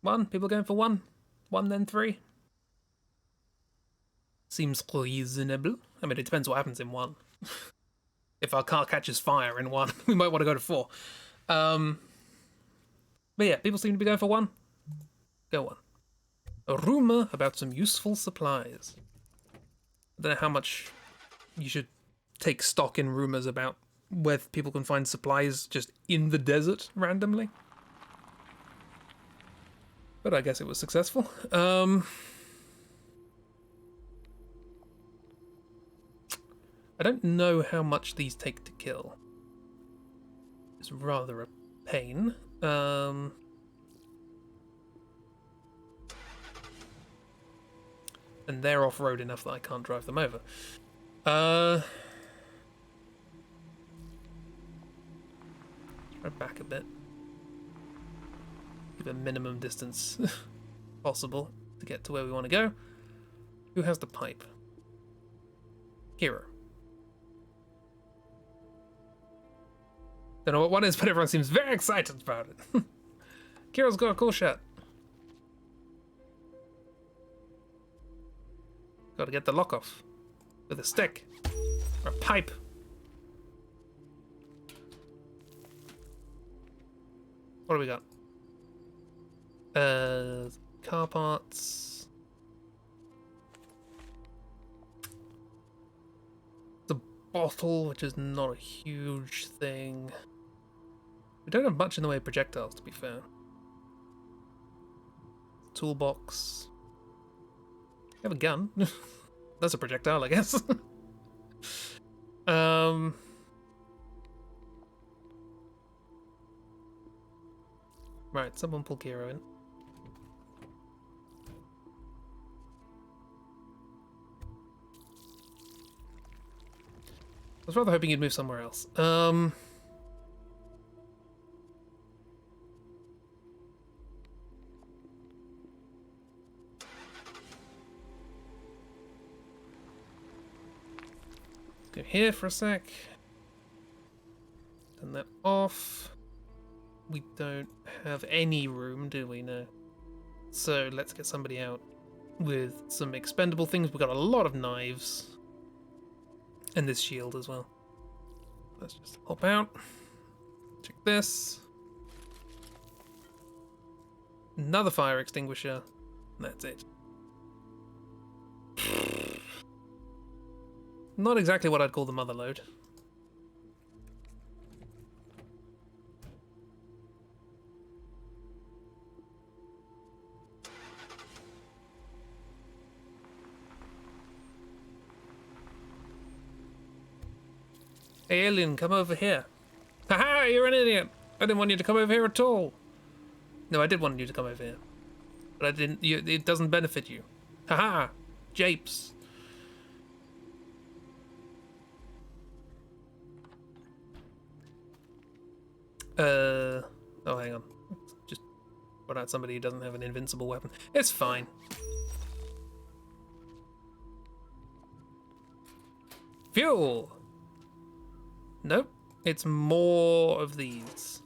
One. People going for 1. 1 then 3. Seems reasonable. I mean, it depends what happens in 1. If our car catches fire in 1, we might want to go to 4. But yeah, people seem to be going for 1. Go 1. A rumor about some useful supplies. I don't know how much you should take stock in rumors about where people can find supplies just in the desert randomly. But I guess it was successful. I don't know how much these take to kill. It's rather a pain. And they're off-road enough that I can't drive them over. Right back a bit. Keep a minimum distance possible to get to where we want to go. Who has the pipe? Hero. Don't know what one is, but everyone seems very excited about it. Kiro's got a cool shot. Gotta get the lock off. With a stick. Or a pipe. What do we got? Car parts. The bottle, which is not a huge thing. We don't have much in the way of projectiles, to be fair. Toolbox. We have a gun. That's a projectile, I guess. Right, someone pull Kiro in. I was rather hoping you'd move somewhere else. Go here for a sec. Turn that off. We don't have any room, do we? No. So let's get somebody out with some expendable things. We've got a lot of knives. And this shield as well. Let's just hop out. Check this. Another fire extinguisher. That's it. Not exactly what I'd call the mother load. Hey, alien, come over here. Haha, you're an idiot. I didn't want you to come over here at all. No, I did want you to come over here. But I didn't. It doesn't benefit you. Haha, japes. Oh, hang on. Just put out somebody who doesn't have an invincible weapon. It's fine. Fuel! Nope. It's more of these.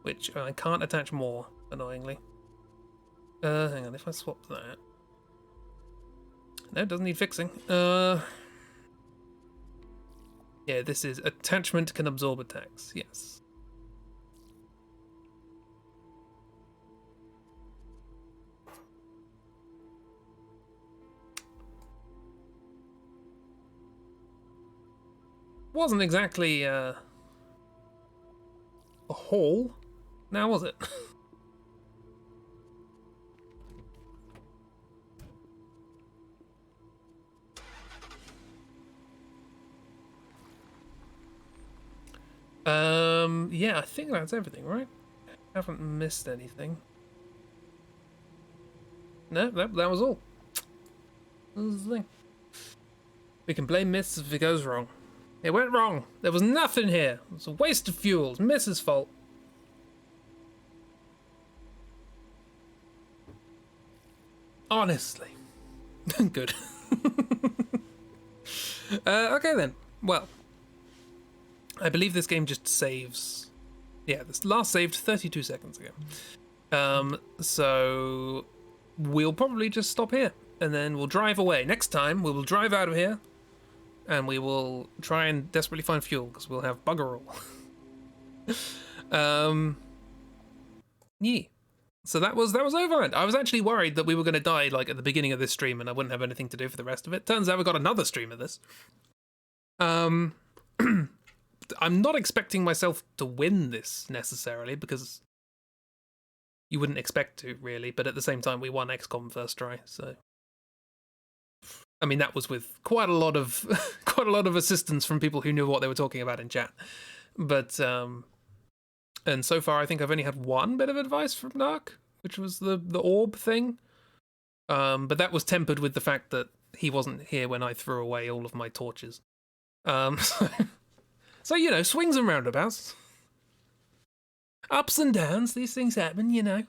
Which I can't attach more, annoyingly. Hang on, if I swap that. No, it doesn't need fixing. Yeah, this is attachment can absorb attacks, yes. Wasn't exactly a haul, now was it? Yeah, I think that's everything, right? Haven't missed anything. No, that was all. That was the thing. We can blame Miss if it goes wrong. It went wrong. There was nothing here. It was a waste of fuel. It's Miss's fault. Honestly. Good. Okay then. Well, I believe this game just saves. Yeah, this last saved 32 seconds ago. So we'll probably just stop here and then we'll drive away. Next time we will drive out of here and we will try and desperately find fuel because we'll have bugger all. Yeah. So that was Overland. I was actually worried that we were going to die like at the beginning of this stream and I wouldn't have anything to do for the rest of it. Turns out we got another stream of this. I'm not expecting myself to win this necessarily because you wouldn't expect to really, but at the same time we won XCOM first try, so I mean that was with quite a lot of assistance from people who knew what they were talking about in chat. But and so far I think I've only had one bit of advice from Dark, which was the orb thing. But that was tempered with the fact that he wasn't here when I threw away all of my torches. So you know, swings and roundabouts. Ups and downs, these things happen, you know.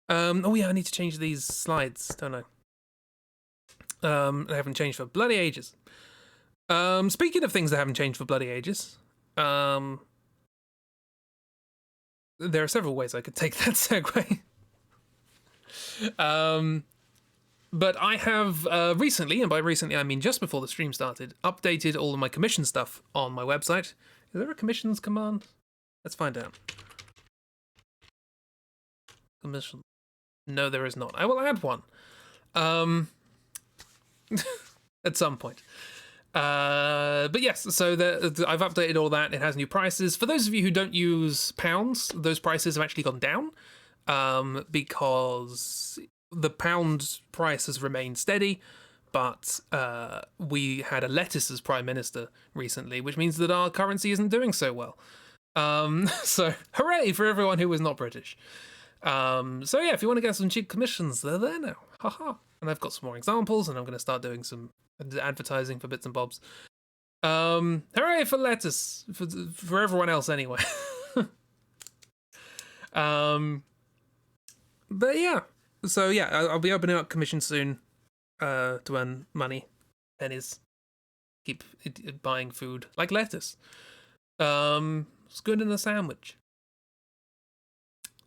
Oh yeah, I need to change these slides, don't I? They haven't changed for bloody ages. Speaking of things that haven't changed for bloody ages, there are several ways I could take that segue. But I have recently, and by recently I mean just before the stream started, updated all of my commission stuff on my website. Is there a commissions command? Let's find out. Commission. No, there is not. I will add one. At some point. But yes, so I've updated all that. It has new prices. For those of you who don't use pounds, those prices have actually gone down because the pound price has remained steady, but we had a lettuce as prime minister recently, which means that our currency isn't doing so well. So hooray for everyone who was not British. So yeah, if you want to get some cheap commissions, they're there now. Haha. And I've got some more examples, and I'm going to start doing some advertising for bits and bobs. Hooray for lettuce for everyone else anyway. But yeah, so yeah, I'll be opening up commissions soon to earn money, pennies, keep buying food like lettuce. It's good in a sandwich.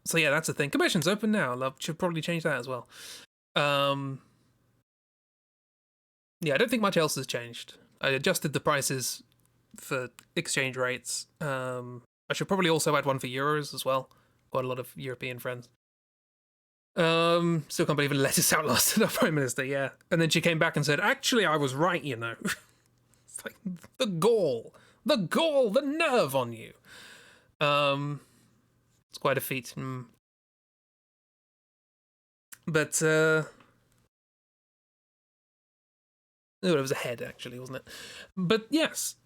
So yeah, that's the thing. Commissions open now. I should probably change that as well. Yeah, I don't think much else has changed. I adjusted the prices for exchange rates. I should probably also add one for euros as well. Quite a lot of European friends. Still can't believe lettuce outlasted our prime minister, yeah. And then she came back and said, actually, I was right, you know. It's like, the gall, the nerve on you. It's quite a feat. But, oh, it was a head, actually, wasn't it? But yes,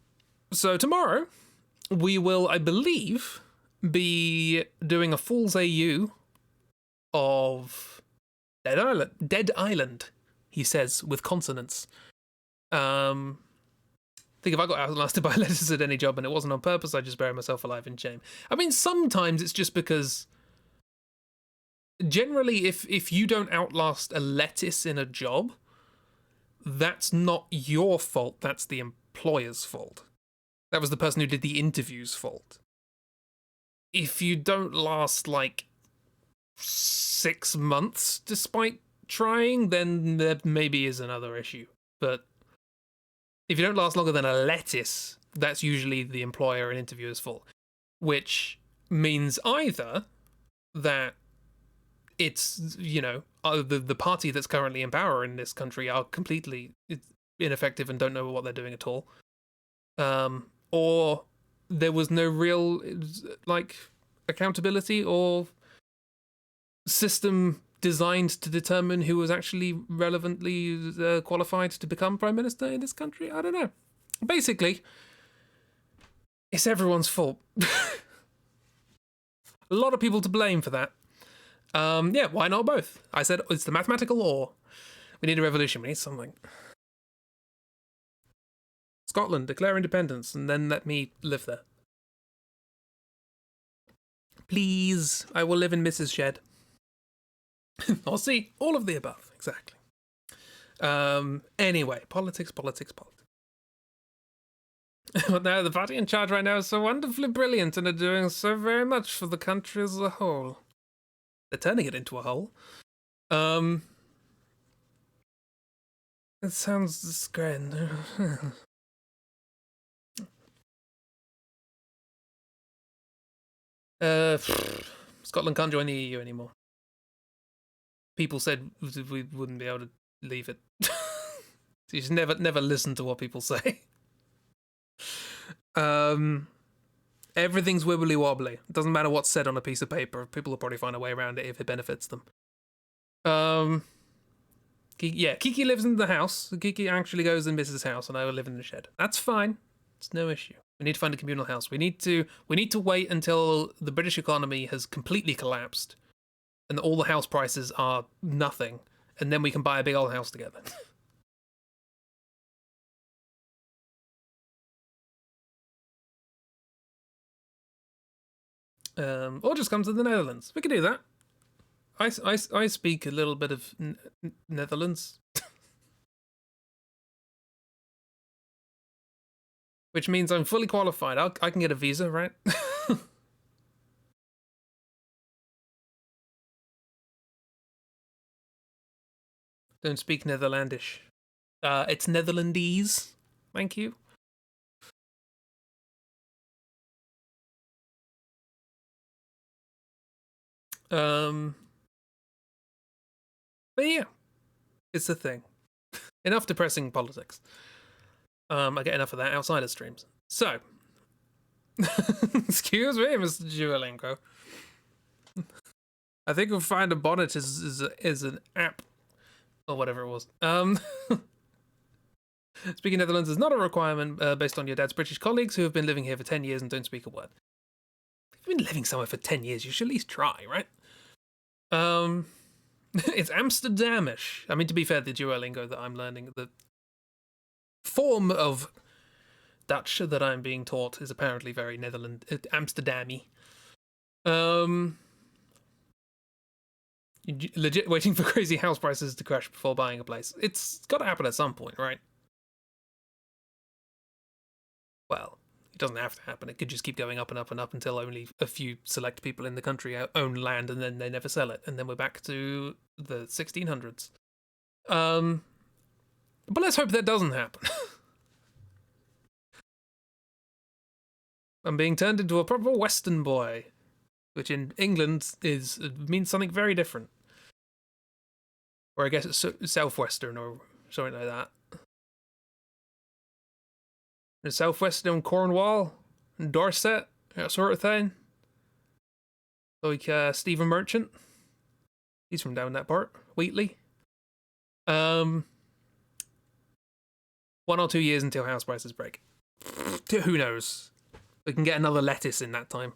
so tomorrow we will, I believe, be doing a Fool's AU of Dead Island, he says, with consonants. I think if I got outlasted by lettuce at any job and it wasn't on purpose, I'd just bury myself alive in shame. I mean, sometimes it's just because generally if you don't outlast a lettuce in a job, that's not your fault, that's the employer's fault. That was the person who did the interview's fault. If you don't last like 6 months despite trying, then there maybe is another issue. But if you don't last longer than a lettuce, that's usually the employer and interviewer's fault. Which means either that it's, you know, the party that's currently in power in this country are completely ineffective and don't know what they're doing at all. Or there was no real, like, accountability or system designed to determine who was actually relevantly qualified to become prime minister in this country. I don't know. Basically, It's everyone's fault. A lot of people to blame for that. Yeah, why not both? I said it's the mathematical law. We need a revolution. We need something. Scotland, declare independence, and then let me live there. Please, I will live in Mrs. Shed. Or see, all of the above, exactly. Anyway, politics. But now the party in charge right now is so wonderfully brilliant and are doing so very much for the country as a whole. They're turning it into a whole. It sounds grand. Scotland can't join the EU anymore. People said we wouldn't be able to leave it. You just never listen to what people say. Everything's wibbly wobbly. It doesn't matter what's said on a piece of paper. People will probably find a way around it if it benefits them. Kiki lives in the house. Kiki actually goes in Mrs. house, and I will live in the shed. That's fine. It's no issue. We need to find a communal house. We need to wait until the British economy has completely collapsed, and all the house prices are nothing, and then we can buy a big old house together. Or just come to the Netherlands. We could do that. I speak a little bit of Netherlands. Which means I'm fully qualified. I can get a visa, right? Don't speak Netherlandish. It's Netherlandese. Thank you. But yeah, it's a thing. Enough depressing politics. I get enough of that outside of streams. So, excuse me, Mr. Duolingo. I think we'll find a bonnet is an app or whatever it was. Speaking Netherlands is not a requirement based on your dad's British colleagues who have been living here for 10 years and don't speak a word. If you've been living somewhere for 10 years, you should at least try, right? It's Amsterdamish. I mean, to be fair, the Duolingo that I'm learning, the form of Dutch that I'm being taught is apparently very Amsterdam-y. Legit waiting for crazy house prices to crash before buying a place. It's got to happen at some point, right? Well, it doesn't have to happen. It could just keep going up and up and up until only a few select people in the country own land and then they never sell it. And then we're back to the 1600s. But let's hope that doesn't happen. I'm being turned into a proper Western boy, which in England means something very different. Or I guess it's Southwestern or something like that. The Southwestern Cornwall and Dorset, that sort of thing. Like Stephen Merchant. He's from down that part. Wheatley. 1 or 2 years until house prices break. Who knows? We can get another lettuce in that time.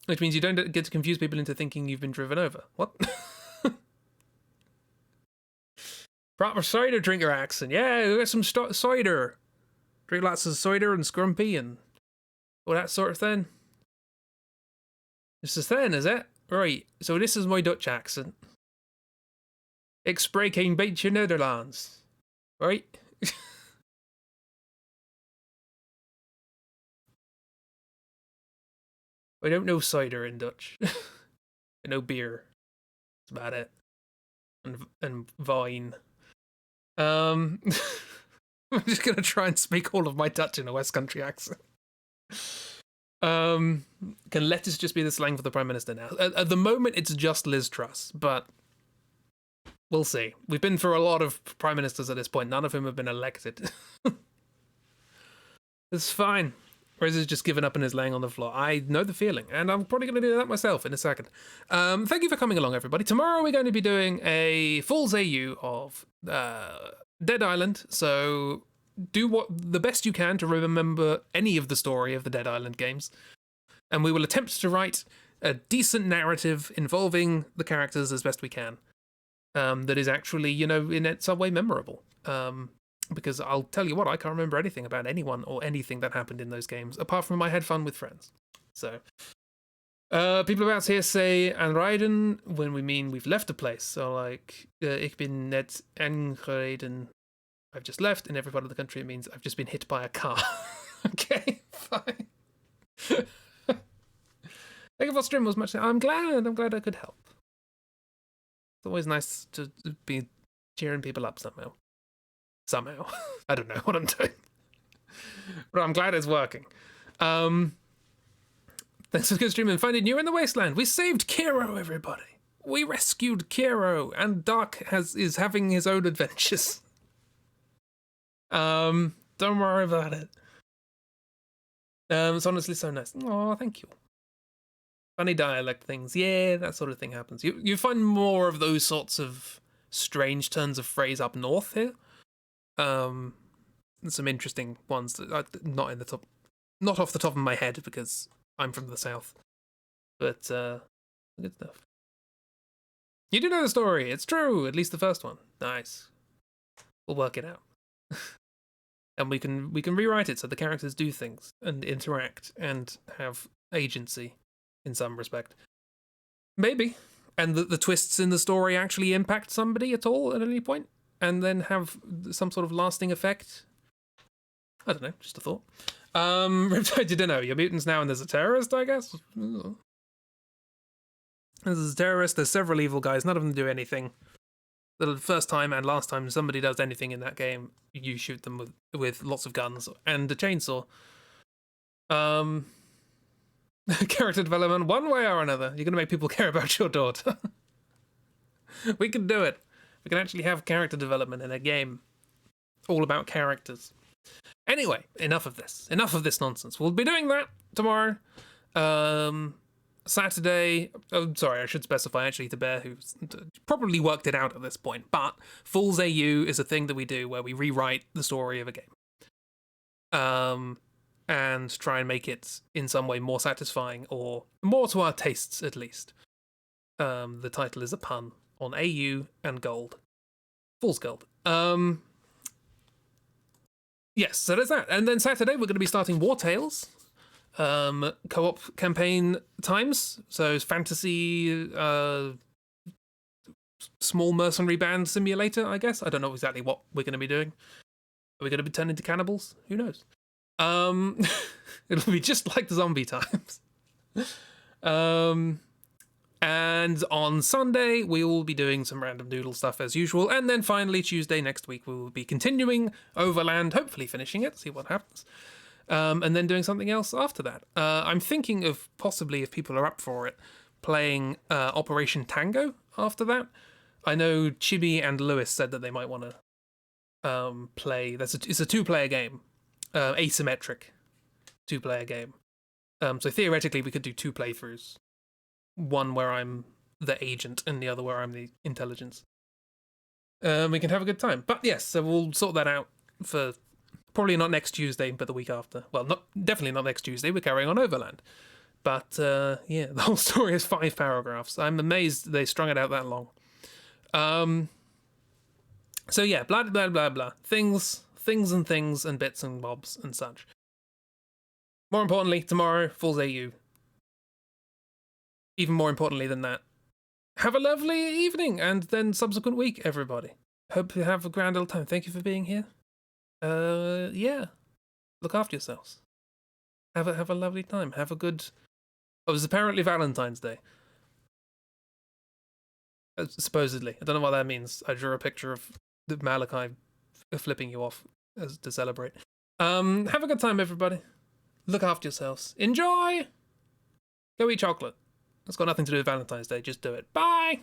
Which means you don't get to confuse people into thinking you've been driven over. What? Proper cider drinker accent. Yeah, we got some cider. Drink lots of cider and scrumpy and all that sort of thing. This is then, is it? Right, so this is my Dutch accent. Ik spreek een beetje Nederlands. Right? I don't know cider in Dutch. I know beer. That's about it. And wine. I'm just gonna try and speak all of my Dutch in a West Country accent. Can lettuce just be the slang for the Prime Minister now? At the moment, it's just Liz Truss, but we'll see. We've been through a lot of Prime Ministers at this point. None of whom have been elected. It's fine. Rez has just given up and is laying on the floor. I know the feeling, and I'm probably going to do that myself in a second. Thank you for coming along, everybody. Tomorrow we're going to be doing a Fool's AU of Dead Island, so do the best you can to remember any of the story of the Dead Island games, and we will attempt to write a decent narrative involving the characters as best we can, that is actually, in some way memorable. Because I'll tell you what, I can't remember anything about anyone or anything that happened in those games, apart from I had fun with friends. So, people about here say "anrijden" when we mean we've left a place. So, like, "ik ben net aangereden," I've just left. In every part of the country, it means I've just been hit by a car. Okay, fine. Thank you for stream was much. I'm glad I could help. It's always nice to be cheering people up somehow. I don't know what I'm doing, but I'm glad it's working. Thanks for good streaming. Finding you in the wasteland. We saved Kiro, everybody. We rescued Kiro, and Dark is having his own adventures. Don't worry about it. It's honestly so nice. Oh, thank you. Funny dialect things. Yeah, that sort of thing happens. You find more of those sorts of strange turns of phrase up north here. Some interesting ones that are not off the top of my head because I'm from the south, but good stuff. You do know the story. It's true. At least the first one. Nice. We'll work it out, and we can rewrite it so the characters do things and interact and have agency in some respect. Maybe, and the twists in the story actually impact somebody at all at any point. And then have some sort of lasting effect. I don't know, just a thought. Riptide, you don't know. You're mutants now and there's a terrorist, I guess? There's a terrorist, there's several evil guys, none of them do anything. The first time and last time somebody does anything in that game, you shoot them with lots of guns and a chainsaw. Character development, one way or another. You're going to make people care about your daughter. We can do it. We can actually have character development in a game all about characters. Anyway, enough of this nonsense. We'll be doing that tomorrow. Saturday, sorry, I should specify actually to Bear, who's probably worked it out at this point, but Fool's AU is a thing that we do where we rewrite the story of a game. And try and make it in some way more satisfying or more to our tastes at least. The title is a pun on AU and gold. Fool's Gold. Yes, so there's that. And then Saturday we're going to be starting War Tales. Co-op campaign times. So it's fantasy, small mercenary band simulator, I guess. I don't know exactly what we're going to be doing. Are we going to be turned into cannibals? Who knows? It'll be just like the zombie times. And on Sunday, we will be doing some random doodle stuff as usual. And then finally, Tuesday next week, we will be continuing Overland, hopefully finishing it, see what happens. And then doing something else after that. I'm thinking of possibly, if people are up for it, playing Operation Tango after that. I know Chibi and Lewis said that they might want to play. It's a two-player game, asymmetric two-player game. So theoretically, we could do 2 playthroughs. One where I'm the agent and the other where I'm the intelligence. We can have a good time. But yes, so we'll sort that out for probably not next Tuesday, but the week after. Well, definitely not next Tuesday. We're carrying on Overland. But yeah, the whole story is 5 paragraphs. I'm amazed they strung it out that long. So yeah, blah, blah, blah, blah. Things and bits and bobs and such. More importantly, tomorrow, Fool's AU. Even more importantly than that, have a lovely evening and then subsequent week, everybody. Hope you have a grand old time. Thank you for being here. Yeah. Look after yourselves. Have a lovely time. Have a good... Oh, it was apparently Valentine's Day. Supposedly. I don't know what that means. I drew a picture of Malachi flipping you off to celebrate. Have a good time, everybody. Look after yourselves. Enjoy! Go eat chocolate. It's got nothing to do with Valentine's Day. Just do it. Bye!